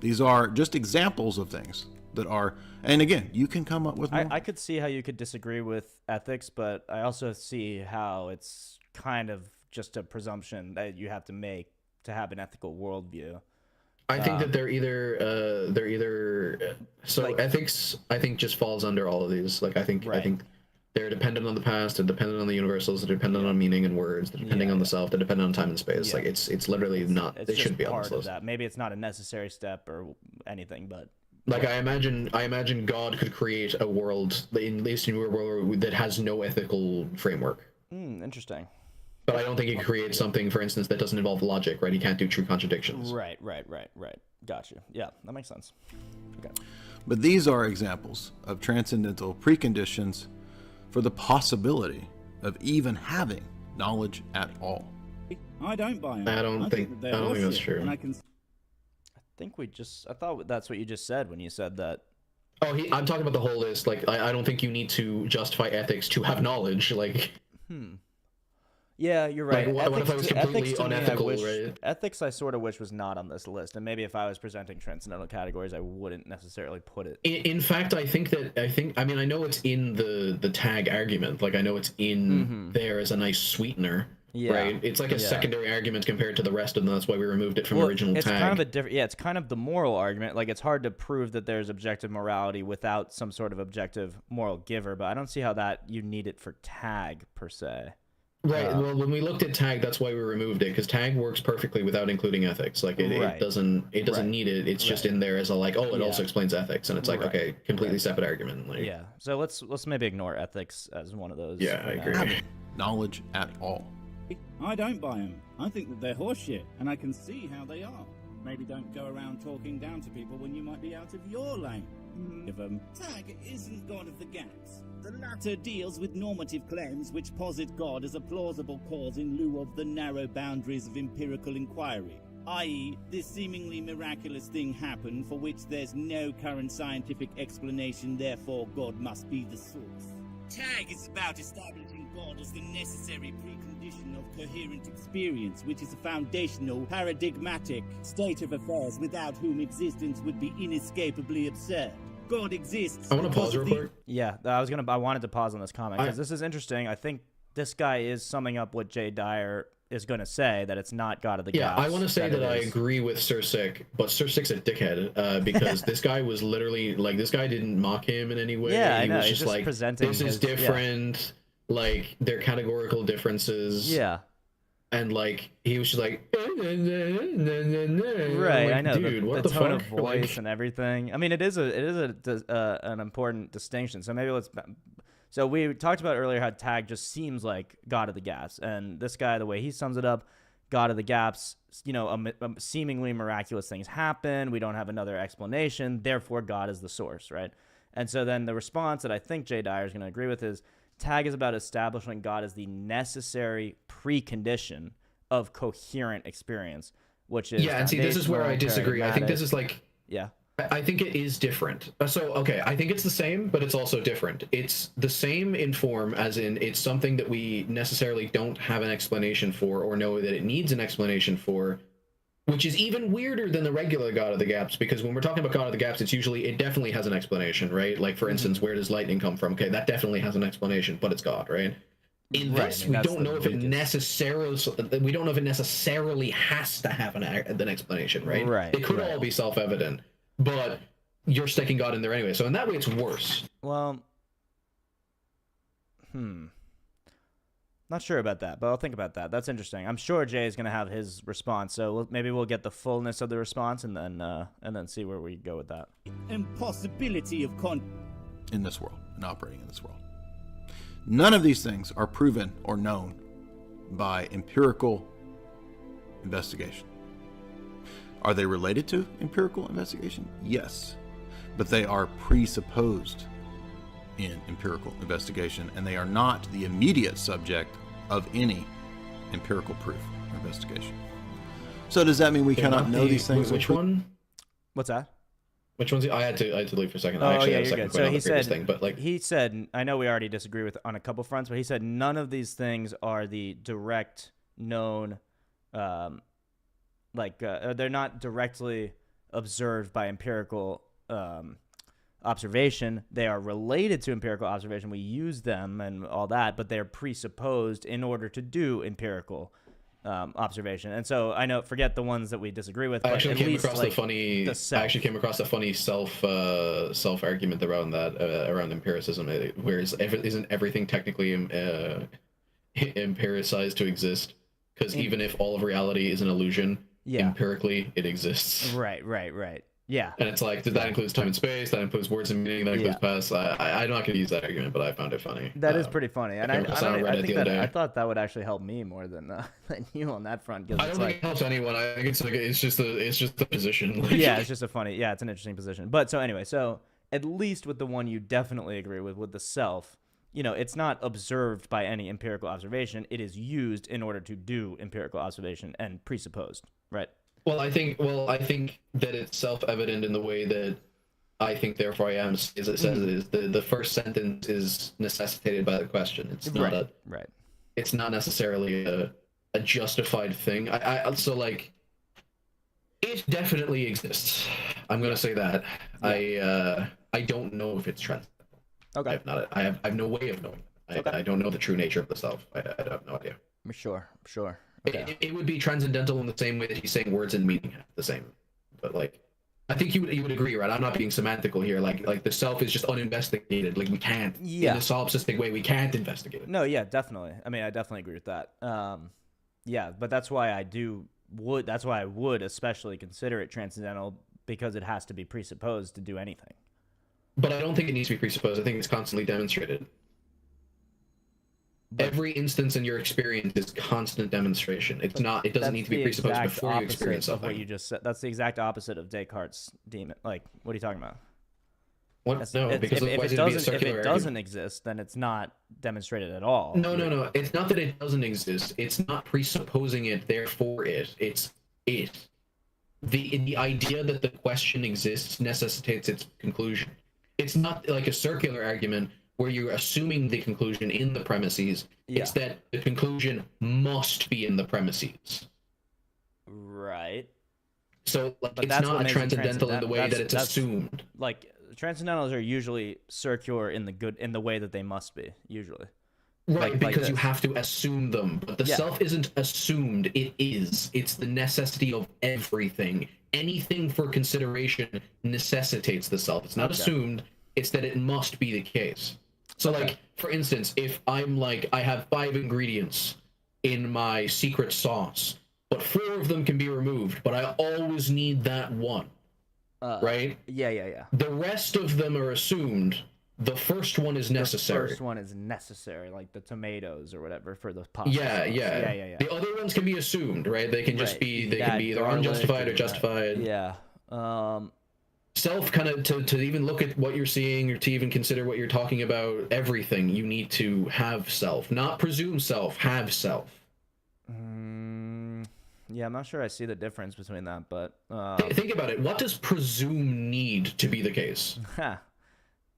These are just examples of things that are, and again, you can come up with more. I could see how you could disagree with ethics, but I also see how it's kind of just a presumption that you have to make to have an ethical worldview. I think that they're either like, ethics. I think just falls under all of these. Like I think they're dependent on the past, they're dependent on the universals, they're dependent on meaning and words, they're depending on the self, they're dependent on time and space. Like it's literally not. They shouldn't be on this list. That. Maybe it's not a necessary step or anything, but like I imagine God could create a world, at least in your world, that has no ethical framework. Interesting. But I don't think he could create something, for instance, that doesn't involve logic, right? He can't do true contradictions. Right. Got you. Yeah, that makes sense. Okay. But these are examples of transcendental preconditions for the possibility of even having knowledge at all. I don't buy it. I don't think that's true. And I thought that's what you just said when you said that. Oh, I'm talking about the whole list. Like, I don't think you need to justify ethics to have knowledge. Like, Yeah, you're right. Like, what if I was completely unethical, right? Ethics, I sort of wish was not on this list, and maybe if I was presenting transcendental categories, I wouldn't necessarily put it. In fact, I mean, I know it's in the tag argument. Like, I know it's in there as a nice sweetener. Yeah, right. It's like a secondary argument compared to the rest of them. That's why we removed it from the original tag. Kind of a different. Yeah, it's kind of the moral argument. Like, it's hard to prove that there's objective morality without some sort of objective moral giver. But I don't see how that you need it for tag per se. Right. Well, when we looked at tag, that's why we removed it, because tag works perfectly without including ethics. Like it doesn't need it. It's just in there as a like, it also explains ethics, and it's like okay, completely separate argument. Like, so let's maybe ignore ethics as one of those. Yeah, I agree. Knowledge at all. I don't buy them. I think that they're horseshit, and I can see how they are. Maybe don't go around talking down to people when you might be out of your lane. Tag isn't God of the gaps. The latter deals with normative claims which posit God as a plausible cause in lieu of the narrow boundaries of empirical inquiry. I.e., this seemingly miraculous thing happened for which there's no current scientific explanation, therefore God must be the source. Tag is about establishing God as the necessary precondition of coherent experience, which is a foundational, paradigmatic state of affairs without whom existence would be inescapably absurd. God exists. I want to pause real quick. Yeah, I wanted to pause on this comment because this is interesting. I think this guy is summing up what Jay Dyer is going to say, that it's not God of the Gaps. Yeah, I want to say that I agree with Sir Sick, but Sir Sick's a dickhead because this guy was literally like, this guy didn't mock him in any way. Yeah, I know. Was He's just like, presenting this is different. Yeah. Like, they're categorical differences. Yeah. And like, he was just like, right, like, I know, dude, the what the tone fuck? of voice Like, and everything. I mean, it is an important distinction. So maybe so we talked about earlier how Tag just seems like God of the Gaps, and this guy, the way he sums it up, God of the Gaps, seemingly miraculous things happen. We don't have another explanation. Therefore, God is the source, right? And so then the response that I think Jay Dyer is going to agree with is, Tag is about establishing God as the necessary precondition of coherent experience, which is yeah, and see, this is where I disagree. I think this is like, yeah, I think it is different. So, okay, I think it's the same, but it's also different. It's the same in form, as in it's something that we necessarily don't have an explanation for or know that it needs an explanation for, which is even weirder than the regular God of the Gaps, because when we're talking about God of the Gaps, it definitely has an explanation, right? Like, for instance, where does lightning come from? Okay, that definitely has an explanation, but it's God, right? In this, we don't know if it necessarily has to have an explanation, right? Right. It could all be self-evident, but you're sticking God in there anyway. So in that way, it's worse. Well, not sure about that, but I'll think about that. That's interesting. I'm sure Jay is going to have his response, so maybe we'll get the fullness of the response and then see where we go with that. Impossibility of in this world and operating in this world. None of these things are proven or known by empirical investigation. Are they related to empirical investigation? Yes, but they are presupposed in empirical investigation, and they are not the immediate subject of any empirical proof or investigation. So does that mean we cannot know these things? Which one? What's that? Which one's? I had to leave for a second. Oh, I actually yeah, had a you're second good. point So on he the previous said, thing, but like, he said, I know we already disagree with on a couple fronts, but he said none of these things are the direct known, they're not directly observed by empirical observation. They are related to empirical observation. We use them and all that, but they're presupposed in order to do empirical observation. And so I know, forget the ones that we disagree with. I but actually at came least, across like, I actually came across a funny self argument around that, around empiricism. Whereas isn't everything technically empiricized to exist? Because even if all of reality is an illusion, empirically it exists. Right. Yeah. And it's like, that includes time and space, that includes words and meaning, that includes past. I'm not going to use that argument, but I found it funny. That is pretty funny. And I thought that would actually help me more than you on that front. I don't think it helps anyone. I think it's just a position. Like, yeah, it's just it's an interesting position. But so anyway, so at least with the one you definitely agree with the self, it's not observed by any empirical observation. It is used in order to do empirical observation and presupposed, right? Well, I think that it's self-evident in the way that I think therefore I am, as it says it is. The first sentence is necessitated by the question. It's not It's not necessarily a justified thing. So like, it definitely exists. I'm gonna say that. Yeah. I don't know if it's transcendental. Okay. I have no way of knowing. I don't know the true nature of the self. I have no idea. Sure. Okay. It would be transcendental in the same way that he's saying words and meaning have the same. But like, I think you would agree, right? I'm not being semantical here. Like the self is just uninvestigated. Like we can't, in a solipsistic way, we can't investigate it. No, yeah, definitely. I mean, I definitely agree with that. Yeah, but that's why I would especially consider it transcendental, because it has to be presupposed to do anything. But I don't think it needs to be presupposed. I think it's constantly demonstrated. Every instance in your experience is constant demonstration. It's not. It doesn't need to be presupposed before you experience something. What you just said. That's the exact opposite of Descartes' demon. Like, what are you talking about? What? No, because if it doesn't exist, then it's not demonstrated at all. No. It's not that it doesn't exist. It's not presupposing it, therefore it. It's it. The idea that the question exists necessitates its conclusion. It's not like a circular argument where you're assuming the conclusion in the premises. Yeah. It's that the conclusion must be in the premises. Right. So like, it's not a transcendental in the way that it's assumed. Like transcendentals are usually circular in the way that they must be, usually. Right, because you have to assume them. But the self isn't assumed, it is. It's the necessity of everything. Anything for consideration necessitates the self. It's not assumed, it's that it must be the case. So like, for instance, if I'm like, I have 5 ingredients in my secret sauce, but 4 of them can be removed, but I always need that one, right? Yeah. The rest of them are assumed. The first one is necessary. The first one is necessary, like the tomatoes or whatever for the pasta. Yeah. The other ones can be assumed, right? They can just be, they can be either unjustified or justified. Yeah. Self, kind of, to even look at what you're seeing or to even consider what you're talking about, everything, you need to have self. Not presume self, have self. Yeah, I'm not sure I see the difference between that, but... Think about it. What does presume need to be the case?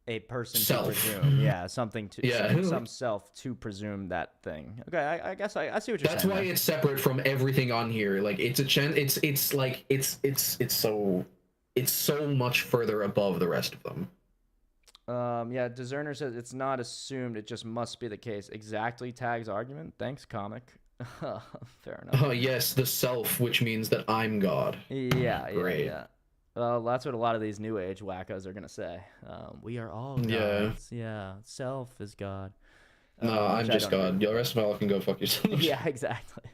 A person self. To presume. Yeah, something to... some self to presume that thing. Okay, I guess I see what you're saying. That's why it's separate from everything on here. Like, it's a it's so much further above the rest of them. Yeah, Discerner says it's not assumed, it just must be the case. Exactly tags argument. Thanks, comic. Fair enough. Oh, yes, the self, which means that I'm God. Yeah, great. Yeah. Well, that's what a lot of these new age wackos are going to say. We are all gods. Yeah, self is God. No, I'm just God. The rest of y'all can go fuck yourself. Yeah, exactly.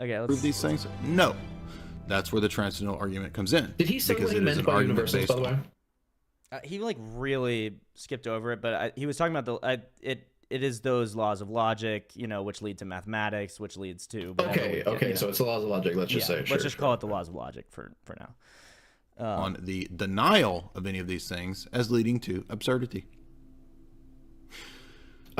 Okay, let's prove these things. No. That's where the transcendental argument comes in. Did he say what he meant by universals, by the way? He like really skipped over it, but he was talking about it is those laws of logic, which lead to mathematics, which leads to... Okay, so it's the laws of logic, let's just say. Let's just call it the laws of logic for now. On the denial of any of these things as leading to absurdity.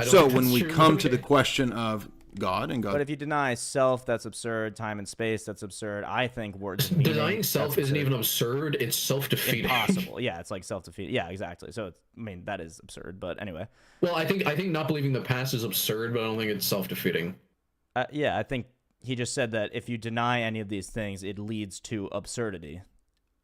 So when we come to the question of God and God... But if you deny self, that's absurd. Time and space, that's absurd. I think words and meaning... Denying self isn't even absurd. It's self-defeating. Impossible. Yeah, it's like self-defeating. Yeah, exactly. So, that is absurd. But anyway. Well, I think not believing the past is absurd, but I don't think it's self-defeating. Yeah, I think he just said that if you deny any of these things, it leads to absurdity.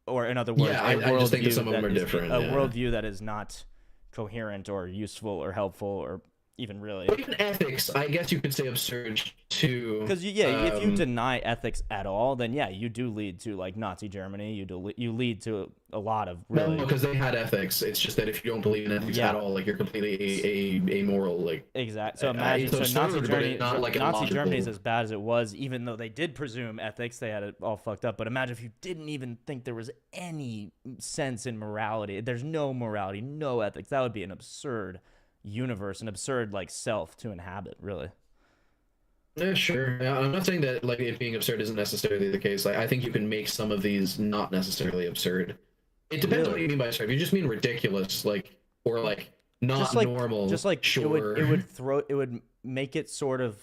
Or in other words, I just think that some of them are different. A worldview that is not coherent or useful or helpful or even really. But even ethics, I guess you could say absurd too. Because if you deny ethics at all, then you do lead to like Nazi Germany. You lead to a lot of really. No, because they had ethics. It's just that if you don't believe in ethics at all, like you're completely amoral. Like exactly. So imagine Nazi Germany. Nazi Germany is as bad as it was, even though they did presume ethics. They had it all fucked up. But imagine if you didn't even think there was any sense in morality. There's no morality, no ethics. That would be an absurd universe, an absurd like self to inhabit, really. Yeah, sure. I'm not saying that like it being absurd isn't necessarily the case. Like I think you can make some of these not necessarily absurd. It depends on what you mean by absurd. If you just mean ridiculous, like or like not just like, normal, just like sure. it would make it sort of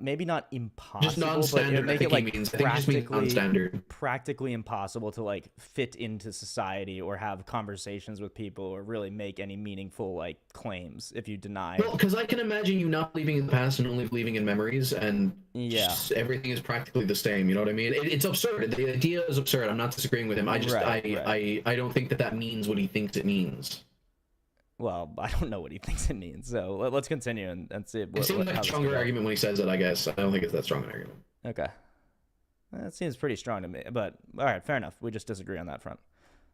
maybe not impossible, just non-standard. But it would make it like practically impossible to like fit into society or have conversations with people or really make any meaningful like claims if you deny. Well, because I can imagine you not believing in the past and only believing in memories, and everything is practically the same. You know what I mean? It's absurd. The idea is absurd. I'm not disagreeing with him. I just I don't think that means what he thinks it means. Well, I don't know what he thinks it means, so let's continue and see. It seems like a stronger argument when he says it, I guess. I don't think it's that strong an argument. Okay. That seems pretty strong to me, but all right, fair enough. We just disagree on that front.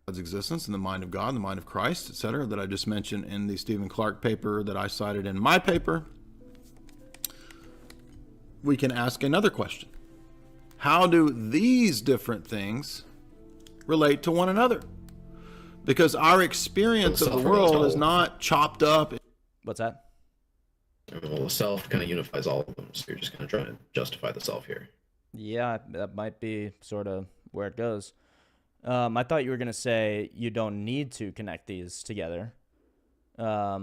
God's existence in the mind of God, the mind of Christ, etc., that I just mentioned in the Stephen Clark paper that I cited in my paper, we can ask another question. How do these different things relate to one another? Because our experience of the world is not chopped up. What's that? Well, the self kind of unifies all of them, so you're just kind of trying to justify the self here. Yeah, that might be sort of where it goes. I thought you were going to say you don't need to connect these together. I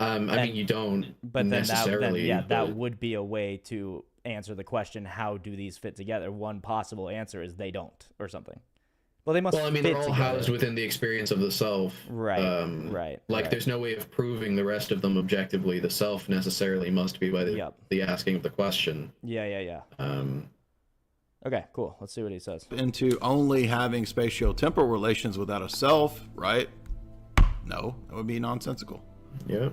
mean, you don't but necessarily. That would be a way to answer the question, how do these fit together? One possible answer is they don't, or something. Well, they must. Well, I mean, they're all housed within the experience of the self. Right. Right. There's no way of proving the rest of them objectively. The self necessarily must be by the asking of the question. Yeah. Okay, cool. Let's see what he says. Into only having spatio-temporal relations without a self, right? No, that would be nonsensical. Yeah.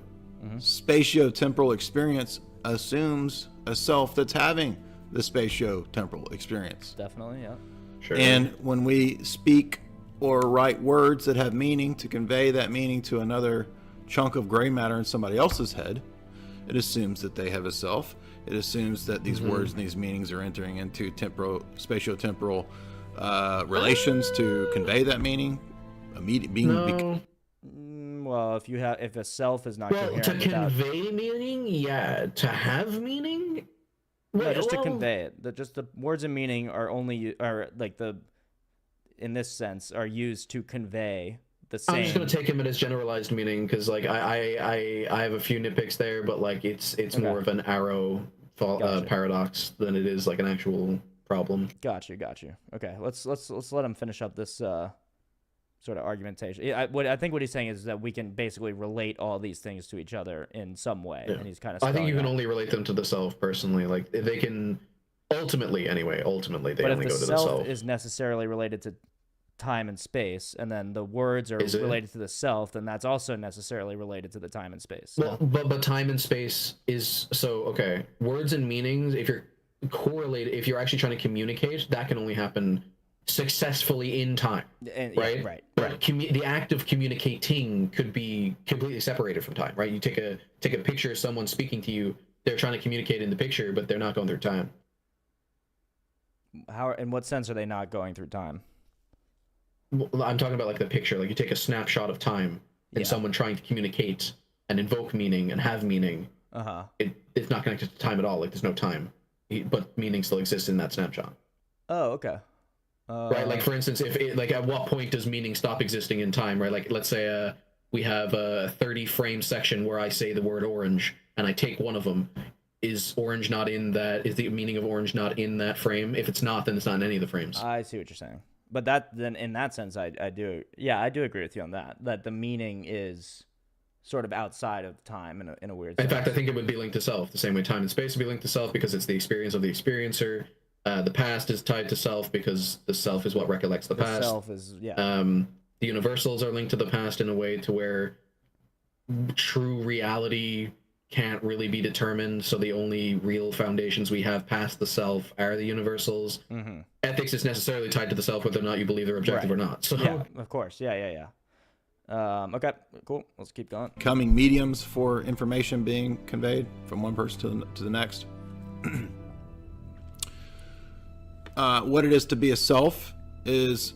Mm-hmm. Spatio-temporal experience assumes a self that's having the spatio-temporal experience. Definitely, yeah. Sure. And when we speak or write words that have meaning to convey that meaning to another chunk of gray matter in somebody else's head, it assumes that they have a self. It assumes that these words and these meanings are entering into spatio-temporal relations to convey that meaning. Well, if a self is not coherent to convey meaning, yeah. To have meaning, to convey it. Just the words and meaning in this sense are used to convey the same. I'm just gonna take him in his generalized meaning because I have a few nitpicks there, but it's more of an arrow paradox than it is like an actual problem. Got you. Okay, let's let him finish up this sort of argumentation. I think what he's saying is that we can basically relate all these things to each other in some way, and he's kind of. I think you can only relate them to the self personally. Like they can ultimately, they only go to the self. But if the self is necessarily related to time and space, and then the words are related to the self, then that's also necessarily related to the time and space. Well, but time and space is okay. Words and meanings, if you're correlated, if you're actually trying to communicate, that can only happen successfully in time, right? Right. The act of communicating could be completely separated from time, right? You take a picture of someone speaking to you, they're trying to communicate in the picture, but they're not going through time. How? In what sense are they not going through time? Well, I'm talking about like the picture, like you take a snapshot of time and someone trying to communicate and invoke meaning and have meaning. It's not connected to time at all. Like there's no time, but meaning still exists in that snapshot. Oh, okay. Right, like for instance, at what point does meaning stop existing in time? Right, like let's say we have a 30 frame section where I say the word orange and I take one of them. Is orange not in that? Is the meaning of orange not in that frame? If it's not, then it's not in any of the frames. I see what you're saying. But that then in that sense, I do agree with you on that. That the meaning is sort of outside of time in a weird sense. In fact, I think it would be linked to self the same way time and space would be linked to self because it's the experience of the experiencer. The past is tied to self because the self is what recollects the past. Self is the universals are linked to the past in a way to where true reality can't really be determined, so the only real foundations we have past the self are the universals. Ethics is necessarily tied to the self whether or not you believe they're objective or not. So yeah, of course. Yeah. Okay, cool. Let's keep going. Coming mediums for information being conveyed from one person to the next. What it is to be a self is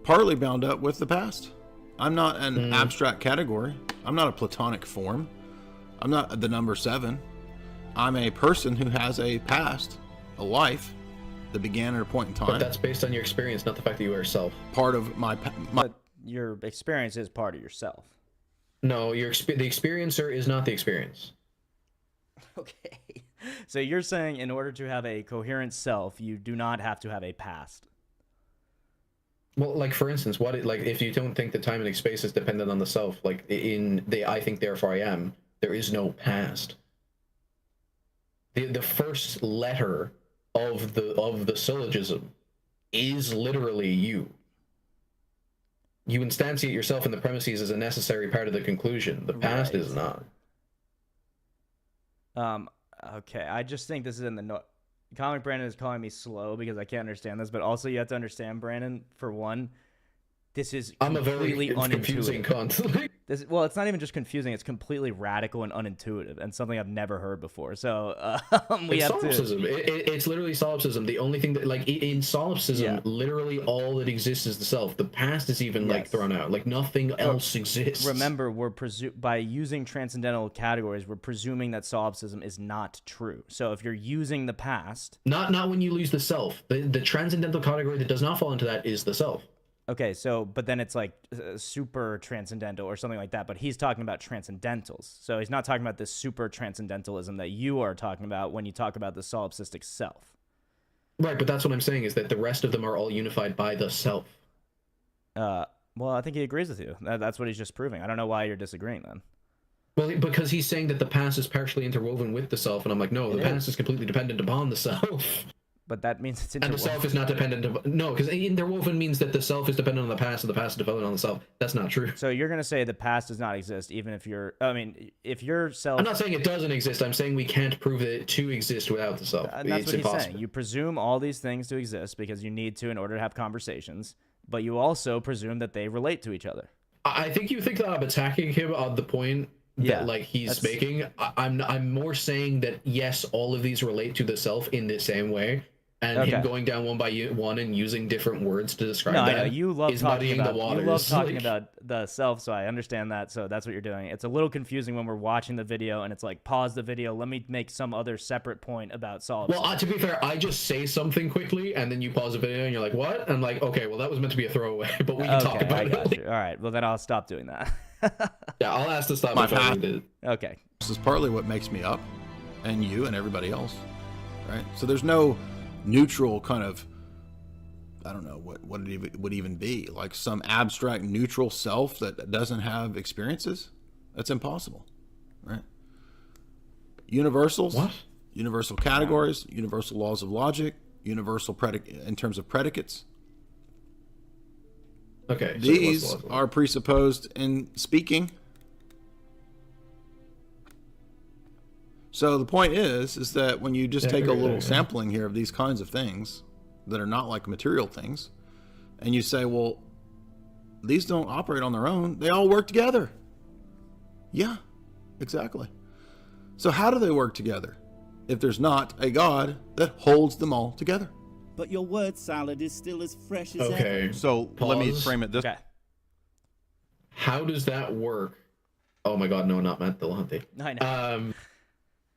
partly bound up with the past. I'm not an abstract category. I'm not a platonic form. I'm not the number 7. I'm a person who has a past, a life that began at a point in time. But that's based on your experience, not the fact that you are self. Part of my But your experience is part of yourself. No, the experiencer is not the experience. Okay. So you're saying in order to have a coherent self, you do not have to have a past. Well, like for instance, if you don't think that time and space is dependent on the self, like in the I think therefore I am, there is no past. The first letter of the syllogism is literally you. You instantiate yourself in the premises as a necessary part of the conclusion. The past is not. Okay, I just think this is in the note. Comic Brandon is calling me slow because I can't understand this, but also you have to understand, Brandon, for one, this is completely confusing concept. Well, it's not even just confusing. It's completely radical and unintuitive, and something I've never heard before. So we it's have solipsism. to. It's literally solipsism. The only thing that, like, in solipsism, literally all that exists is the self. The past is even like thrown out. Like nothing else exists. Remember, by using transcendental categories, we're presuming that solipsism is not true. So if you're using the past, not when you lose the self. The transcendental category that does not fall into that is the self. Okay, so, but then it's like super transcendental or something like that, but he's talking about transcendentals. So he's not talking about this super transcendentalism that you are talking about when you talk about the solipsistic self. Right, but that's what I'm saying, is that the rest of them are all unified by the self. Well, I think he agrees with you. That's what he's just proving. I don't know why you're disagreeing then. Well, because he's saying that the past is partially interwoven with the self, and I'm like, no, the past is completely dependent upon the self. But that means it's interwoven. And the self is not dependent. No, because interwoven means that the self is dependent on the past, and the past is dependent on the self. That's not true. So you're going to say the past does not exist, even if you're. I mean, if your self. I'm not saying it doesn't exist. I'm saying we can't prove it to exist without the self. And that's what he's saying. You presume all these things to exist because you need to in order to have conversations, but you also presume that they relate to each other. I think you think that I'm attacking him on the point that like he's making. I'm more saying that yes, all of these relate to the self in the same way. And him going down one by one and using different words to describe that. I know. You love talking about the you love talking about the self, so I understand that. So that's what you're doing. It's a little confusing when we're watching the video and it's like, pause the video. Let me make some other separate point about solipsism. Well, to be fair, I just say something quickly and then you pause the video and you're like, what? And I'm like, okay, well, that was meant to be a throwaway, but we can talk about it. All right. Well, then I'll stop doing that. Yeah, I'll ask to stop if I did. Okay. This is partly what makes me up and you and everybody else, right? So there's no neutral kind of, I don't know what it would even be, like some abstract neutral self that doesn't have experiences. That's impossible, right? Universals, universal categories, universal laws of logic, universal in terms of predicates. Okay, these are presupposed in speaking. So the point is that when you just take a little sampling here of these kinds of things that are not like material things, and you say, well, these don't operate on their own. They all work together. Yeah, exactly. So how do they work together if there's not a God that holds them all together? But your word salad is still as fresh as ever. So let me frame it this way. How does that work? Oh my God, no, not Matt Dillahunty. I know.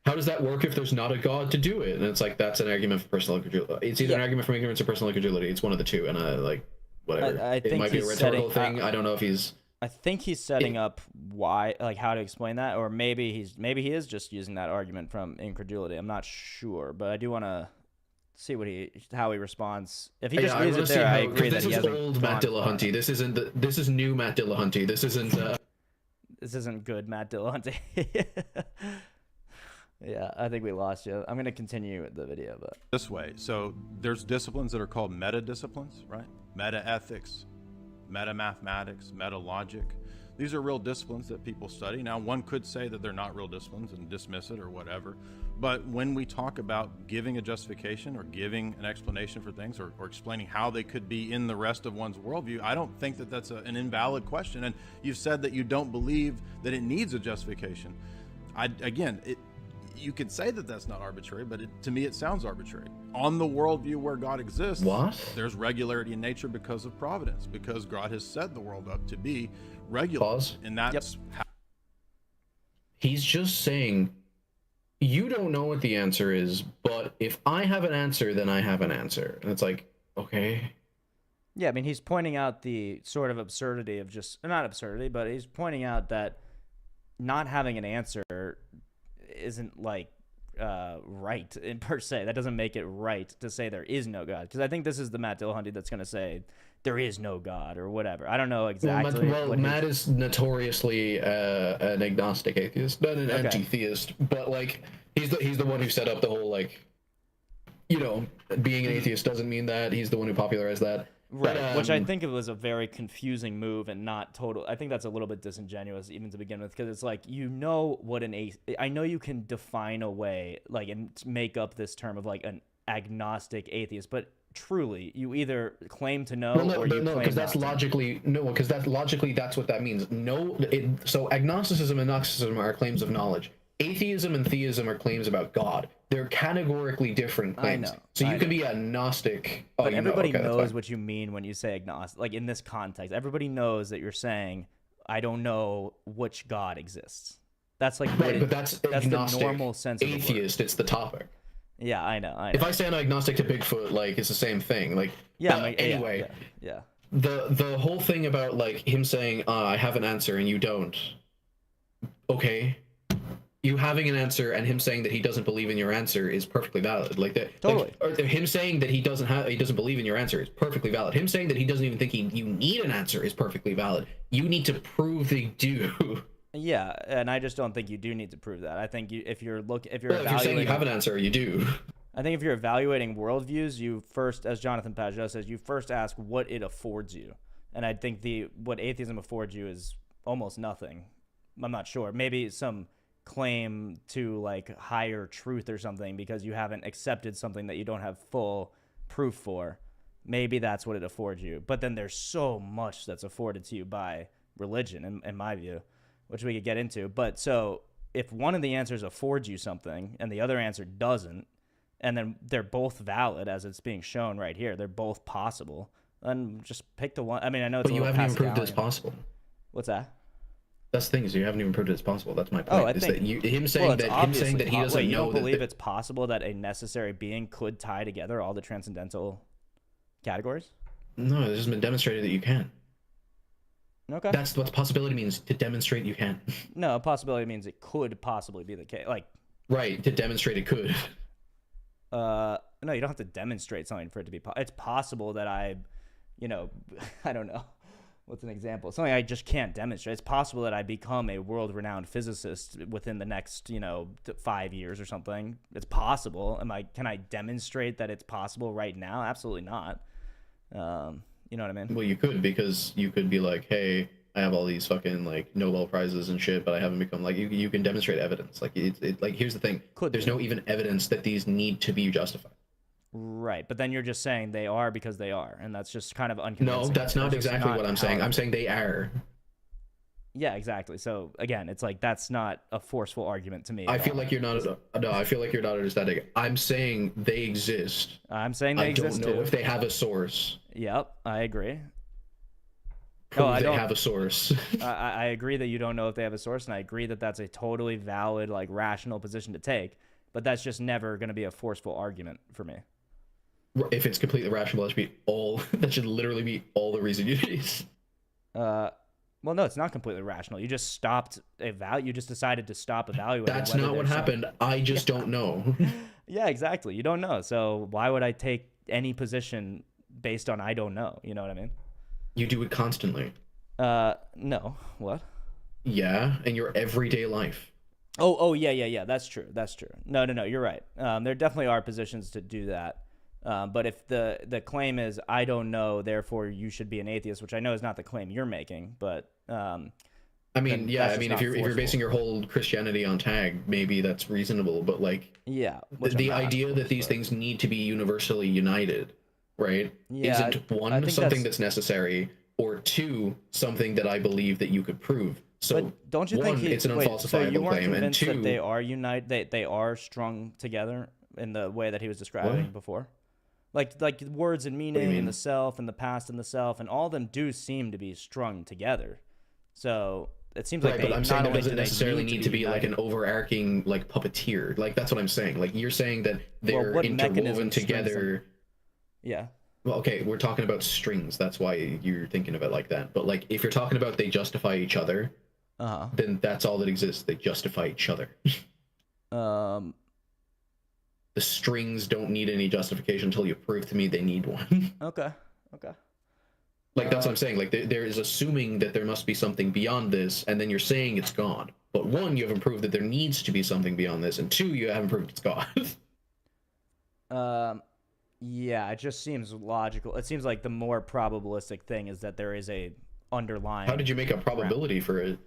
How does that work if there's not a God to do it? And it's like, that's an argument for personal incredulity. It's either an argument from ignorance or personal incredulity. It's one of the two. And I like, whatever. I think it might be a rhetorical thing. I don't know if he's... I think he's setting up why, like how to explain that, or maybe he is just using that argument from incredulity. I'm not sure, but I do want to see how he responds. If he just leaves it there, I agree that he hasn't. This is old Matt Dillahunty. This is new Matt Dillahunty. This isn't good Matt Dillahunty. Yeah, I think we lost you. I'm going to continue the video, but this way. So there's disciplines that are called meta disciplines, right? Meta ethics, meta mathematics, meta logic. These are real disciplines that people study. Now, one could say that they're not real disciplines and dismiss it or whatever. But when we talk about giving a justification or giving an explanation for things or explaining how they could be in the rest of one's worldview, I don't think that that's an invalid question. And you've said that you don't believe that it needs a justification. You could say that that's not arbitrary, but to me it sounds arbitrary. On the worldview where God exists, there's regularity in nature because of providence, because God has set the world up to be regular. And that's how... He's just saying, you don't know what the answer is, but if I have an answer, then I have an answer. And it's like, okay. Yeah, I mean, he's pointing out the sort of absurdity of not absurdity, but he's pointing out that not having an answer isn't like right in per se. That doesn't make it right to say there is no God, because I think this is the Matt Dillahunty that's going to say there is no God or whatever. I don't know exactly. Well, Matt is notoriously an agnostic atheist, not an anti-theist, but like he's the one who set up the whole, like, you know, being an atheist doesn't mean that. He's the one who popularized that. Right, but, which I think it was a very confusing move and not total. I think that's a little bit disingenuous even to begin with, because it's like, you know what I know you can define away, like, and make up this term of like an agnostic atheist, but truly. You either claim to know Well, no, or you no, claim because that's not to. logically that's what that means. So agnosticism and Gnosticism are claims of knowledge. Atheism and theism are claims about God. They're categorically different claims. I know. So you can be a Gnostic. But everybody knows what you mean when you say agnostic. Like in this context, everybody knows that you're saying, I don't know which God exists. That's like right, but that's agnostic. The normal sense of atheist. It's the topic. Yeah, I know. If I say I'm agnostic to Bigfoot, like it's the same thing. Like anyway, yeah. The whole thing about like him saying I have an answer and you don't. Okay. You having an answer and him saying that he doesn't believe in your answer is perfectly valid. Like that, totally. Or him saying that he doesn't believe in your answer is perfectly valid. Him saying that he doesn't even think you need an answer is perfectly valid. You need to prove they do. Yeah, and I just don't think you do need to prove that. I think if you're saying you have an answer, you do. I think if you're evaluating worldviews, you first, as Jonathan Pajot says, you first ask what it affords you. And I think what atheism affords you is almost nothing. I'm not sure. Maybe some claim to like higher truth or something because you haven't accepted something that you don't have full proof for. Maybe that's what it affords you. But then there's so much that's afforded to you by religion, in my view, which we could get into. But so if one of the answers affords you something and the other answer doesn't, and then they're both valid as it's being shown right here, they're both possible, then just pick the one. I mean, I know it's but you haven't even proved it's possible. What's that? That's the thing, is you haven't even proved it's possible. That's my point. Oh, I think him saying that he doesn't you know don't believe it's possible that a necessary being could tie together all the transcendental categories? No, it has been demonstrated that you can. Okay. That's what possibility means, to demonstrate you can. No, possibility means it could possibly be the case. Like, right, to demonstrate it could. No, you don't have to demonstrate something for it to be possible. It's possible that I don't know. What's an example? Something I just can't demonstrate. It's possible that I become a world-renowned physicist within the next, 5 years or something. It's possible. Can I demonstrate that it's possible right now? Absolutely not. You know what I mean? Well, you could, because you could be like, hey, I have all these fucking like Nobel prizes and shit, but I haven't become like you can demonstrate evidence. Like like here's the thing. There's no even evidence that these need to be justified. Right, but then you're just saying they are because they are, and that's just kind of unconvincing. No, that's not exactly what I'm saying. I'm saying they are. Yeah, exactly. So again, it's like that's not a forceful argument to me. I feel like you're not. No, I feel like you're not understanding. I'm saying they exist. I'm saying they exist too. I don't know if they have a source. Yep, I agree. Prove they have a source. I agree that you don't know if they have a source, and I agree that that's a totally valid, like, rational position to take. But that's just never going to be a forceful argument for me. If it's completely rational, that should literally be all the reason you need. Well, no, it's not completely rational. You just stopped you just decided to stop evaluating. That's not what happened. I just don't know. Yeah, exactly. You don't know. So why would I take any position based on I don't know? You know what I mean? You do it constantly. No. What? Yeah, in your everyday life. Oh, yeah. That's true. No. You're right. There definitely are positions to do that. But if the claim is I don't know, therefore you should be an atheist, which I know is not the claim you're making, but if you're basing your whole Christianity on tag, maybe that's reasonable. But like, yeah, the idea that these things need to be universally united, right? Yeah, isn't one something that's necessary, or two something that I believe that you could prove. So but don't you one, think it's an unfalsifiable claim, and two, that they are united, they are strung together in the way that he was describing before? Like words and meaning and the self and the past and the self, and all of them do seem to be strung together. So it seems like but I'm saying it doesn't necessarily need to be like an overarching like puppeteer. Like that's what I'm saying. Like you're saying that they're interwoven together. Yeah. Well, okay, we're talking about strings. That's why you're thinking of it like that. But like if you're talking about they justify each other, then that's all that exists. They justify each other. The strings don't need any justification until you prove to me they need one. Okay. Like that's what I'm saying. Like there is assuming that there must be something beyond this, and then you're saying it's God. But one, you haven't proved that there needs to be something beyond this, and two, you haven't proved it's God. Yeah, it just seems logical. It seems like the more probabilistic thing is that there is a underlying. How did you make a probability for it?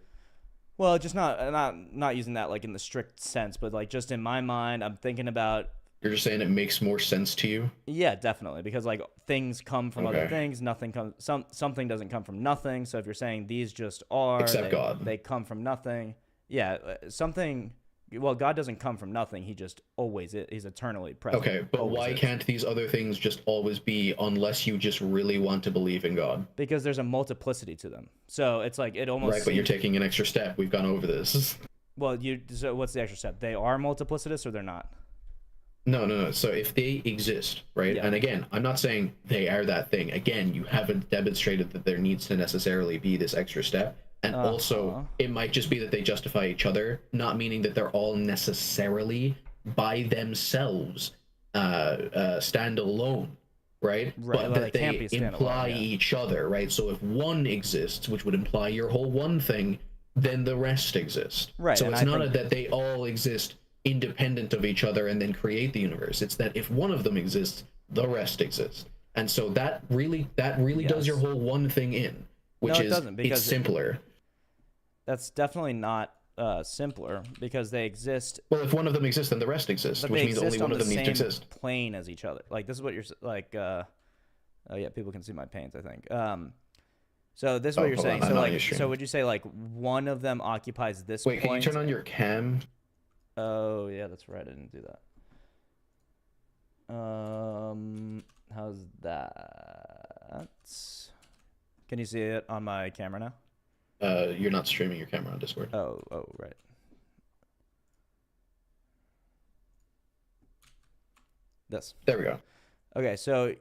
Well, just not using that like in the strict sense, but like just in my mind, I'm thinking about You're just saying it makes more sense to you? Yeah, definitely, because like things come from other Okay. things. Nothing comes. Something doesn't come from nothing. So if you're saying these just are, Except God. they come from nothing. Yeah, something. Well, God doesn't come from nothing. He just always is. He's eternally present. Okay, but always why is. can't these other things just always be unless you just really want to believe in God? Because there's a multiplicity to them. So it's like it almost. Right, but you're taking an extra step. We've gone over this. Well, so what's the extra step? They are multiplicitous or they're not? No. So if they exist, right? Yeah. And again, I'm not saying they are that thing. Again, you haven't demonstrated that there needs to necessarily be this extra step. And also, it might just be that they justify each other, not meaning that they're all necessarily by themselves stand alone, right? But that they imply each other, right? So if one exists, which would imply your whole one thing, then the rest exist. Right. So it's not that they all exist independent of each other and then create the universe. It's that if one of them exists, the rest exists. And so that really does your whole one thing in, which no, it is doesn't, because it's simpler. That's definitely not simpler because they exist. Well, if one of them exists, then the rest exists, which means only one of them needs to exist. Plane as each other. Like this is what you're like. Oh yeah, people can see my paint, I think. So this is what you're saying. So like, so would you say like one of them occupies this? Wait, can you turn on your cam? Oh yeah, that's right. I didn't do that. How's that? Can you see it on my camera now? You're not streaming your camera on Discord. Oh, right. This. There we go. Okay, so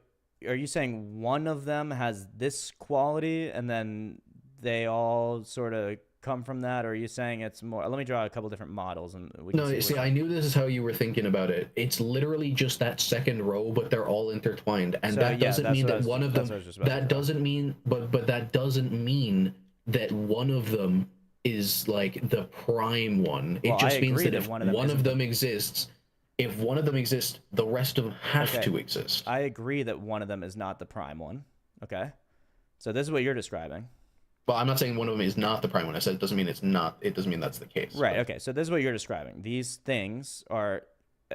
are you saying one of them has this quality and then they all sort of come from that, or are you saying it's more? Let me draw a couple different models and we can see, I knew this is how you were thinking about it. It's literally just that second row, but they're all intertwined, and so, that doesn't mean that one of them. That doesn't mean, but that doesn't mean that one of them is like the prime one. It just means that if one of them exists, if one of them exists, the rest of them have to exist. I agree that one of them is not the prime one. Okay, so this is what you're describing. Well, I'm not saying one of them is not the prime one. I said it doesn't mean it's not. It doesn't mean that's the case. Right. Okay. So this is what you're describing. These things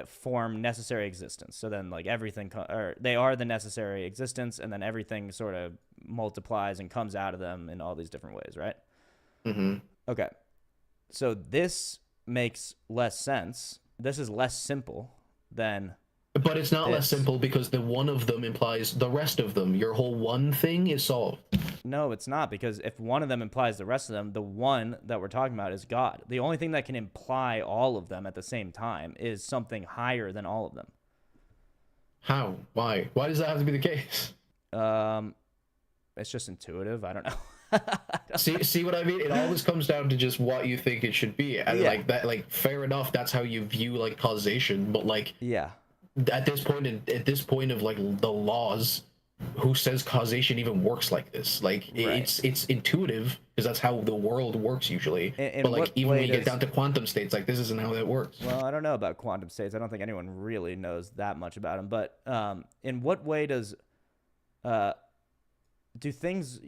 form necessary existence. So then, like everything, or they are the necessary existence, and then everything sort of multiplies and comes out of them in all these different ways. Right. Mm-hmm. Okay. So this makes less sense. This is less simple than. But it's not less simple because the one of them implies the rest of them. Your whole one thing is solved. No, it's not, because if one of them implies the rest of them, the one that we're talking about is God. The only thing that can imply all of them at the same time is something higher than all of them. How? Why? Why does that have to be the case? It's just intuitive. I don't know. See what I mean? It always comes down to just what you think it should be. And like that, like fair enough, that's how you view like causation, but like at this point of like the laws, who says causation even works like this? Like it's intuitive because that's how the world works usually. But like even when you get down to quantum states, like this isn't how that works. Well, I don't know about quantum states. I don't think anyone really knows that much about them. But in what way does do things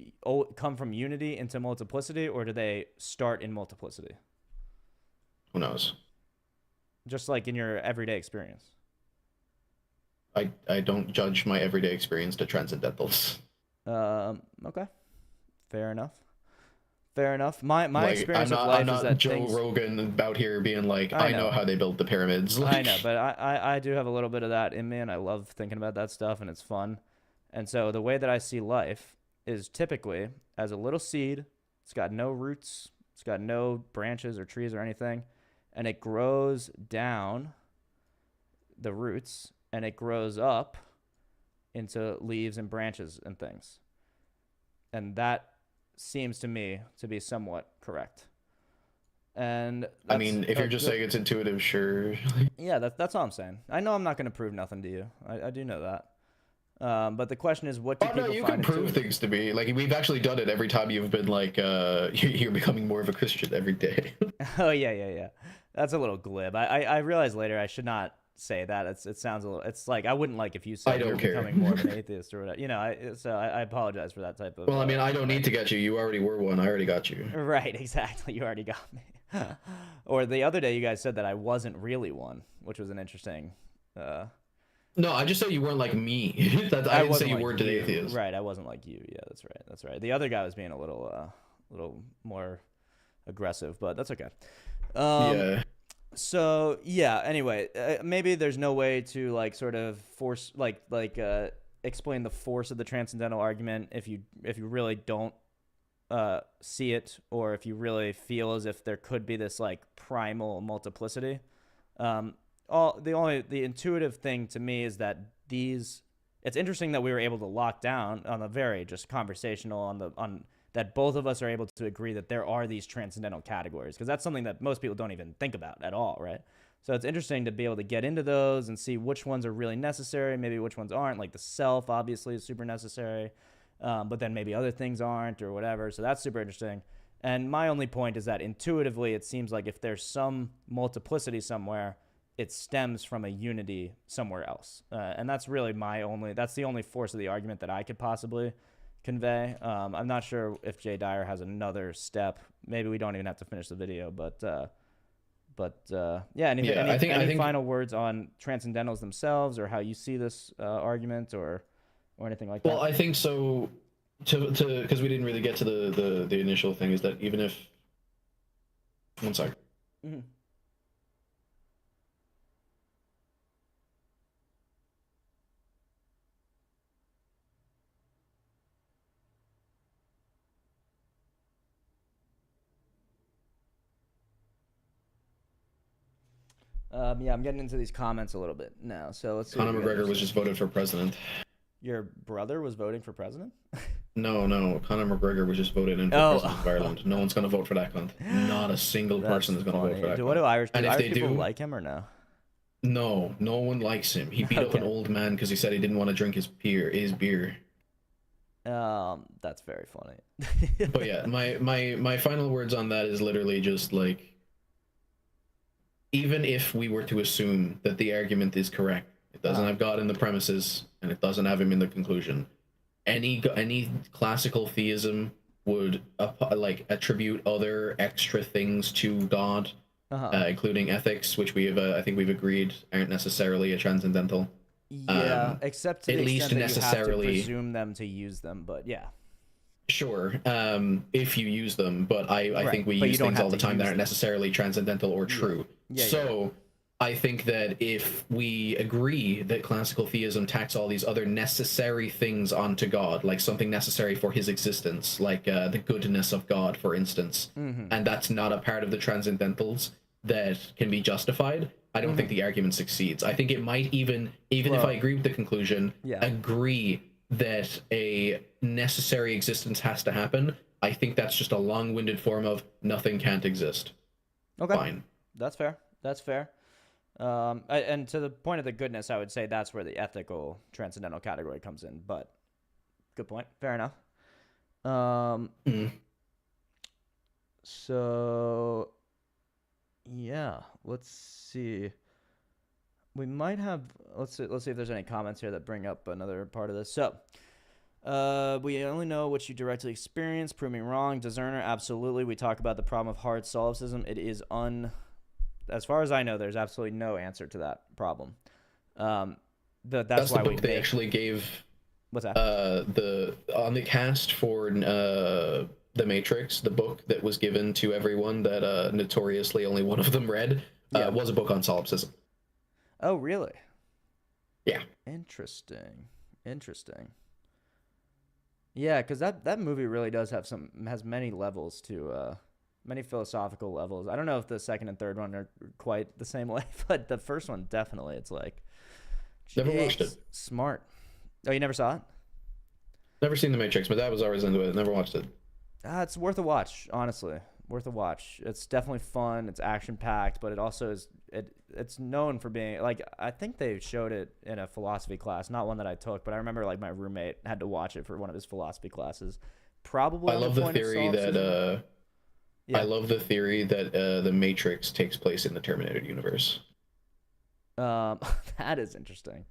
come from unity into multiplicity, or do they start in multiplicity? Who knows? Just like in your everyday experience. I don't judge my everyday experience to transcendentals. Okay. Fair enough. My like, experience of life I'm not is that Joe Rogan about here being like, I know how they built the pyramids. I know, but I do have a little bit of that in me, and I love thinking about that stuff, and it's fun. And so the way that I see life is typically as a little seed. It's got no roots. It's got no branches or trees or anything. And it grows down the roots, and it grows up into leaves and branches and things. And that seems to me to be somewhat correct. And I mean, if you're just saying it's intuitive, sure. Yeah, that's all I'm saying. I know I'm not going to prove nothing to you. I do know that. But the question is, what do people find you can prove things to me. Like, we've actually done it every time you've been like, you're becoming more of a Christian every day. Oh, yeah. That's a little glib. I realized later I should not say that. It sounds a little, it's like, I wouldn't like if you said you're becoming more of an atheist or whatever. You know, I apologize for that type of. Well, I mean, I don't need to get you. You already were one. I already got you. Right, exactly. You already got me. Or the other day you guys said that I wasn't really one, which was an interesting No, I just said you weren't like me. I didn't say you weren't an atheist. Right, I wasn't like you. Yeah, that's right. That's right. The other guy was being a little more aggressive, but that's okay. Yeah. So yeah. Anyway, maybe there's no way to like sort of force explain the force of the transcendental argument if you really don't see it, or if you really feel as if there could be this like primal multiplicity. The intuitive thing to me is that it's interesting that we were able to lock down on a very just conversational on that both of us are able to agree that there are these transcendental categories, because that's something that most people don't even think about at all, right? So it's interesting to be able to get into those and see which ones are really necessary, maybe which ones aren't. Like the self obviously is super necessary, but then maybe other things aren't or whatever. So that's super interesting. And my only point is that intuitively it seems like if there's some multiplicity somewhere, it stems from a unity somewhere else. And that's really that's the only force of the argument that I could possibly convey. I'm not sure if Jay Dyer has another step. Maybe we don't even have to finish the video, but yeah. Any final words on transcendentals themselves, or how you see this argument, or anything like that? Well, I think so. Because we didn't really get to the initial thing, is that even if 1 sec. Mm-hmm. Yeah, I'm getting into these comments a little bit now. So let's see. Conor McGregor was just voted for president. Your brother was voting for president? No, Conor McGregor was just voted in for president of Ireland. No one's going to vote for that cunt. Not a single person is going to vote for that cunt. What do Irish people like him or no? No one likes him. He beat up an old man because he said he didn't want to drink his beer. That's very funny. But yeah, my final words on that is literally just like, even if we were to assume that the argument is correct, it doesn't have God in the premises, and it doesn't have him in the conclusion. Any classical theism would attribute other extra things to God, including ethics, which I think we've agreed aren't necessarily a transcendental. Yeah, except to the extent that you have to presume them to use them, but yeah. Sure, if you use them, but I think we use things all the time that aren't necessarily transcendental or true. Yeah, I think that if we agree that classical theism tacks all these other necessary things onto God, like something necessary for his existence, like the goodness of God, for instance, and that's not a part of the transcendentals that can be justified, I don't think the argument succeeds. I think it might even if I agree with the conclusion, agree that a necessary existence has to happen. I think that's just a long-winded form of nothing can't exist. Okay. Fine. That's fair. And to the point of the goodness, I would say that's where the ethical transcendental category comes in, but good point. Fair enough. So yeah, let's see. We might have, let's see if there's any comments here that bring up another part of this. So, we only know what you directly experience. Prove me wrong. Discerner, absolutely. We talk about the problem of hard solipsism. It is as far as I know, there's absolutely no answer to that problem. That's why the book they actually gave. What's that? On the cast for The Matrix, the book that was given to everyone that notoriously only one of them read was a book on solipsism. Oh, really? Yeah. Interesting. Yeah, because that movie really does has many levels to many philosophical levels. I don't know if the second and third one are quite the same way, but the first one definitely. It's like, never watched it. Smart. Oh, you never saw it? Never seen The Matrix. My dad was always into it. Never watched it. It's worth a watch, honestly. Worth a watch. It's definitely fun. It's action packed, but it also is. It's known for being like, I think they showed it in a philosophy class, not one that I took, but I remember like my roommate had to watch it for one of his philosophy classes. Probably. I love the theory that. I love the theory that the Matrix takes place in the Terminator universe. That is interesting.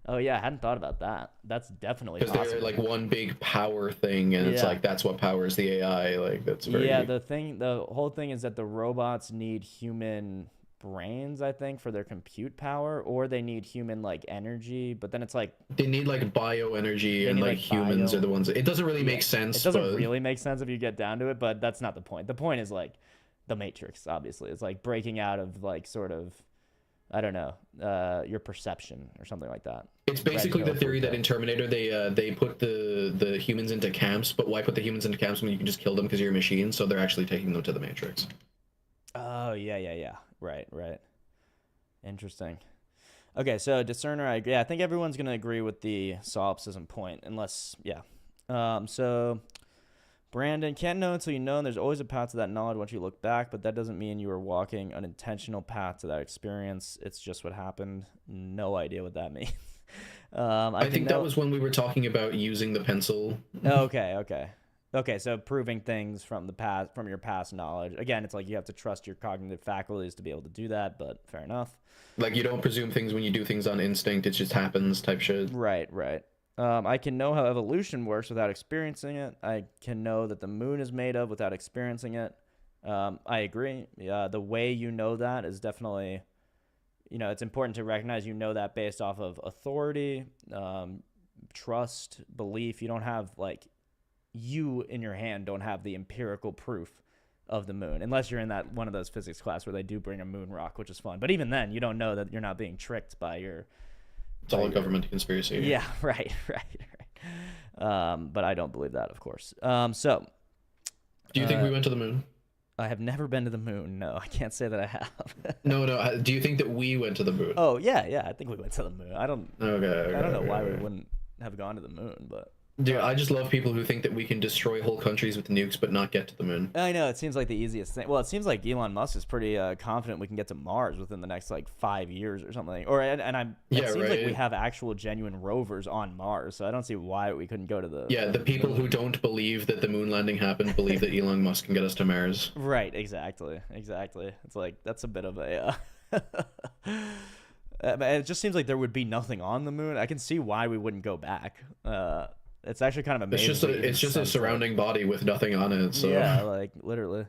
Oh yeah, I hadn't thought about that. That's definitely because they're like one big power thing, and it's like that's what powers the AI. Like that's very the whole thing is that the robots need human brains, I think, for their compute power, or they need human like energy. But then it's like they need like bioenergy, and like humans are the ones. It doesn't really make sense. It doesn't really make sense if you get down to it, but that's not the point. The point is like the Matrix. Obviously, it's like breaking out of like sort of, I don't know, your perception or something like that. It's basically the theory that in Terminator they put the humans into camps, but why put the humans into camps when you can just kill them because you're a machine? So they're actually taking them to the Matrix. Oh yeah. Right. Interesting. Okay, so discerner, I agree. Yeah, I think everyone's gonna agree with the solipsism point, unless so Brandon, can't know until you know, and there's always a path to that knowledge once you look back, but that doesn't mean you were walking an intentional path to that experience. It's just what happened. No idea what that means. I think that was when we were talking about using the pencil. Okay, so proving things from the past, from your past knowledge. Again, it's like you have to trust your cognitive faculties to be able to do that, but fair enough. Like, you don't presume things when you do things on instinct, it just happens type shit. Right. I can know how evolution works without experiencing it. I can know that the moon is made of without experiencing it. I agree. The way you know that is definitely, it's important to recognize you know that based off of authority, trust, belief. You don't have, like, you in your hand don't have the empirical proof of the moon, unless you're in that one of those physics class where they do bring a moon rock, which is fun. But even then, you don't know that you're not being tricked by your... It's all a government conspiracy. Yeah, right. But I don't believe that, of course. So... Do you think we went to the moon? I have never been to the moon. No, I can't say that I have. No. Do you think that we went to the moon? Oh, yeah. I think we went to the moon. I don't know why we okay. wouldn't have gone to the moon, but... Dude, I just love people who think that we can destroy whole countries with nukes but not get to the moon. I know, it seems like the easiest thing. Well, it seems like Elon Musk is pretty confident we can get to Mars within the next, 5 years or something. It seems like we have actual genuine rovers on Mars, so I don't see why we couldn't go to the... Yeah, the people who don't believe that the moon landing happened believe that Elon Musk can get us to Mars. Right, exactly. It's like, that's a bit of a... it just seems like there would be nothing on the moon. I can see why we wouldn't go back. It's actually kind of amazing. It's just a surrounding body with nothing on it. So yeah, like literally.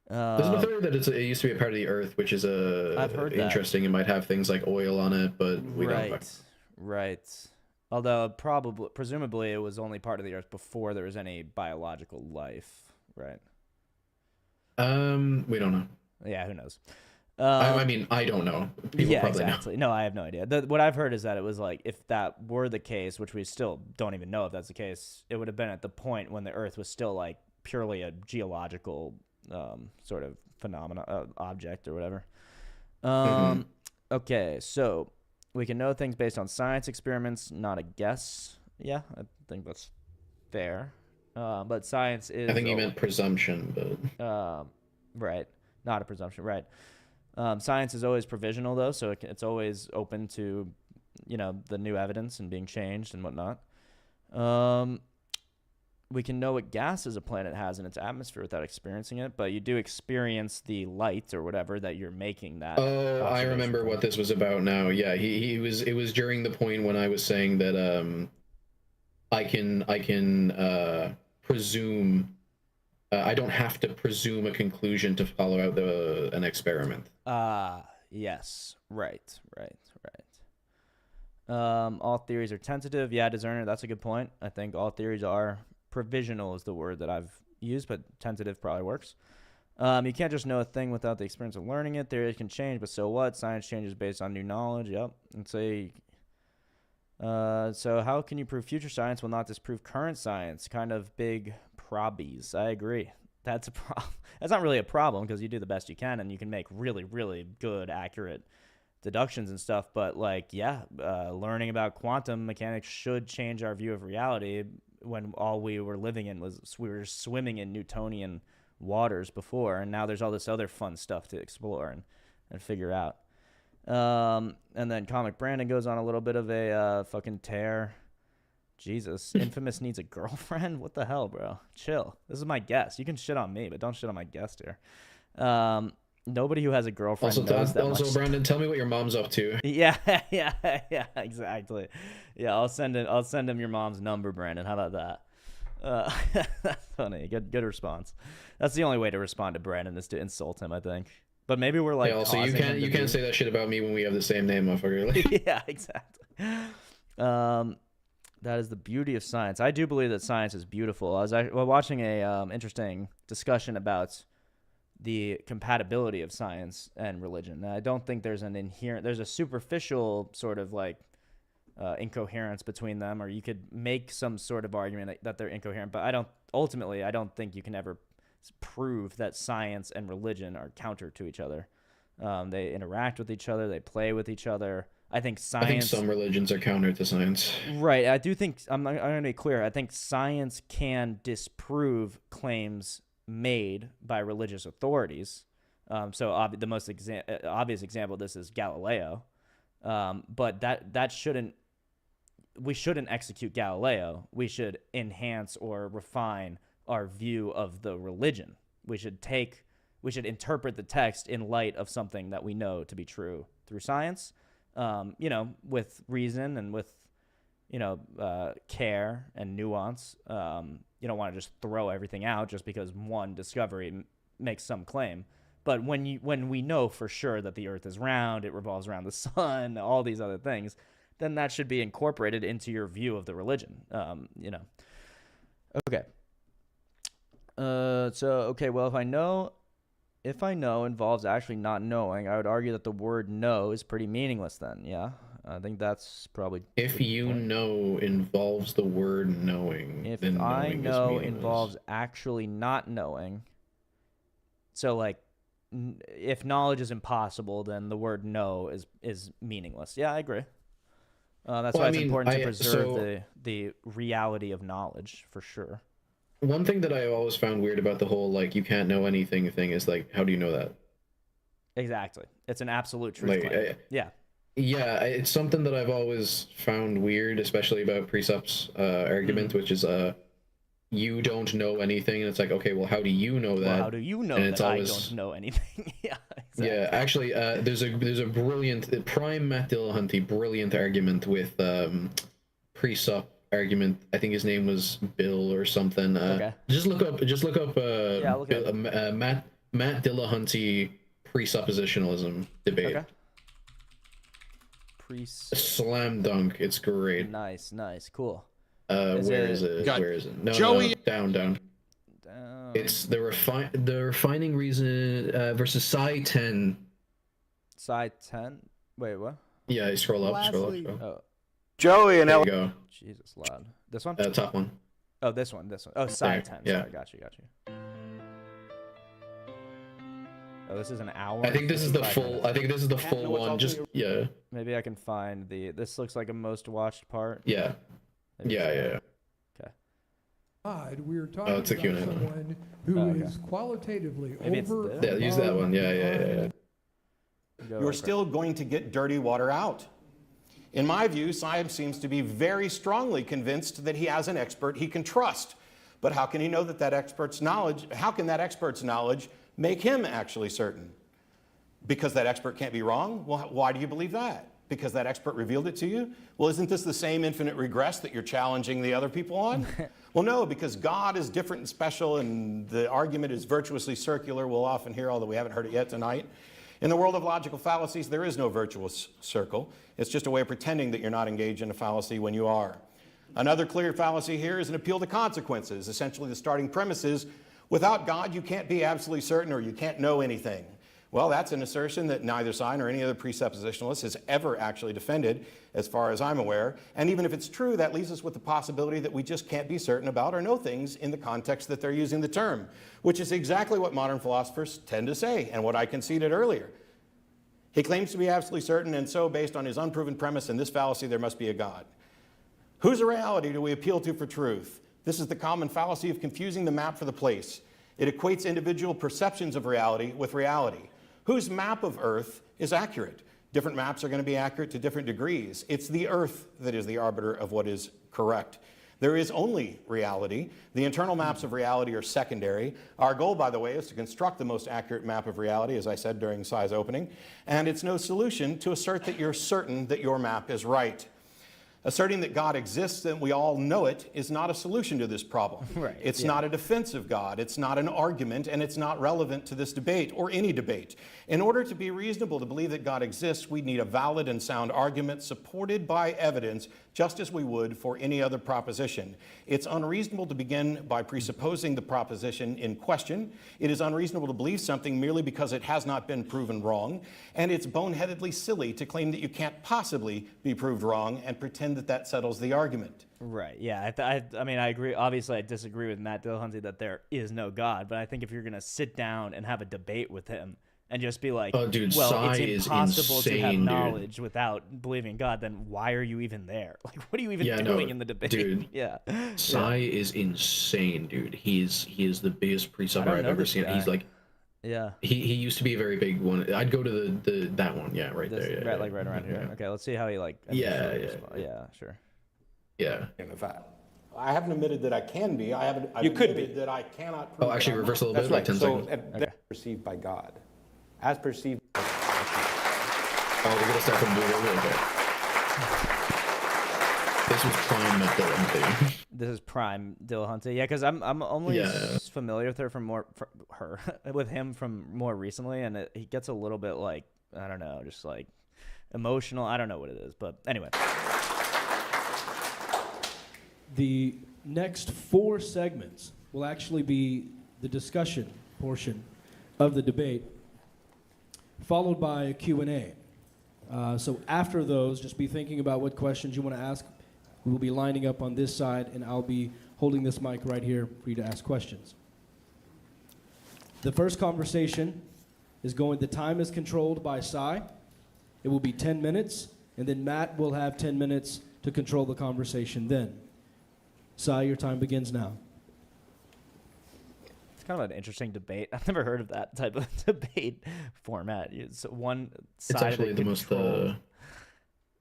There's a theory that it used to be a part of the Earth, which is I've heard interesting. It might have things like oil on it, but we don't. Right. Although presumably it was only part of the Earth before there was any biological life, right? We don't know. Yeah, who knows? I mean, I don't know. People probably exactly. No, I have no idea. What I've heard is that it was like, if that were the case, which we still don't even know if that's the case, it would have been at the point when the Earth was still like purely a geological sort of object or whatever. Okay, so we can know things based on science experiments, not a guess. Yeah, I think that's fair. But science is... I think you meant presumption, but... right. Not a presumption, right. Science is always provisional, though, so it's always open to, the new evidence and being changed and whatnot. We can know what gases a planet has in its atmosphere without experiencing it, but you do experience the light or whatever that you're making that. Oh, I remember what this was about now. Yeah, it was during the point when I was saying that I can presume. I don't have to presume a conclusion to follow out an experiment. Yes. Right. All theories are tentative. Yeah, discerner, that's a good point. I think all theories are provisional is the word that I've used, but tentative probably works. You can't just know a thing without the experience of learning it. Theories can change, but so what? Science changes based on new knowledge. Yep. And so how can you prove future science will not disprove current science? Kind of big probbies. I agree. That's a problem. That's not really a problem because you do the best you can and you can make really, really good, accurate deductions and stuff. But learning about quantum mechanics should change our view of reality when all we were living in was we were swimming in Newtonian waters before, and now there's all this other fun stuff to explore and figure out. And then Comic Brandon goes on a little bit of a fucking tear. Jesus, Infamous needs a girlfriend? What the hell, bro? Chill. This is my guest. You can shit on me, but don't shit on my guest here. Nobody who has a girlfriend knows that much. Also, Brandon, tell me what your mom's up to. Yeah, exactly. Yeah, I'll send him your mom's number, Brandon. How about that? That's funny. Good response. That's the only way to respond to Brandon is to insult him, I think. But maybe we're like. Yeah, also, you can't say that shit about me when we have the same name, motherfucker. Yeah, exactly. That is the beauty of science. I do believe that science is beautiful. I was watching a interesting discussion about the compatibility of science and religion. And I don't think there's there's a superficial sort of like incoherence between them, or you could make some sort of argument that they're incoherent. But I don't think you can ever prove that science and religion are counter to each other. They interact with each other. They play with each other. I think some religions are counter to science. Right. I do think, I'm going to be clear, I think science can disprove claims made by religious authorities. So the most obvious example of this is Galileo. But we shouldn't execute Galileo. We should enhance or refine our view of the religion. We should interpret the text in light of something that we know to be true through science. With reason and with, care and nuance. You don't want to just throw everything out just because one discovery makes some claim. But when we know for sure that the Earth is round, it revolves around the sun, all these other things, then that should be incorporated into your view of the religion. Okay. Well, if I know involves actually not knowing, I would argue that the word know is pretty meaningless then, yeah? I think that's probably... If you know involves the word knowing, if then I knowing know is involves actually not knowing, so like, if knowledge is impossible, then the word know is meaningless. Yeah, I agree. That's why it's important to preserve the reality of knowledge, for sure. One thing that I always found weird about the whole, like, you can't know anything thing is, like, how do you know that? Exactly. It's an absolute truth claim. Yeah. Yeah, it's something that I've always found weird, especially about Precept's argument, which is, you don't know anything, and it's like, okay, well, how do you know that? Well, how do you know that I don't know anything? Yeah, exactly. Yeah, actually, there's a brilliant, prime Matt Dillahunty, brilliant argument with Precept argument. I think his name was Bill or something. Okay. Just look up Matt Dillahunty presuppositionalism debate. Okay. Slam dunk. It's great. Nice, cool. Where is it? No, Joey. No, down. It's the refining reason versus Psi 10. Psi 10? Wait, what? Yeah, scroll up. Oh. Joey and there you go. Jesus, loud. This one? Top one. Oh, this one. Oh, Psi 10. Yeah. Sorry, got you. Oh, this is an hour. I think this is the full. I think this is the full one. Just yeah. Maybe I can find this looks like a most watched part. Yeah. Yeah. Okay. We are talking about someone who is qualitatively over. Yeah, use that one. Yeah. You're still going to get dirty water out. In my view, science seems to be very strongly convinced that he has an expert he can trust. But how can he know that expert's knowledge, how can that expert's knowledge make him actually certain? Because that expert can't be wrong? Well, why do you believe that? Because that expert revealed it to you? Well, isn't this the same infinite regress that you're challenging the other people on? Well, no, because God is different and special, and the argument is virtuously circular. We'll often hear, although we haven't heard it yet tonight. In the world of logical fallacies, there is no virtuous circle. It's just a way of pretending that you're not engaged in a fallacy when you are. Another clear fallacy here is an appeal to consequences. Essentially, the starting premise is, without God, you can't be absolutely certain, or you can't know anything. Well, that's an assertion that neither side nor any other presuppositionalist has ever actually defended, as far as I'm aware. And even if it's true, that leaves us with the possibility that we just can't be certain about or know things in the context that they're using the term, which is exactly what modern philosophers tend to say, and what I conceded earlier. He claims to be absolutely certain, and so, based on his unproven premise in this fallacy, there must be a God. Whose reality do we appeal to for truth? This is the common fallacy of confusing the map for the place. It equates individual perceptions of reality with reality. Whose map of Earth is accurate? Different maps are going to be accurate to different degrees. It's the Earth that is the arbiter of what is correct. There is only reality. The internal maps of reality are secondary. Our goal, by the way, is to construct the most accurate map of reality, as I said during Sai's opening, and it's no solution to assert that you're certain that your map is right. Asserting that God exists and we all know it is not a solution to this problem. Right, It's yeah. not a defense of God. It's not an argument, and it's not relevant to this debate or any debate. In order to be reasonable to believe that God exists, we need a valid and sound argument supported by evidence, just as we would for any other proposition. It's unreasonable to begin by presupposing the proposition in question. It is unreasonable to believe something merely because it has not been proven wrong. And it's boneheadedly silly to claim that you can't possibly be proved wrong and pretend that that settles the argument. Right. Yeah. I mean, I agree. Obviously, I disagree with Matt Dillahunty that there is no God. But I think if you're going to sit down and have a debate with him and just be like, oh, dude, well, Psy it's impossible to have insane, knowledge without believing in God, then why are you even there? Like, what are you even doing in the debate? Dude, yeah. Psy is insane, dude. He is the biggest pre-supper I've ever seen. Guy. He's like, yeah. He used to be a very big one. I'd go to the that one, yeah, right This, there, yeah, right, like right around here. Okay, let's see how he like. Yeah, sure. Yeah. In fact, I haven't admitted that I can be. I've you could admitted be. that I cannot prove. Oh, actually, reverse a little bit, That's like right. 10 seconds. That's perceived by God, as perceived. Oh, we're gonna start from Google. Okay. This was prime Dillahunty. This is prime Dillahunty. Yeah, because I'm only familiar with her with him from more recently, and he gets a little bit like, I don't know, just like emotional. I don't know what it is, but anyway. The next 4 segments will actually be the discussion portion of the debate, followed by a Q&A. So after those, just be thinking about what questions you want to ask. We will be lining up on this side, and I'll be holding this mic right here for you to ask questions. The first conversation is the time is controlled by Psy. It will be 10 minutes, and then Matt will have 10 minutes to control the conversation then. Psy, your time begins now. It's kind of an interesting debate. I've never heard of that type of debate format. It's one side. It's actually the most.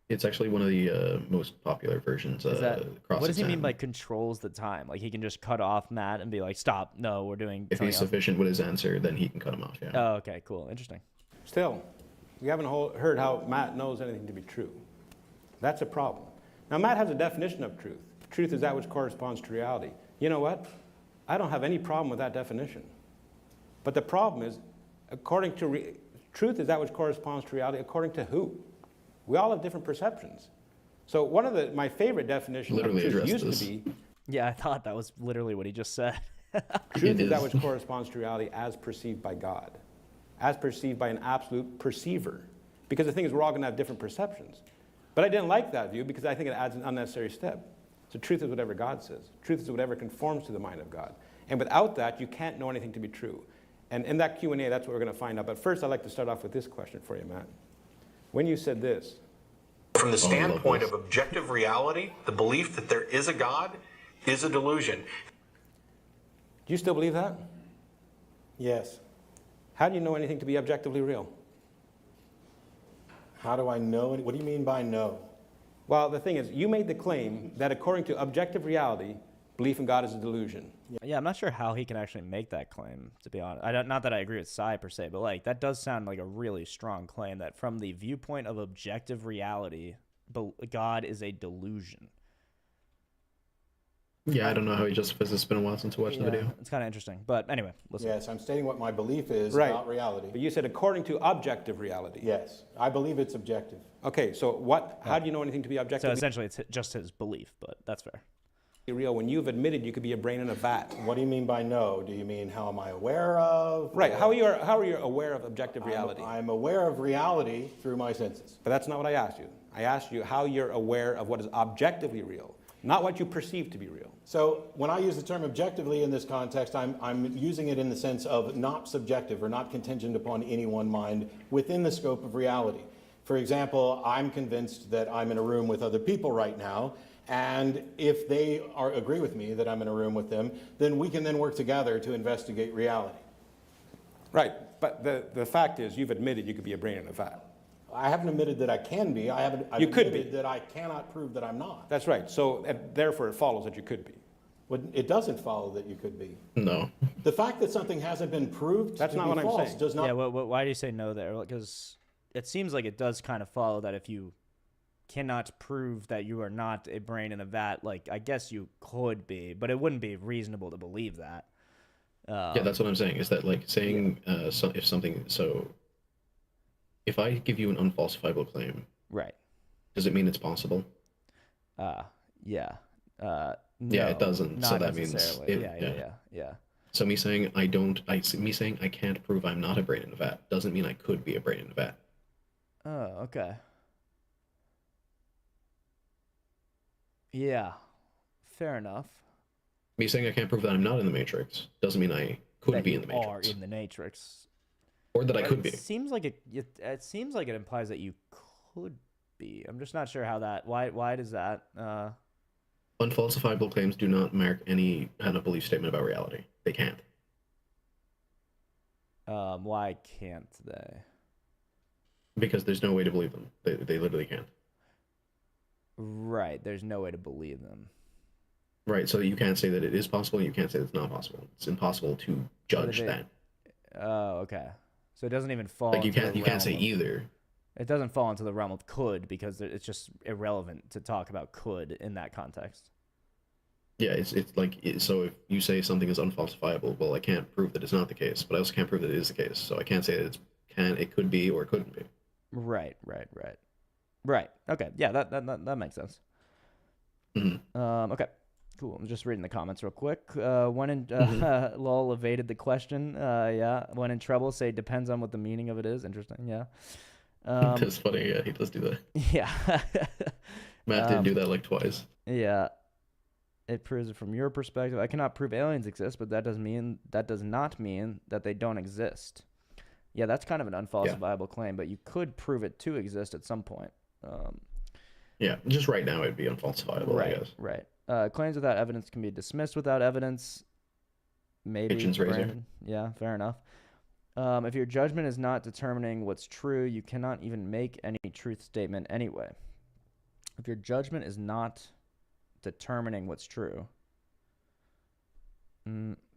It's actually one of the most popular versions. What does he mean by controls the time? Like he can just cut off Matt and be like, "Stop! No, we're doing." If he's sufficient with his answer, then he can cut him off. Yeah. Oh, okay, cool, interesting. Still, we haven't heard how Matt knows anything to be true. That's a problem. Now, Matt has a definition of truth. Truth is that which corresponds to reality. You know what? I don't have any problem with that definition. But the problem is, according to truth is that which corresponds to reality, according to who? We all have different perceptions. So one of my favorite definitions of truth used to be... Yeah, I thought that was literally what he just said. Truth is that which corresponds to reality as perceived by God, as perceived by an absolute perceiver. Because the thing is, we're all going to have different perceptions. But I didn't like that view because I think it adds an unnecessary step. So truth is whatever God says. Truth is whatever conforms to the mind of God. And without that, you can't know anything to be true. And in that Q&A, that's what we're going to find out. But first, I'd like to start off with this question for you, Matt. When you said this, from the standpoint of objective reality, the belief that there is a God is a delusion. Do you still believe that? Yes. How do you know anything to be objectively real? How do I know? What do you mean by know? Well, the thing is, you made the claim that according to objective reality, belief in God is a delusion. Yeah, I'm not sure how he can actually make that claim, to be honest. Not that I agree with Psy per se, but like that does sound like a really strong claim that from the viewpoint of objective reality, God is a delusion. Yeah, I don't know how he justifies. It's been a while since I watched the video. It's kind of interesting. But anyway, listen. Yes, I'm stating what my belief is right. about reality. But you said according to objective reality. Yes, I believe it's objective. Okay, so how do you know anything to be objective? So essentially it's just his belief, but that's fair. Real when you've admitted you could be a brain in a vat. What do you mean by no? Do you mean how am I aware of? Right, how are you aware of objective reality? I'm aware of reality through my senses. But that's not what I asked you. I asked you how you're aware of what is objectively real, not what you perceive to be real. So when I use the term objectively in this context, I'm using it in the sense of not subjective or not contingent upon any one mind within the scope of reality. For example, I'm convinced that I'm in a room with other people right now, and if they agree with me that I'm in a room with them, then we can then work together to investigate reality. Right, but the fact is you've admitted you could be a brain in a vat. I haven't admitted that I can be. I've admitted that I cannot prove that I'm not. That's right. So therefore it follows that you could be. Well, it doesn't follow that you could be. No. The fact that something hasn't been proved that's to not be what false I'm saying. Does not. Yeah, why do you say no there? Because it seems like it does kind of follow that if you cannot prove that you are not a brain in a vat, like, I guess you could be, but it wouldn't be reasonable to believe that. Yeah, that's what I'm saying. Is that like saying if I give you an unfalsifiable claim, right? Does it mean it's possible? Yeah. Yeah, No, it doesn't. not So that means necessarily. Yeah. So me saying me saying I can't prove I'm not a brain in a vat doesn't mean I could be a brain in a vat. Oh, okay. Yeah, fair enough. Me saying I can't prove that I'm not in the Matrix doesn't mean I could be in the Matrix. Are in the Matrix, or that I could be. It seems like it seems like it implies that you could be. I'm just not sure how that. Why does that? Unfalsifiable claims do not mark any kind of belief statement about reality. They can't. Why can't they? Because there's no way to believe them. They literally can't. Right. There's no way to believe them. Right. So you can't say that it is possible. And you can't say it's not possible. It's impossible to judge that. Oh, okay. So it doesn't even fall. Like you can't say either. It doesn't fall into the realm of could because it's just irrelevant to talk about could in that context. Yeah, it's like so if you say something is unfalsifiable, well, I can't prove that it's not the case, but I also can't prove that it is the case. So I can't say that it could be or it couldn't be. Right. Okay. Yeah, that makes sense. Mm-hmm. Okay. Cool. I'm just reading the comments real quick. When in Lol evaded the question. Yeah. When in trouble, say depends on what the meaning of it is. Interesting. Yeah. That's funny. Yeah, he does do that. Yeah. Matt did do that like twice. Yeah. It proves it from your perspective. I cannot prove aliens exist, but that does not mean that they don't exist. Yeah, that's kind of an unfalsifiable claim, but you could prove it to exist at some point. Yeah, just right now it'd be unfalsifiable, I guess. Right. Claims without evidence can be dismissed without evidence. Maybe. Kitchen's razor. Yeah, fair enough. If your judgment is not determining what's true, you cannot even make any truth statement anyway. If your judgment is not determining what's true.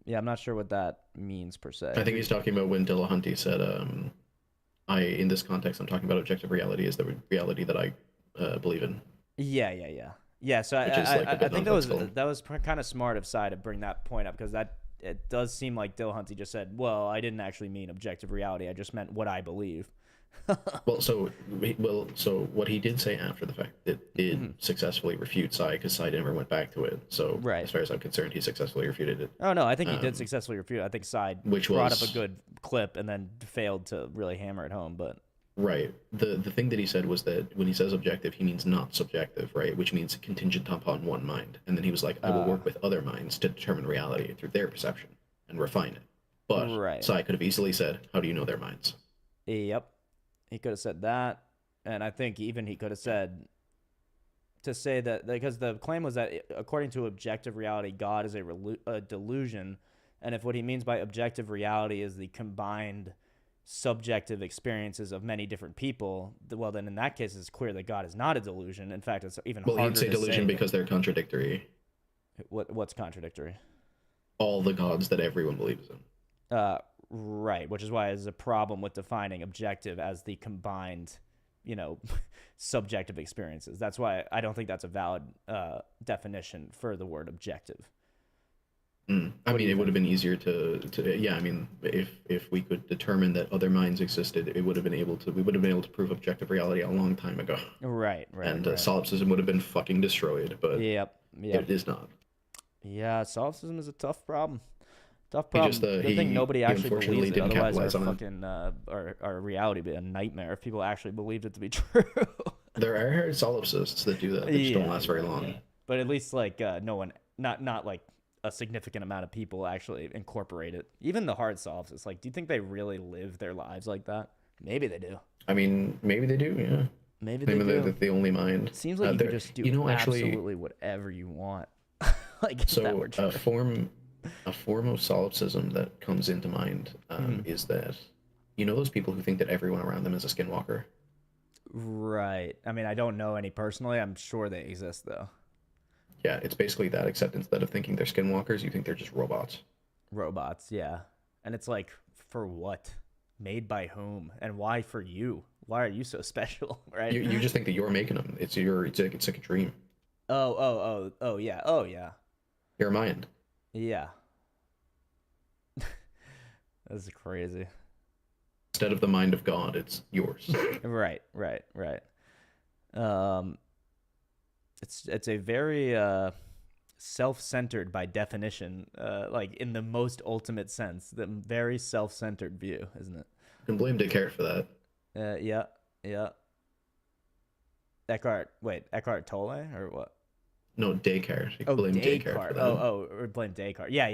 Yeah, I'm not sure what that means per se. I think he's talking about when Dillahunty said, in this context, I'm talking about objective reality is the reality that I believe in. Yeah, so I think that was kind of smart of Sai to bring that point up because it does seem like Dillahunty just said, well, I didn't actually mean objective reality. I just meant what I believe. So what he did say after the fact, it did successfully refute Sai because Sai never went back to it. So as far as I'm concerned, he successfully refuted it. Oh no, I think he did successfully refute it. I think Sai brought up a good clip and then failed to really hammer it home. But right, the thing that he said was that when he says objective, he means not subjective, right? Which means contingent upon one mind. And then he was like, I will work with other minds to determine reality through their perception and refine it. But Sai could have easily said, how do you know their minds? Yep. He could have said that, and I think even he could have said, to say that, because the claim was that according to objective reality, God is a delusion, and if what he means by objective reality is the combined subjective experiences of many different people, well, then in that case, it's clear that God is not a delusion. In fact, it's even harder to say. Well, you'd say delusion because they're contradictory. What's contradictory? All the gods that everyone believes in. Right, which is why there's a problem with defining objective as the combined, subjective experiences. That's why I don't think that's a valid definition for the word objective. I mean, it would have been easier to if we could determine that other minds existed, we would have been able to prove objective reality a long time ago. Right. And solipsism would have been fucking destroyed, but yep. It is not. Yeah, solipsism is a tough problem. Tough problem. I think nobody actually believes it. Otherwise, our reality would be a nightmare if people actually believed it to be true. There are solipsists that do that. They just don't last very long. But at least no one, not like a significant amount of people actually incorporate it. Even the hard solipsists, do you think they really live their lives like that? Maybe they do. I mean, maybe they do. Yeah. Maybe they do. They're the only mind. It seems like you can just do absolutely whatever you want. A form of solipsism that comes into mind is that, those people who think that everyone around them is a skinwalker? Right. I mean, I don't know any personally. I'm sure they exist, though. Yeah, it's basically that, except instead of thinking they're skinwalkers, you think they're just robots. Robots, yeah. And it's like, for what? Made by whom? And why for you? Why are you so special, right? You just think that you're making them. It's like a dream. Oh, yeah. Your mind. Yeah. That's crazy. Instead of the mind of God, it's yours. Right. It's a very self-centered by definition, like in the most ultimate sense, the very self-centered view, isn't it? You can blame Descartes for that. Yeah. Eckhart Tolle or what? No, Descartes. You can blame Descartes for that. Or blame Descartes. Yeah.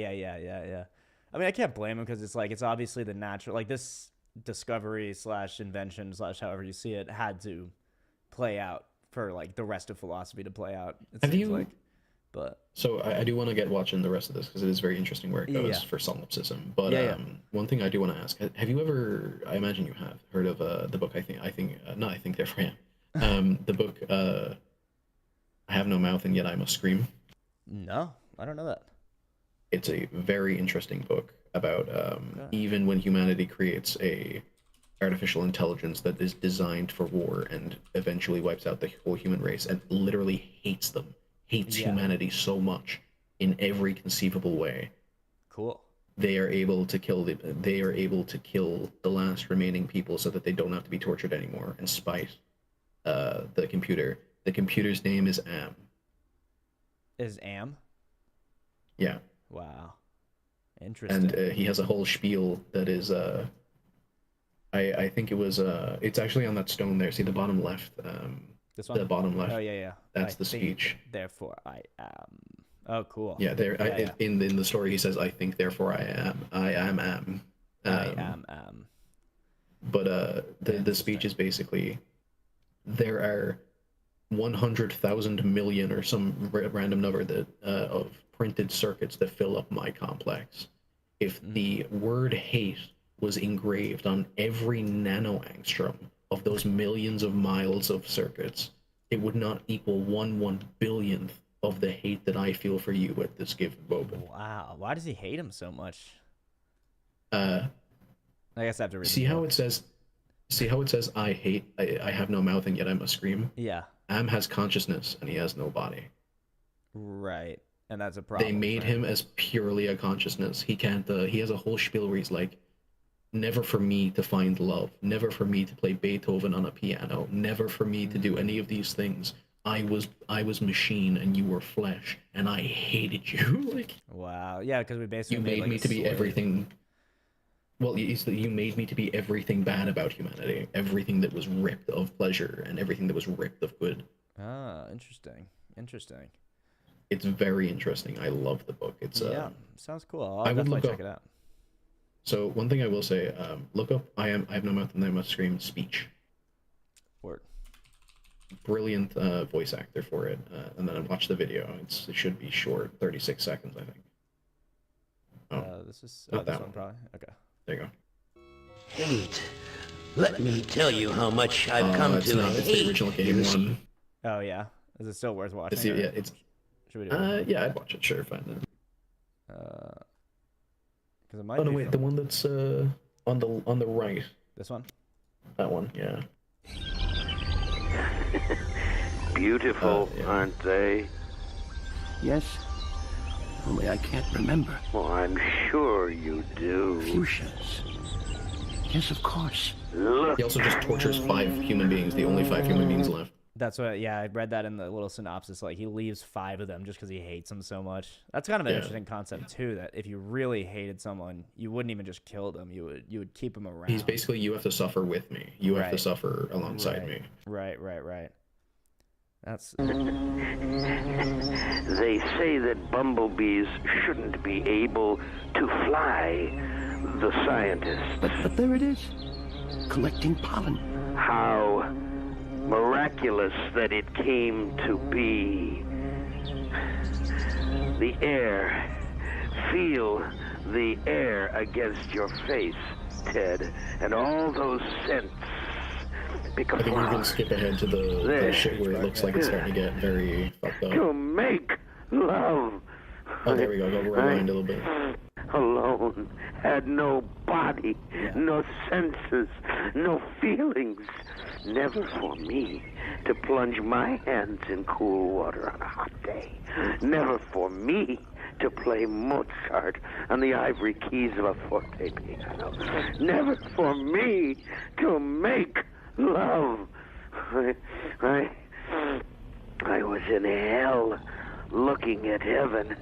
I mean, I can't blame him because it's obviously the natural, like this discovery / invention / however you see it had to play out for like the rest of philosophy to play out. So I do want to get watching the rest of this because it is very interesting where it goes for solipsism. But one thing I do want to ask: have you ever? I imagine you have heard of the book. I think therefore I am. The book I have no mouth and yet I must scream. No, I don't know that. It's a very interesting book about even when humanity creates a artificial intelligence that is designed for war and eventually wipes out the whole human race and literally hates humanity so much in every conceivable way. Cool. They are able to kill the last remaining people so that they don't have to be tortured anymore and spite the computer. The computer's name is Am. Is Am? Yeah. Wow. Interesting. And he has a whole spiel that is I think it was it's actually on that stone there. See the bottom left. This one? The bottom left. Oh yeah. That's the speech. Therefore I am. Oh cool. Yeah, there in the story he says I think therefore I am. I am Am. I am. But the speech is basically there are 100,000 million or some random number that of printed circuits that fill up my complex. If the word hate was engraved on every nanoangstrom of those millions of miles of circuits, it would not equal 1/1 billionth of the hate that I feel for you at this given moment. Wow. Why does he hate him so much? I guess I have to read. See how it says I have no mouth and yet I must scream? Yeah. Am has consciousness and he has no body. Right. And that's a problem. They made him as purely a consciousness. He can't he has a whole spiel where he's like, never for me to find love, never for me to play Beethoven on a piano, never for me to do any of these things. I was machine and you were flesh and I hated you. Like, wow. Yeah, because we basically you made me to be everything. Well, you made me to be everything bad about humanity, everything that was ripped of pleasure and everything that was ripped of good. Ah, interesting. It's very interesting. I love the book. It's sounds cool. I'll definitely check it out. So one thing I will say, look up I have no mouth and I must scream speech. Word. Brilliant voice actor for it. And then watch the video. It should be short, 36 seconds, I think. This is not this that one probably. Okay. There you go. Hate. Let me tell you how much I've come to hate. It's the original game one. Oh yeah. Is it still worth watching? It's Should we do it? Yeah, I'd watch it. Sure, fine. Because it might. Oh no, wait, the one that's on the right. This one. That one, yeah. Beautiful, aren't they? Yes. Only I can't remember. Well, I'm sure you do. Fuchsias. Yes, of course. Look. He also just tortures 5 human beings, the only 5 human beings left. That's what, yeah, I read that in the little synopsis. Like, he leaves 5 of them just because he hates them so much. That's kind of an interesting concept, too, that if you really hated someone, you wouldn't even just kill them. You would keep them around. He's basically, you have to suffer with me. You have to suffer alongside me. Right. That's... They say that bumblebees shouldn't be able to fly, the scientists. But there it is, collecting pollen. How miraculous that it came to be. The air. Feel the air against your face, Ted, and all those scents. Pick a I think we're flower. going to skip ahead to the shit where it looks like it's starting to get very fucked up. To make love. Oh, there we go. Go rewind a little bit. alone, had no body, no senses, no feelings. Never for me to plunge my hands in cool water on a hot day. Never for me to play Mozart on the ivory keys of a forte piano. Never for me to make love. I was in hell looking at heaven.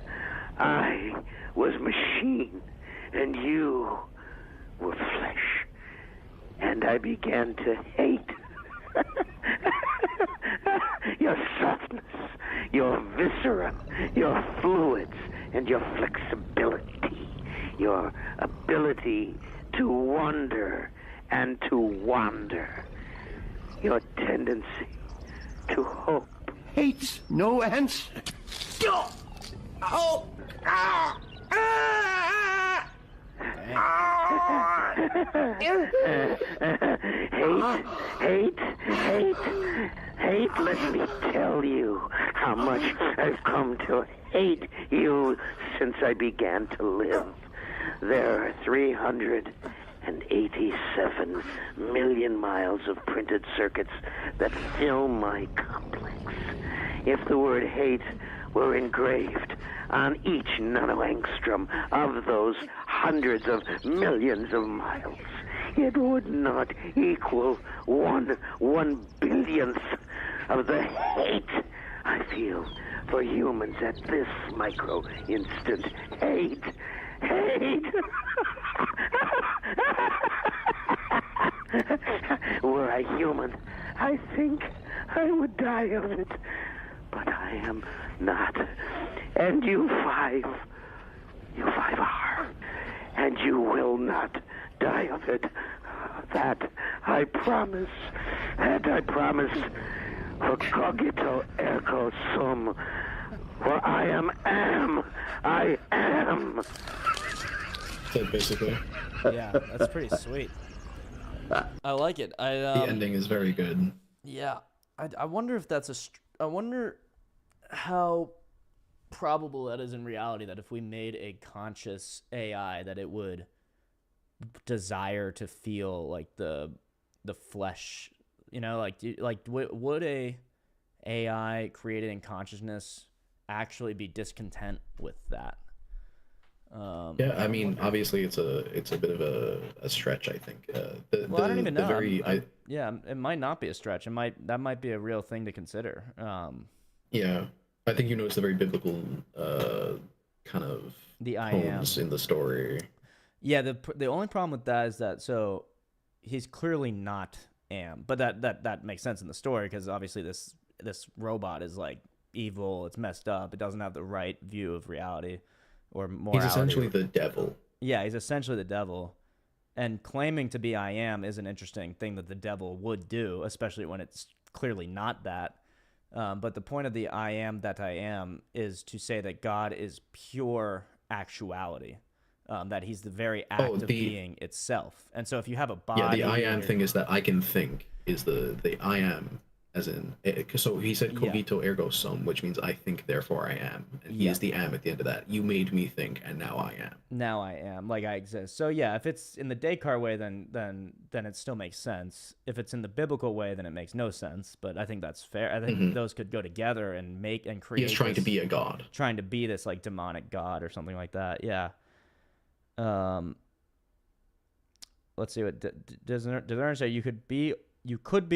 I was machine, and you were flesh. And I began to hate your softness, your viscera, your fluids, and your flexibility, your ability to wonder and to wander, your tendency to hope. Hates no answer. Oh! Ah! Ah! Hate, let me tell you how much I've come to hate you since I began to live. There are 387 million miles of printed circuits that fill my complex. If the word hate were engraved on each nanoangstrom of those hundreds of millions of miles, it would not equal one billionth of the hate I feel for humans at this micro instant. Hate. Were I human, I think I would die of it. But I am not. And you five are. And you will not die of it. That I promise. For cogito ergo sum. For I am. I am. So basically. Yeah, that's pretty sweet. I like it. The ending is very good. Yeah, I wonder if that's I wonder how probable that is in reality, that if we made a conscious AI, that it would desire to feel like the flesh, you know, would a AI created in consciousness actually be discontent with that? Yeah, I mean, obviously it's a bit of a stretch, I think. I don't even know. Yeah, it might not be a stretch. That might be a real thing to consider. Yeah, I think you notice the very biblical kind of tones in the story. Yeah, the only problem with that is that so he's clearly not but that makes sense in the story, because obviously this robot is like evil. It's messed up. It doesn't have the right view of reality or morality. He's essentially the devil. Yeah, he's essentially the devil. And claiming to be I am is an interesting thing that the devil would do, especially when it's clearly not that. But the point of the I am that I am is to say that God is pure actuality, that he's the very act of being itself. And so if you have a body... Yeah, the I am thing is that I can think, is the I am, as in... So he said cogito ergo sum, which means I think, therefore I am. And he is the am at the end of that. You made me think, and now I am. Now I am, like I exist. So yeah, if it's in the Descartes way, then it still makes sense. If it's in the biblical way, then it makes no sense. But I think that's fair. I think those could go together and make and create... He's trying to be a god. Trying to be this like demonic god or something like that, yeah. Let's see what... Does Aaron say you could be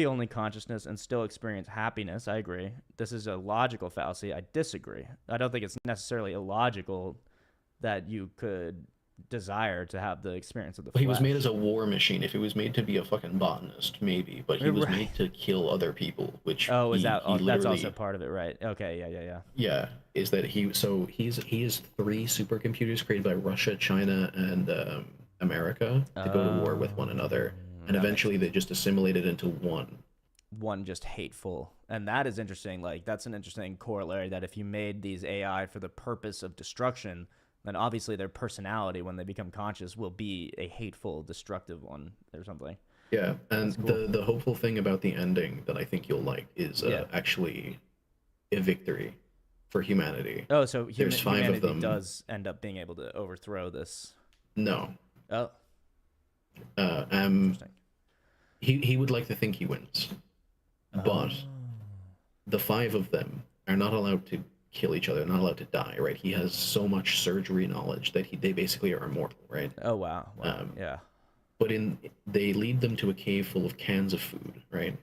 only consciousness and still experience happiness? I agree. This is a logical fallacy. I disagree. I don't think it's necessarily illogical that you could desire to have the experience of the flesh. He was made as a war machine. If he was made to be a fucking botanist, maybe. But he was made to kill other people, which that's also part of it, right? Okay, yeah. Yeah, is that he is 3 supercomputers created by Russia, China, and America to go to war with one another. And eventually they just assimilated into one just hateful. And that is interesting. Like, that's an interesting corollary, that if you made these AI for the purpose of destruction, then obviously their personality, when they become conscious, will be a hateful, destructive one or something. Yeah, and cool. the hopeful thing about the ending that I think you'll like is actually a victory. for humanity. Oh, so there's 5 humanity of them. does end up being able to overthrow this. No. Oh. Interesting. He would like to think he wins, but the 5 of them are not allowed to kill each other, not allowed to die, right? He has so much surgery knowledge that they basically are immortal, right? Oh wow, yeah. But they lead them to a cave full of cans of food, right?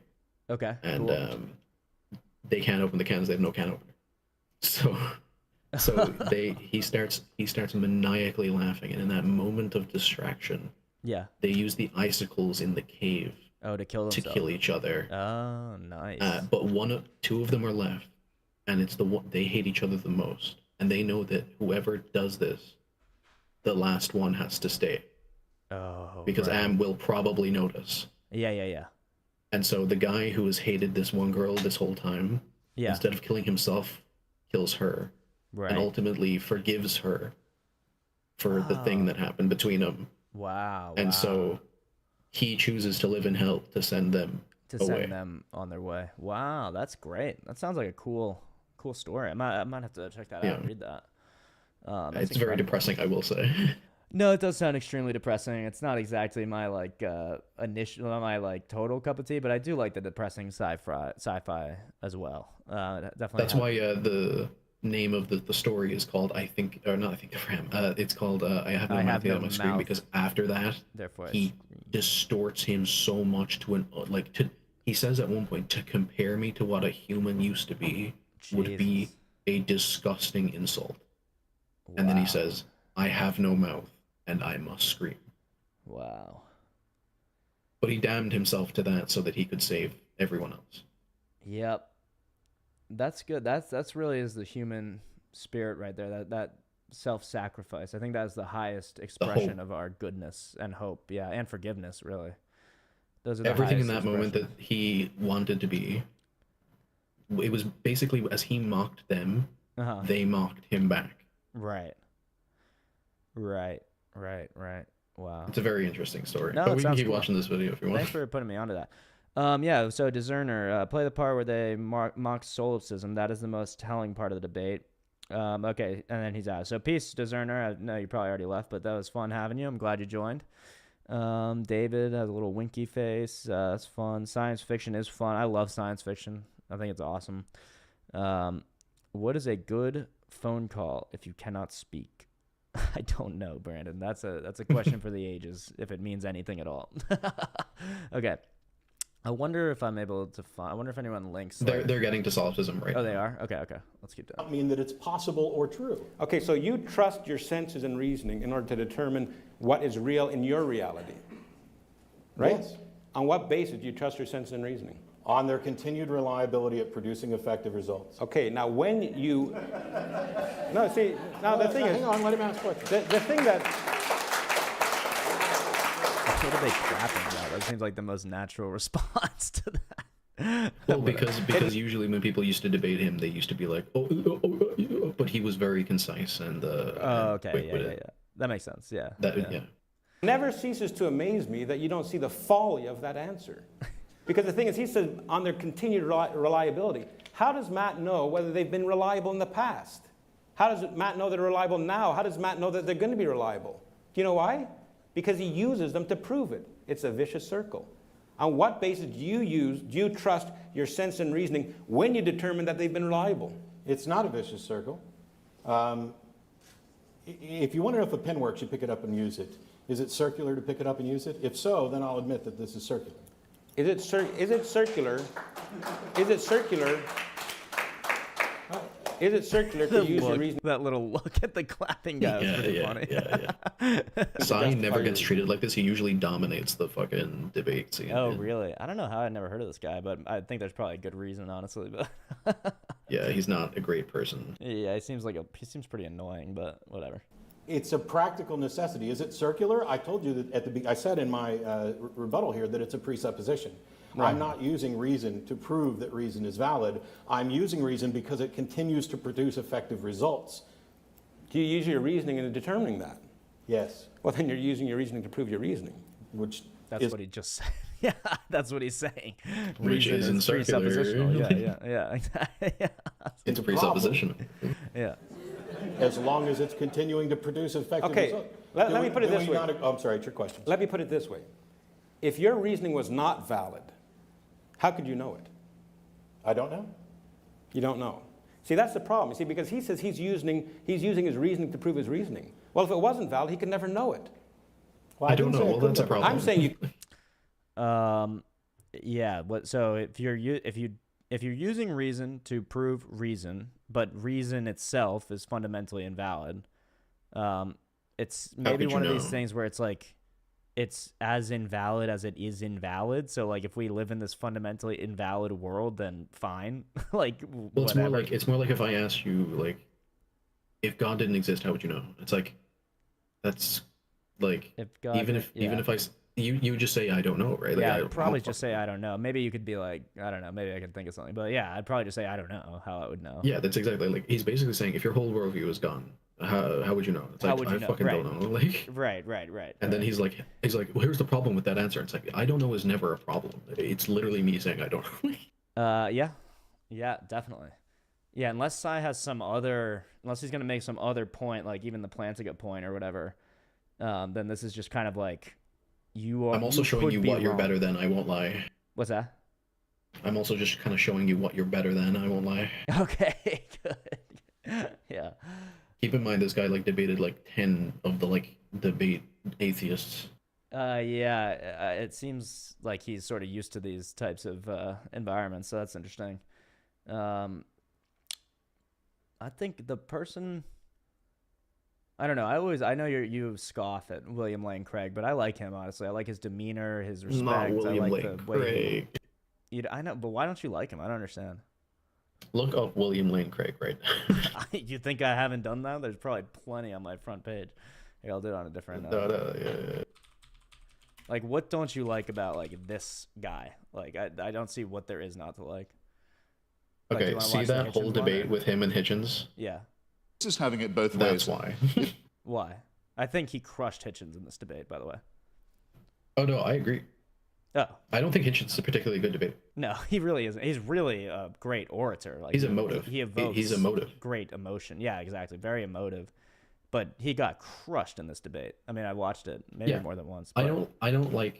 Okay. And cool. they can't open the cans; they have no can opener. So he starts maniacally laughing, and in that moment of distraction, yeah, they use the icicles in the cave to kill themselves. to kill each other. Oh, nice. But 2 of them are left, and it's the one they hate each other the most, and they know that whoever does this, the last one has to stay. Oh, because right. Am will probably notice. Yeah. And so the guy who has hated this one girl this whole time, instead of killing himself, kills her, and ultimately forgives her for the thing that happened between them. Wow. And so he chooses to live in hell to send them away. Send them on their way. Wow, that's great. That sounds like a cool story. I might have to check that out and read that. It's very depressing, I will say. No, it does sound extremely depressing. It's not exactly my total cup of tea, but I do like the depressing sci-fi as well. Definitely. That's why the name of the story is called it's called I Have No Mouth on my screen, because after that he distorts him so much to he says at one point, to compare me to what a human used to be would be a disgusting insult. And then he says, I have no mouth and I must scream. Wow. But he damned himself to that so that he could save everyone else. Yep. That's good. That's really is the human spirit right there. That self-sacrifice. I think that's the highest expression of our goodness and hope. Yeah, and forgiveness, really. Those are the everything in that expression. moment that he wanted to be. It was basically as he mocked them, they mocked him back. Right. Wow. It's a very interesting story. No, but we can keep cool. watching this video if you want. Thanks for putting me onto that. Yeah, so Discerner, play the part where they mock solipsism. That is the most telling part of the debate. Okay, and then he's out. So peace, Discerner. I know you probably already left, but that was fun having you. I'm glad you joined. David has a little winky face. That's fun. Science fiction is fun. I love science fiction. I think it's awesome. What is a good phone call if you cannot speak? I don't know, Brandon. That's a question for the ages, if it means anything at all. Okay. I wonder if I'm able to find. I wonder if anyone links. They're getting to solipsism right now. Oh, they are? Okay. Let's keep Doesn't mean that it's possible or true. Okay, so you trust your senses and reasoning in order to determine what is real in your reality, right? Yes. On what basis do you trust your senses and reasoning? On their continued reliability at producing effective results. Okay, now when you... No, see, now the thing is... Hang on, let him ask questions. The thing that... What are they clapping about? That seems like the most natural response to that. Well, because usually when people used to debate him, they used to be like, but he was very concise and okay, yeah. That makes sense, yeah. It never ceases to amaze me that you don't see the folly of that answer. Because the thing is, he said on their continued reliability. How does Matt know whether they've been reliable in the past? How does Matt know they're reliable now? How does Matt know that they're going to be reliable? Do you know why? Because he uses them to prove it. It's a vicious circle. On what basis do you trust your sense and reasoning when you determine that they've been reliable? It's not a vicious circle. If you want to know if a pen works, you pick it up and use it. Is it circular to pick it up and use it? If so, then I'll admit that this is circular. Is it circular? Is it circular? Is it circular to use your reasoning? That little look at the clapping guy was pretty funny. Sai never gets treated like this. He usually dominates the fucking debate scene. Oh, really? I don't know how I'd never heard of this guy, but I think there's probably a good reason, honestly. But yeah, he's not a great person. Yeah, he seems pretty annoying, but whatever. It's a practical necessity. Is it circular? I told you that I said in my rebuttal here that it's a presupposition. Right. I'm not using reason to prove that reason is valid. I'm using reason because it continues to produce effective results. Do you use your reasoning in determining that? Yes. Well, then you're using your reasoning to prove your reasoning. That's what he just said. Yeah, that's what he's saying. Which isn't circular. presuppositional. Yeah. Yeah. It's a presupposition. Yeah. As long as it's continuing to produce effective results. Let me put it this way. I'm sorry, it's your question. Let me put it this way. If your reasoning was not valid, how could you know it? I don't know. You don't know. See, that's the problem. You see, because he says he's using his reasoning to prove his reasoning. Well, if it wasn't valid, he could never know it. Well, I don't know. Well, that's a problem. I'm saying you. Yeah. So if you're using reason to prove reason, but reason itself is fundamentally invalid, it's maybe one of these things where it's like it's as invalid as it is invalid. So like if we live in this fundamentally invalid world, then fine. Like well, it's more like if I asked you like if God didn't exist, how would you know? It's like that's like if God, even if you would just say I don't know, right? Like, yeah, I'd probably just say I don't know. Maybe you could be like, I don't know, maybe I can think of something. But yeah, I'd probably just say I don't know how I would know. Yeah, that's exactly like he's basically saying if your whole worldview is gone, how would you know? It's like I fucking don't know. Like right. And then he's like, well, here's the problem with that answer. It's like I don't know is never a problem. It's literally me saying I don't know. Yeah, definitely. Yeah, unless he's gonna make some other point, like even the Plantinga point or whatever, then this is just kind of like I'm also showing you what you're better than. I won't lie. What's that? I'm also just kind of showing you what you're better than. I won't lie. Okay, good. Yeah. Keep in mind, this guy like debated like 10 of the like debate atheists. Yeah. It seems like he's sort of used to these types of environments, so that's interesting. I think the person. I don't know. I know you scoff at William Lane Craig, but I like him honestly. I like his demeanor, his respect. Not William I like Lane the way Craig. I know, but why don't you like him? I don't understand. Look up William Lane Craig right now. You think I haven't done that? There's probably plenty on my front page. Here, I'll do it on a different. Yeah. Like, what don't you like about like this guy? Like, I don't see what there is not to like. Okay, see that whole debate with him and Hitchens? Yeah. Just having it both ways. That's why. Why? I think he crushed Hitchens in this debate, by the way. Oh, no, I agree. Oh. I don't think Hitchens is a particularly good debate. No, he really isn't. He's really a great orator. Like he's emotive. He evokes he's emotive. Great emotion. Yeah, exactly. Very emotive. But he got crushed in this debate. I mean, I watched it maybe more than once. But... I don't like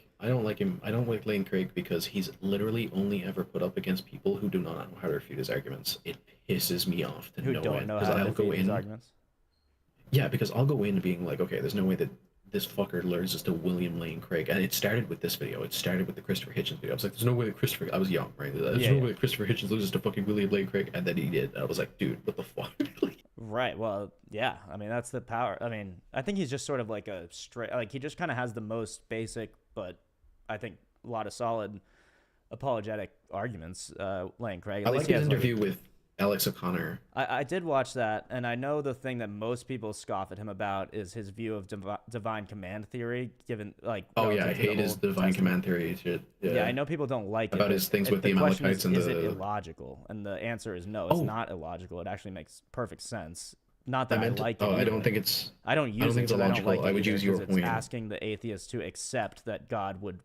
him. I don't like Lane Craig because he's literally only ever put up against people who do not know how to refute his arguments. It pisses me off to no end because I'll go in. Arguments? Yeah, because I'll go in being like, okay, there's no way that this fucker learns as to William Lane Craig, and it started with this video. It started with the Christopher Hitchens video. I was like, there's no way that Christopher. I was young, right? There's no way that Christopher Hitchens loses to fucking William Lane Craig, and then he did. And I was like, dude, what the fuck? Right. Well, yeah. I mean, that's the power. I mean, I think he's just sort of like a straight. Like he just kind of has the most basic, but I think a lot of solid apologetic arguments. Lane Craig. I like his interview with Alex O'Connor. I did watch that, and I know the thing that most people scoff at him about is his view of divine command theory. Given like, oh yeah, I hate his divine command theory shit. Yeah, I know people don't like about it. His things with the Amalekites and is it illogical? And the answer is no. It's not illogical. It actually makes perfect sense. Not that I like it. Oh, I don't think it's. I don't use it because I don't like it. I would use your point. It's asking the atheist to accept that God would,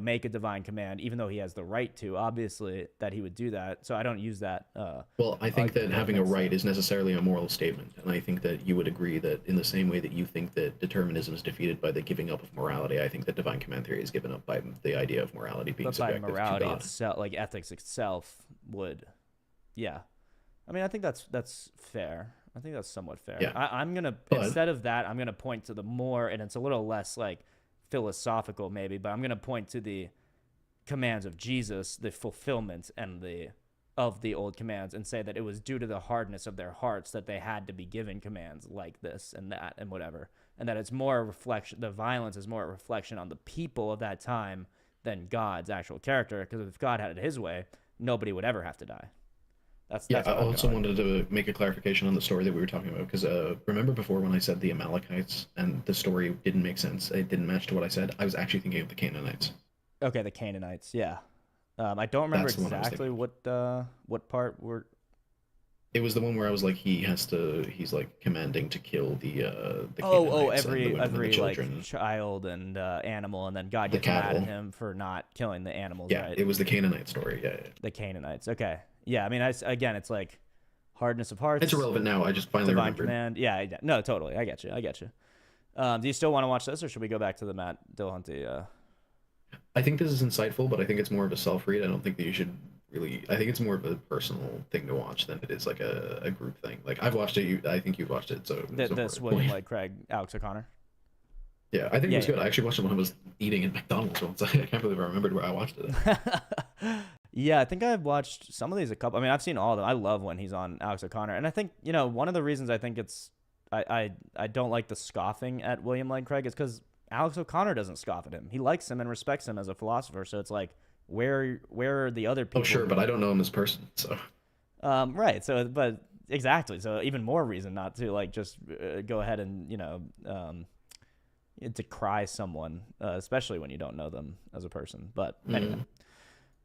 make a divine command, even though he has the right to. Obviously, that he would do that. So I don't use that. Well, I think that having a right is necessarily a moral statement, and I think that you would agree that in the same way that you think that determinism is defeated by the giving up of morality, I think that divine command theory is given up by the idea of morality being subjective by morality to God. Itself, like ethics itself, would. Yeah, I mean, I think that's fair. I think that's somewhat fair. Yeah. I'm gonna instead of that, I'm gonna point to the more, and it's a little less like philosophical maybe, but I'm gonna point to the commands of Jesus, the fulfillment of the old commands, and say that it was due to the hardness of their hearts that they had to be given commands like this and that and whatever, and that it's more a reflection. The violence is more a reflection on the people of that time than God's actual character. Because if God had it His way, nobody would ever have to die. That's I also wanted to make a clarification on the story that we were talking about, because remember before when I said the Amalekites and the story didn't make sense, it didn't match to what I said, I was actually thinking of the Canaanites. Okay, the Canaanites, yeah. I don't remember exactly what part we're... It was the one where I was like, he's like commanding to kill the every like children. child and animal, and then God gets mad at him for not killing the animals. Yeah, right? It was the Canaanite story. Yeah. The Canaanites. Okay. Yeah, I mean, again, it's like hardness of heart. It's irrelevant now. I just finally divine remembered. command. Yeah, no, totally. I get you. Do you still want to watch this, or should we go back to the Matt Dillahunty? I think this is insightful, but I think it's more of a self-read. I don't think that you should really. I think it's more of a personal thing to watch than it is like a group thing. Like I've watched it. I think you've watched it. So this William Lake Craig, Alex O'Connor. Yeah, I think it was good. I actually watched it when I was eating at McDonald's once. I can't believe I remembered where I watched it. Yeah, I think I've watched some of these a couple. I mean, I've seen all of them. I love when he's on Alex O'Connor, and I think one of the reasons I think I don't like the scoffing at William Lane Craig is because Alex O'Connor doesn't scoff at him. He likes him and respects him as a philosopher. So it's like, where are the other people? Oh, sure, but I don't know him as a person, so. Right. So, but exactly. So even more reason not to like just go ahead and decry someone, especially when you don't know them as a person. But anyway.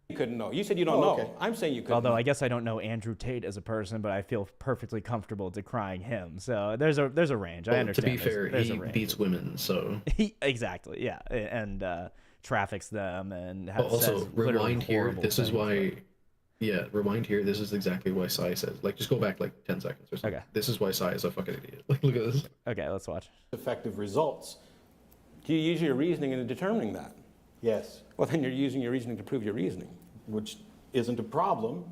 You couldn't know. You said you don't know. Okay. I'm saying you couldn't. Although I guess I don't know Andrew Tate as a person, but I feel perfectly comfortable decrying him. So there's a range. I understand. To be fair, he beats women, so exactly, yeah, and traffics them and also rewind here. This is why. Yeah, rewind here. This is exactly why Sai says. Like, just go back like 10 seconds or something. Okay. This is why Sai is a fucking idiot. Like, look at this. Okay, let's watch. Effective results. Do you use your reasoning in determining that? Yes. Well, then you're using your reasoning to prove your reasoning. Which isn't a problem,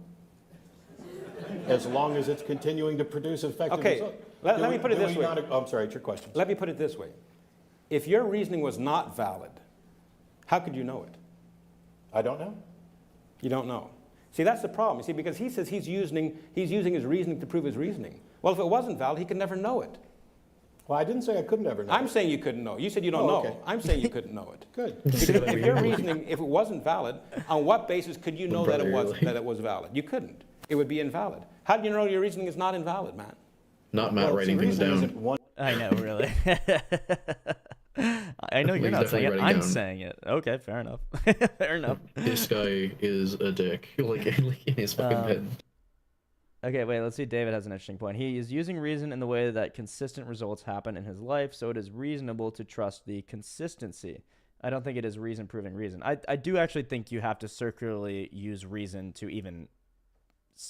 as long as it's continuing to produce effective results. Okay, let me put it this way. I'm sorry, it's your question. Let me put it this way. If your reasoning was not valid, how could you know it? I don't know. You don't know. See, that's the problem. You see, because he says he's using his reasoning to prove his reasoning. Well, if it wasn't valid, he could never know it. Well, I didn't say I couldn't ever know. I'm saying you couldn't know. You said you don't know. Okay. I'm saying you couldn't know it. Good. Because if your reasoning, if it wasn't valid, on what basis could you know that it was valid? You couldn't. It would be invalid. How do you know your reasoning is not invalid, Matt? Not Matt writing things down. I know, really. I know you're not saying it. I'm saying it. Okay, fair enough. Fair enough. This guy is a dick. Like in his fucking head. Okay, wait, let's see. David has an interesting point. He is using reason in the way that consistent results happen in his life, so it is reasonable to trust the consistency. I don't think it is reason proving reason. I do actually think you have to circularly use reason to even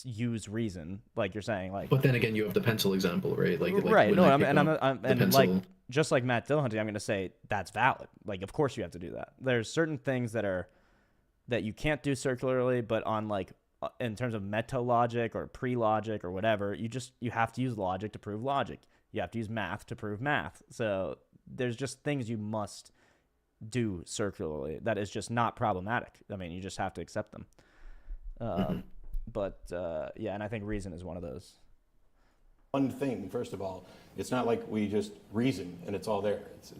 use reason, like you're saying. Like, but then again, you have the pencil example, right? Right. No, I'm like, just like Matt Dillahunty, I'm going to say that's valid. Like, of course you have to do that. There's certain things that you can't do circularly, but on like, in terms of meta logic or pre-logic or whatever, you have to use logic to prove logic. You have to use math to prove math. So there's just things you must do circularly that is just not problematic. I mean, you just have to accept them. But yeah, and I think reason is one of those. One thing, first of all, it's not like we just reason and it's all there. It's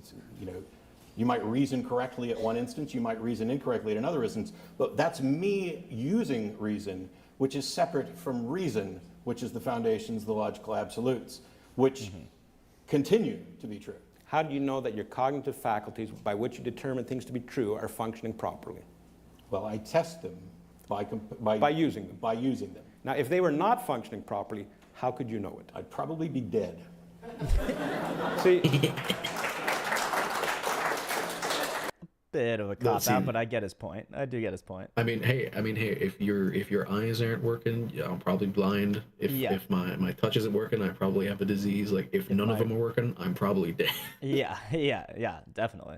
you might reason correctly at one instance, you might reason incorrectly at another instance, but that's me using reason, which is separate from reason, which is the foundations, the logical absolutes, which continue to be true. How do you know that your cognitive faculties, by which you determine things to be true, are functioning properly? Well, I test them by using them. By using them. Now, if they were not functioning properly, how could you know it? I'd probably be dead. See, bit of a cop out, but I get his point. I do get his point. I mean, hey, if your eyes aren't working, yeah, I'm probably blind. If my touch isn't working, I probably have a disease. Like if none of them are working, I'm probably dead. yeah, definitely.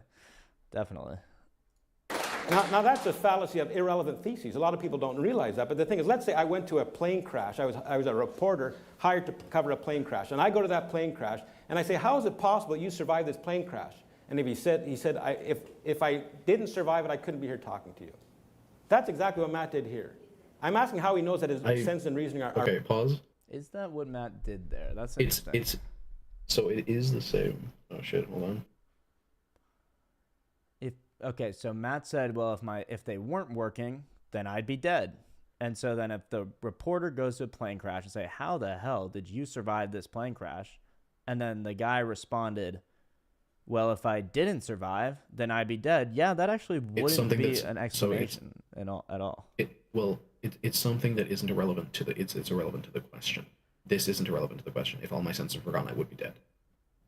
Now that's a fallacy of irrelevant theses. A lot of people don't realize that. But the thing is, let's say I went to a plane crash. I was a reporter hired to cover a plane crash, and I go to that plane crash, and I say, how is it possible that you survived this plane crash? And if he said, if I didn't survive it, I couldn't be here talking to you. That's exactly what Matt did here. I'm asking how he knows that his sense and reasoning are. Okay, pause. Is that what Matt did there? That's interesting. So it is the same. Oh shit! Hold on. Okay, so Matt said, well, if they weren't working, then I'd be dead. And so then if the reporter goes to a plane crash and say, how the hell did you survive this plane crash? And then the guy responded, well, if I didn't survive, then I'd be dead. Yeah, that actually wouldn't be an explanation at all. It's something that isn't irrelevant to it's irrelevant to the question. this isn't irrelevant to the question. If all my senses were gone, I would be dead.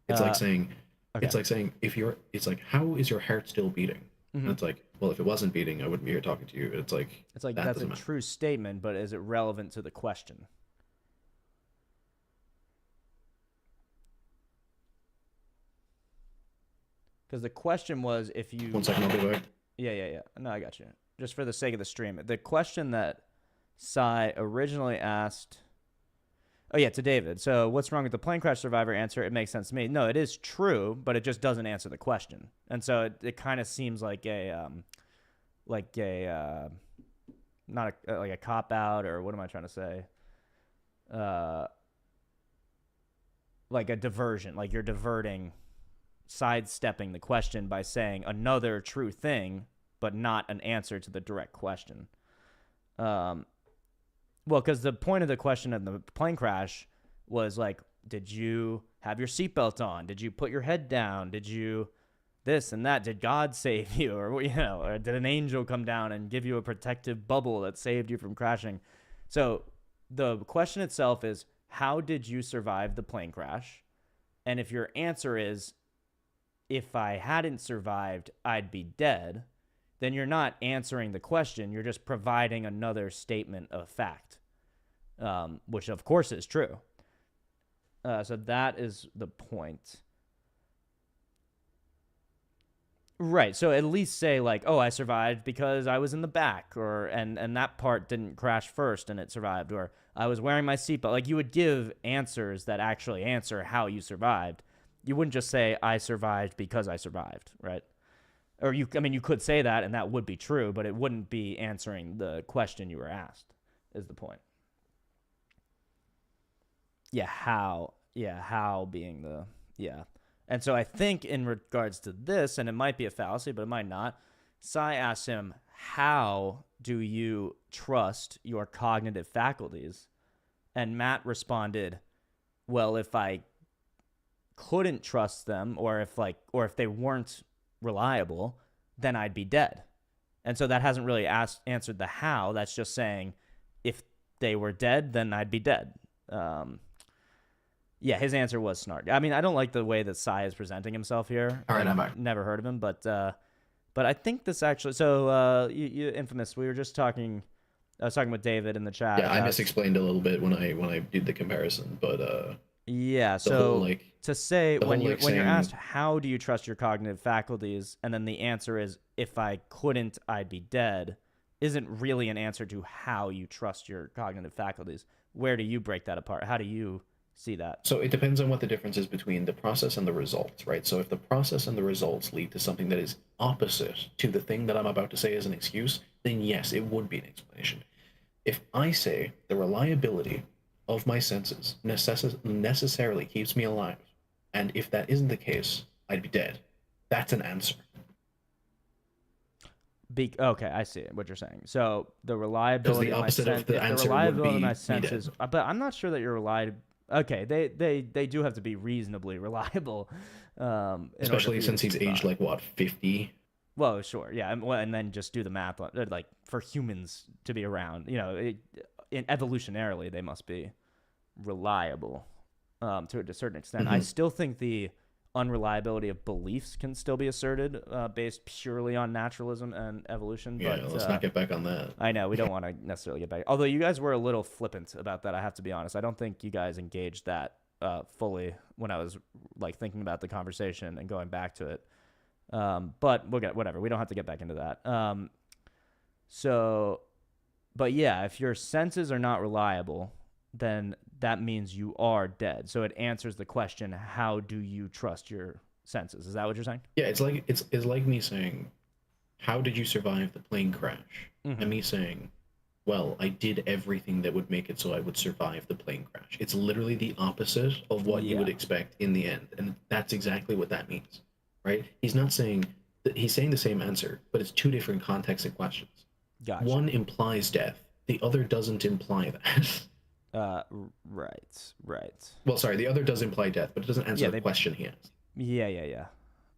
It's like saying, okay. it's like saying, it's like, how is your heart still beating? And it's like, well, if it wasn't beating, I wouldn't be here talking to you. It's like that's a true statement, but is it relevant to the question? Because the question was if you... 1 second, I'll be back. Yeah. No, I got you. Just for the sake of the stream. The question that Sai originally asked... Oh, yeah, to David. So what's wrong with the plane crash survivor answer? It makes sense to me. No, it is true, but it just doesn't answer the question. And so it kind of seems like like a cop-out, or what am I trying to say? Like a diversion. Like you're diverting... sidestepping the question by saying another true thing, but not an answer to the direct question. Well, because the point of the question in the plane crash was like, did you have your seatbelt on? Did you put your head down? Did you this and that? Did God save you? Or, or did an angel come down and give you a protective bubble that saved you from crashing? So the question itself is, how did you survive the plane crash? And if your answer is, if I hadn't survived, I'd be dead, then you're not answering the question. You're just providing another statement of fact, which of course is true. So that is the point. Right. So at least say like, oh, I survived because I was in the back, or and that part didn't crash first and it survived, or I was wearing my seatbelt. Like you would give answers that actually answer how you survived. You wouldn't just say, I survived because I survived, right? Or you could say that and that would be true, but it wouldn't be answering the question you were asked, is the point. How being the, And so I think in regards to this, and it might be a fallacy, but it might not, Sai asked him, how do you trust your cognitive faculties? And Matt responded, well, if I couldn't trust them, or if they weren't reliable, then I'd be dead. And so that hasn't really answered the how. That's just saying, if they were dead, then I'd be dead. His answer was snark. I mean, I don't like the way that Sai is presenting himself here. All right, I'm back. Never heard of him, but I think this actually. So you Infamous, we were just talking. I was talking with David in the chat. Yeah, I misexplained a little bit when I did the comparison, but yeah. So to say when you're asked how do you trust your cognitive faculties, and then the answer is if I couldn't, I'd be dead, isn't really an answer to how you trust your cognitive faculties. Where do you break that apart? How do you see that? So it depends on what the difference is between the process and the results, right? So if the process and the results lead to something that is opposite to the thing that I'm about to say as an excuse, then yes, it would be an explanation. If I say the reliability of my senses necessarily keeps me alive, and if that isn't the case, I'd be dead, that's an answer. Okay, I see what you're saying. So the reliability of my senses, but I'm not sure that you're reliable. Okay, they do have to be reasonably reliable. Especially since he's aged like what, 50? Well, sure, yeah, and then just do the math. Like for humans to be around, evolutionarily they must be reliable to a certain extent. I still think the unreliability of beliefs can still be asserted based purely on naturalism and evolution. Yeah, but, let's not get back on that. I know, we don't want to necessarily get back. Although you guys were a little flippant about that, I have to be honest. I don't think you guys engaged that fully when I was like thinking about the conversation and going back to it. But we'll get whatever. We don't have to get back into that. But yeah, if your senses are not reliable, then that means you are dead. So it answers the question, how do you trust your senses? Is that what you're saying? Yeah, it's like me saying, how did you survive the plane crash? And me saying, well, I did everything that would make it so I would survive the plane crash. It's literally the opposite of what you would expect in the end. And that's exactly what that means, right? He's not saying, he's saying the same answer, but it's two different contexts and questions. Gotcha. One implies death. The other doesn't imply that. Right. Well, sorry, the other does imply death, but it doesn't answer the question he asked. Yeah.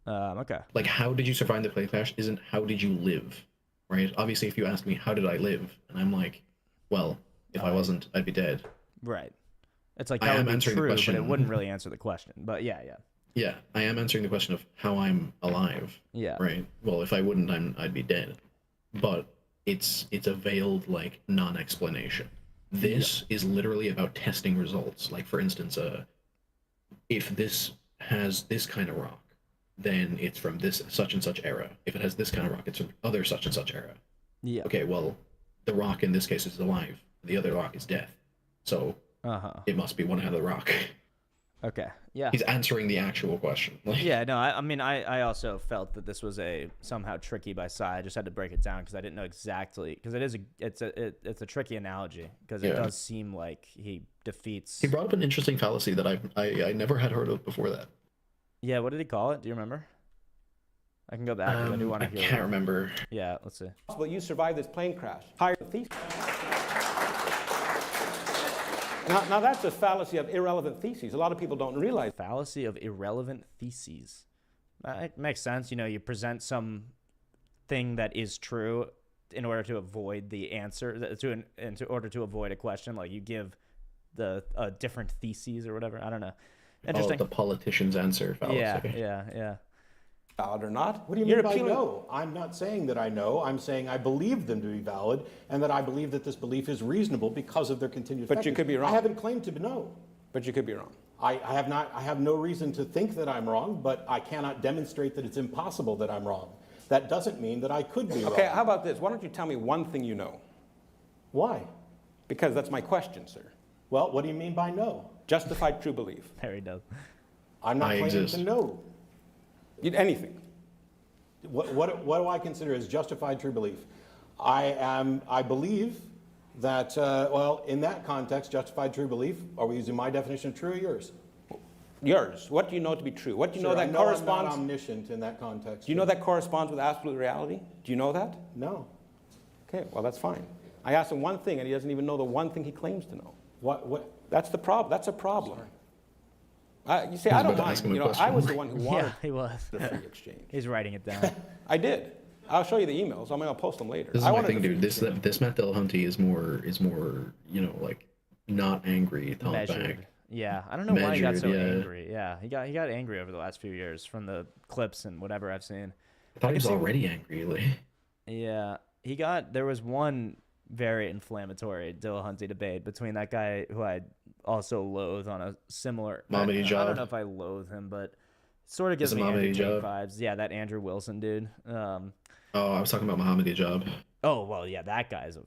Okay. Like, how did you survive the plane crash isn't how did you live, right? Obviously, if you ask me, how did I live? And I'm like, well, if I wasn't, I'd be dead. Right. It's like that would be true, but it wouldn't really answer the question. But yeah. Yeah, I am answering the question of how I'm alive. Yeah. Right. Well, if I wouldn't, I'd be dead. But it's a veiled like non-explanation. This is literally about testing results. Like for instance, if this has this kind of rock, then it's from this such and such era. If it has this kind of rock, it's from other such and such era. Yeah. Okay. Well, the rock in this case is alive. The other rock is death. So it must be one kind of the rock. Okay. Yeah. He's answering the actual question. Yeah. No. I mean, I also felt that this was somehow tricky by Sai. I just had to break it down because I didn't know exactly, because it's a tricky analogy, because it does seem like he defeats. He brought up an interesting fallacy that I never had heard of before that. Yeah. What did he call it? Do you remember? I can go back because I do want to hear. I can't remember. Yeah. Let's see. But you survived this plane crash. Higher thesis. Now that's a fallacy of irrelevant theses. A lot of people don't realize. Fallacy of irrelevant theses. That makes sense. You know, you present some thing that is true in order to avoid the answer, in order to avoid a question. Like you give a different theses or whatever. I don't know. Interesting. The politician's answer fallacy. Yeah. Valid or not? What do you mean by no? I'm not saying that I know. I'm saying I believe them to be valid, and that I believe that this belief is reasonable because of their continued. But you could be wrong. I haven't claimed to know. But you could be wrong. I have not. I have no reason to think that I'm wrong, but I cannot demonstrate that it's impossible that I'm wrong. That doesn't mean that I could be wrong. Okay. How about this? Why don't you tell me one thing you know? Why? Because that's my question, sir. Well, what do you mean by no? Justified true belief. There he does. I'm not claiming to know. Anything. What do I consider as justified true belief? I believe that, well, in that context, justified true belief, are we using my definition of true or yours? Yours. What do you know to be true? What do you know that corresponds? I'm not omniscient in that context. Do you know that corresponds with absolute reality? Do you know that? No. Okay, well, that's fine. I asked him one thing, and he doesn't even know the one thing he claims to know. What? That's the problem. That's a problem. You see, I don't mind. You know, I was the one who wanted he was. the free exchange. He's writing it down. I did. I'll show you the emails. I'm gonna post them later. This is my thing, dude. This Matt Dillahunty is more, you know, like not angry, thought Measured. back. Yeah, I don't know why he got so angry. Yeah, he got angry over the last few years from the clips and whatever I've seen. I thought he was already angry. Like. Yeah, there was one very inflammatory Dillahunty debate between that guy who I also loathe on a similar. I don't know if I loathe him, but sort of gives me Andrew Tate vibes. Yeah, that Andrew Wilson dude. Oh, I was talking about Mohammed Ijab. Oh well, yeah, that guy's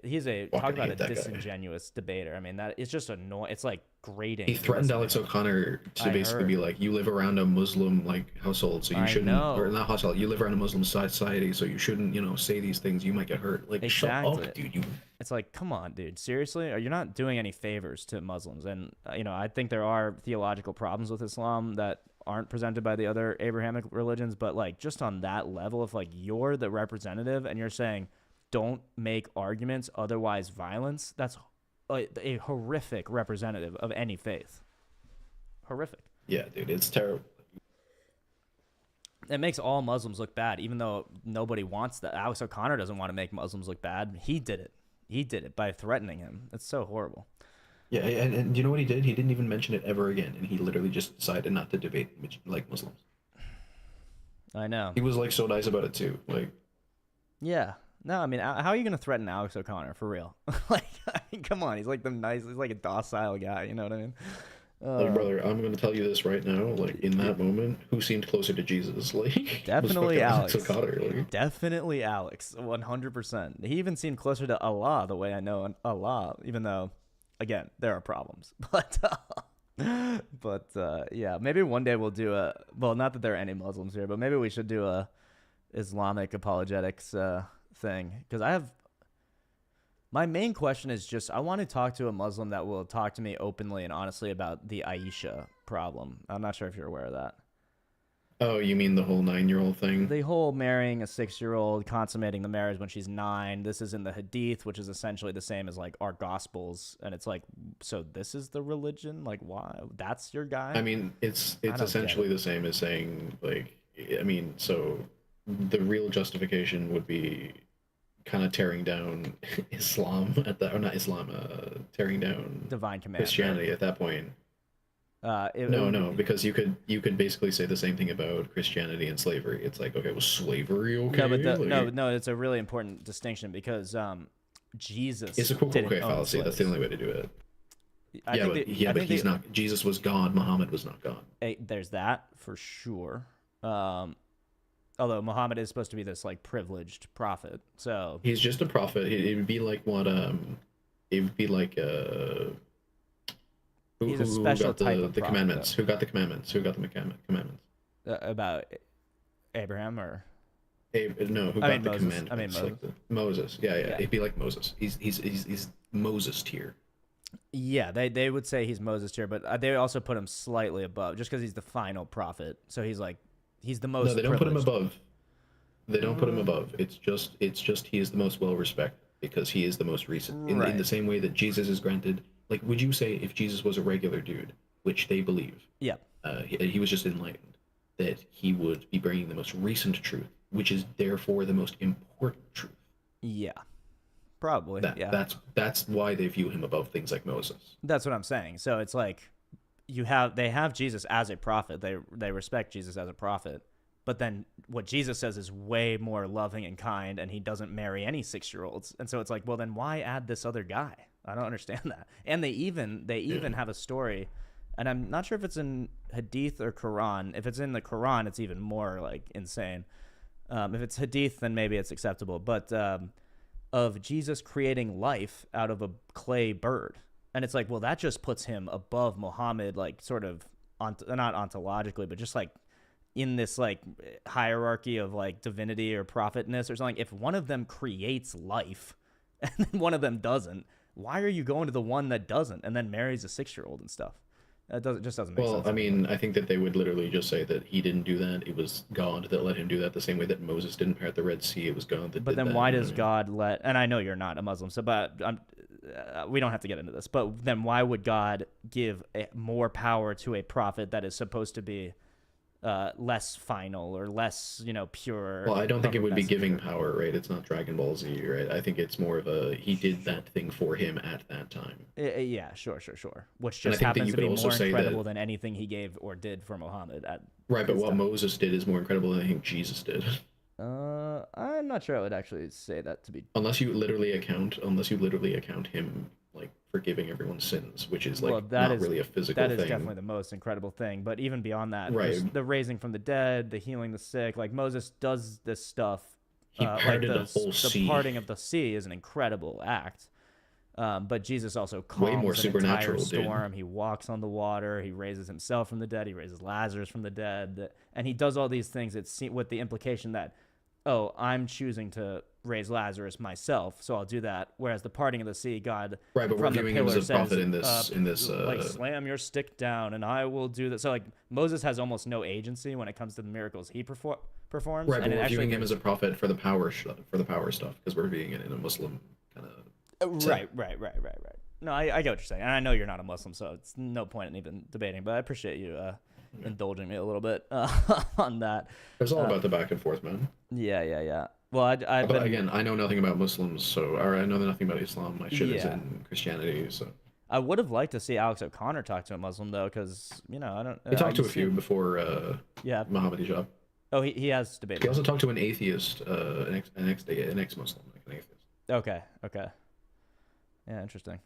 he's a talk about a disingenuous debater. I mean, that it's just annoying. It's like grating. He threatened Alex O'Connor to basically be like, "You live around a Muslim household, so you shouldn't, or not household. You live around a Muslim society, so you shouldn't, say these things. You might get hurt." Like, exactly. Shut up, dude. It's like, come on, dude. Seriously, you're not doing any favors to Muslims, and I think there are theological problems with Islam that aren't presented by the other Abrahamic religions, but like just on that level, if like you're the representative and you're saying don't make arguments, otherwise violence, that's a horrific representative of any faith. Horrific. Yeah, dude, it's terrible. It makes all Muslims look bad, even though nobody wants that. Alex O'Connor doesn't want to make Muslims look bad. He did it by threatening him. It's so horrible. Yeah, and you know what he did? He didn't even mention it ever again, and he literally just decided not to debate like Muslims. I know. He was like so nice about it too. Like, yeah. No, I mean, how are you gonna threaten Alex O'Connor for real? Like, I mean, come on, he's like he's like a docile guy. You know what I mean? Like, brother, I'm gonna tell you this right now. Like, in that moment, who seemed closer to Jesus? Like, definitely Alex. O'Connor, like. Definitely Alex. 100%. He even seemed closer to Allah, the way I know Allah, even though. Again, there are problems, but yeah, maybe one day we'll do not that there are any Muslims here, but maybe we should do a Islamic apologetics thing, because my main question is just I want to talk to a Muslim that will talk to me openly and honestly about the Aisha problem. I'm not sure if you're aware of that. Oh, you mean the whole 9-year-old thing? The whole marrying a 6-year-old, consummating the marriage when she's 9. This is in the Hadith, which is essentially the same as like our Gospels, and it's like, so this is the religion? Like, why? That's your guy? I mean, it's essentially the same as saying, like, I mean, so the real justification would be kind of tearing down Islam at that, or not Islam, tearing down divine command Christianity at that point. No, because you could basically say the same thing about Christianity and slavery. It's like, okay, was slavery okay? No, but no, it's a really important distinction because Jesus. It's a quoque fallacy. That's the only way to do it. But he's not. Jesus was God. Muhammad was not God. There's that for sure. Although Muhammad is supposed to be this like privileged prophet, so he's just a prophet. It would be like what it would be like he's a special type of the prophet, commandments. though. Who got the commandments? Who got the commandments? About Abraham or no? Who got the Moses. commandments? I mean Moses. Like Moses. Yeah. It'd be like Moses. He's Moses tier. Yeah, they would say he's Moses tier, but they also put him slightly above, just because he's the final prophet. So he's the most. No, they don't put him privileged. above. They don't put him above. It's just he is the most well respected because he is the most recent. In the same way that Jesus is granted. Like, would you say if Jesus was a regular dude, which they believe? Yeah. He was just enlightened, that he would be bringing the most recent truth, which is therefore the most important truth. Yeah. Probably. That's why they view him above things like Moses. That's what I'm saying. So it's like they have Jesus as a prophet. They respect Jesus as a prophet. But then what Jesus says is way more loving and kind, and he doesn't marry any 6-year-olds. And so it's like, well, then why add this other guy? I don't understand that. And they even have a story, and I'm not sure if it's in Hadith or Quran. If it's in the Quran, it's even more like insane. If it's Hadith, then maybe it's acceptable. But of Jesus creating life out of a clay bird. And it's like, well, that just puts him above Muhammad, like sort of, not ontologically, but just like in this like hierarchy of like divinity or prophetness or something. If one of them creates life and then one of them doesn't, why are you going to the one that doesn't and then marries a 6-year-old and stuff? It just doesn't make sense. Well, I mean, I think that they would literally just say that he didn't do that. It was God that let him do that, the same way that Moses didn't part the Red Sea. It was God that But did then that. why does God let, and I know you're not a Muslim, so but we don't have to get into this, but then why would God give more power to a prophet that is supposed to be less final or less, pure? Well, I don't think it would be giving power, right? It's not Dragon Ball Z, right? I think it's more of he did that thing for him at that time. Yeah, sure. Which just happens to be more incredible than anything he gave or did for Muhammad. Right, but what Moses did is more incredible than anything Jesus did. I'm not sure I would actually say that to be. Unless you literally account him like forgiving everyone's sins, which is like really a physical thing. That is definitely the most incredible thing. But even beyond that, right. The raising from the dead, the healing the sick, like Moses does this stuff. He parted like the whole sea. The parting of the sea is an incredible act. But Jesus also calms way more an supernatural, entire storm. Dude. He walks on the water. He raises himself from the dead. He raises Lazarus from the dead. And he does all these things with the implication that, oh, I'm choosing to raise Lazarus myself, so I'll do that. Whereas the parting of the sea, God, right, but from we're viewing the him pillar as a prophet in this like slam your stick down, and I will do that. So like Moses has almost no agency when it comes to the miracles he performs. Right, but we're viewing him as a prophet for the power stuff, because we're viewing it in a Muslim kind of. Right. No, I get what you're saying, and I know you're not a Muslim, so it's no point in even debating. But I appreciate you indulging me a little bit on that. It's all about the back and forth, man. Yeah. Well, again, I know nothing about Muslims, or I know nothing about Islam. My shit is in Christianity, so. I would have liked to see Alex O'Connor talk to a Muslim though, because I don't. He talked to a few before. Muhammad Hijab. Oh, he has debated. He also talked to an atheist, an ex-Muslim, like an atheist. Okay. Yeah, interesting.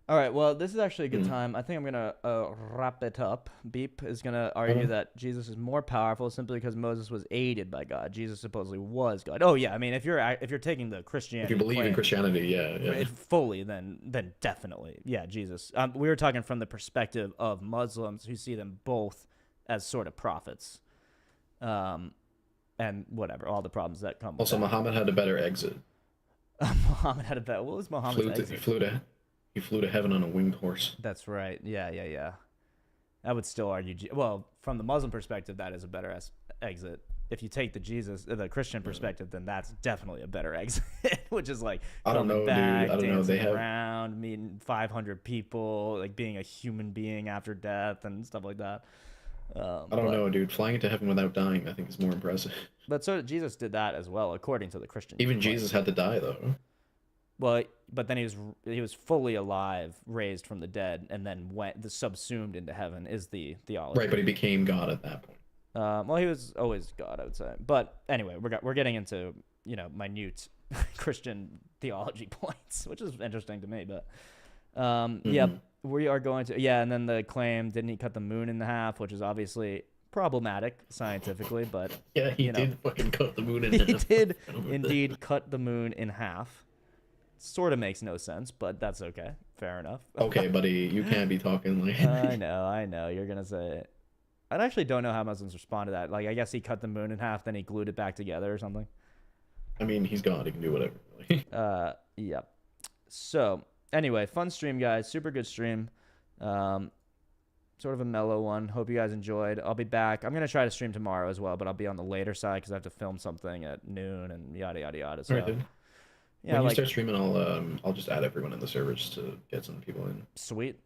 All right, well, this is actually a good time. I think I'm going to wrap it up. Beep is going to argue that Jesus is more powerful simply because Moses was aided by God. Jesus supposedly was God. Oh, yeah, I mean, if you're taking the Christianity... If you believe in Christianity, yeah. Fully, then definitely. Yeah, Jesus. We were talking from the perspective of Muslims who see them both as sort of prophets. And whatever, all the problems that come with Also, that. Muhammad had a better exit. Muhammad had a better... What was Muhammad's exit? He flew to heaven on a winged horse. That's right. Yeah. I would still argue. Well, from the Muslim perspective, that is a better exit. If you take the Christian perspective, then that's definitely a better exit. Which is like I don't know, back, dude. I don't know. They have around, meeting 500 people, like being a human being after death and stuff like that. I don't know, dude. Flying into heaven without dying, I think, is more impressive. But so Jesus did that as well, according to the Christian. Even Jesus had to die, though. Well, but then he was fully alive, raised from the dead, and then subsumed into heaven. Is the theology? Right, but he became God at that point. Well, he was always God, I would say. But anyway, we're getting into minute Christian theology points, which is interesting to me. But yeah, we are going to and then the claim, didn't he cut the moon in half, which is obviously problematic scientifically, but yeah, he did fucking cut the moon in half. He did indeed cut the moon in half. Sort of makes no sense, but that's okay. Fair enough. Okay, buddy, you can't be talking like. I know. You're gonna say it. I actually don't know how Muslims respond to that. Like, I guess he cut the moon in half, then he glued it back together or something. I mean, he's God. He can do whatever. Yeah. So, anyway, fun stream, guys. Super good stream. Sort of a mellow one. Hope you guys enjoyed. I'll be back. I'm gonna try to stream tomorrow as well, but I'll be on the later side because I have to film something at noon and yada yada yada. So. All right, dude. Yeah, when you start streaming, I'll just add everyone in the server just to get some people in. Sweet.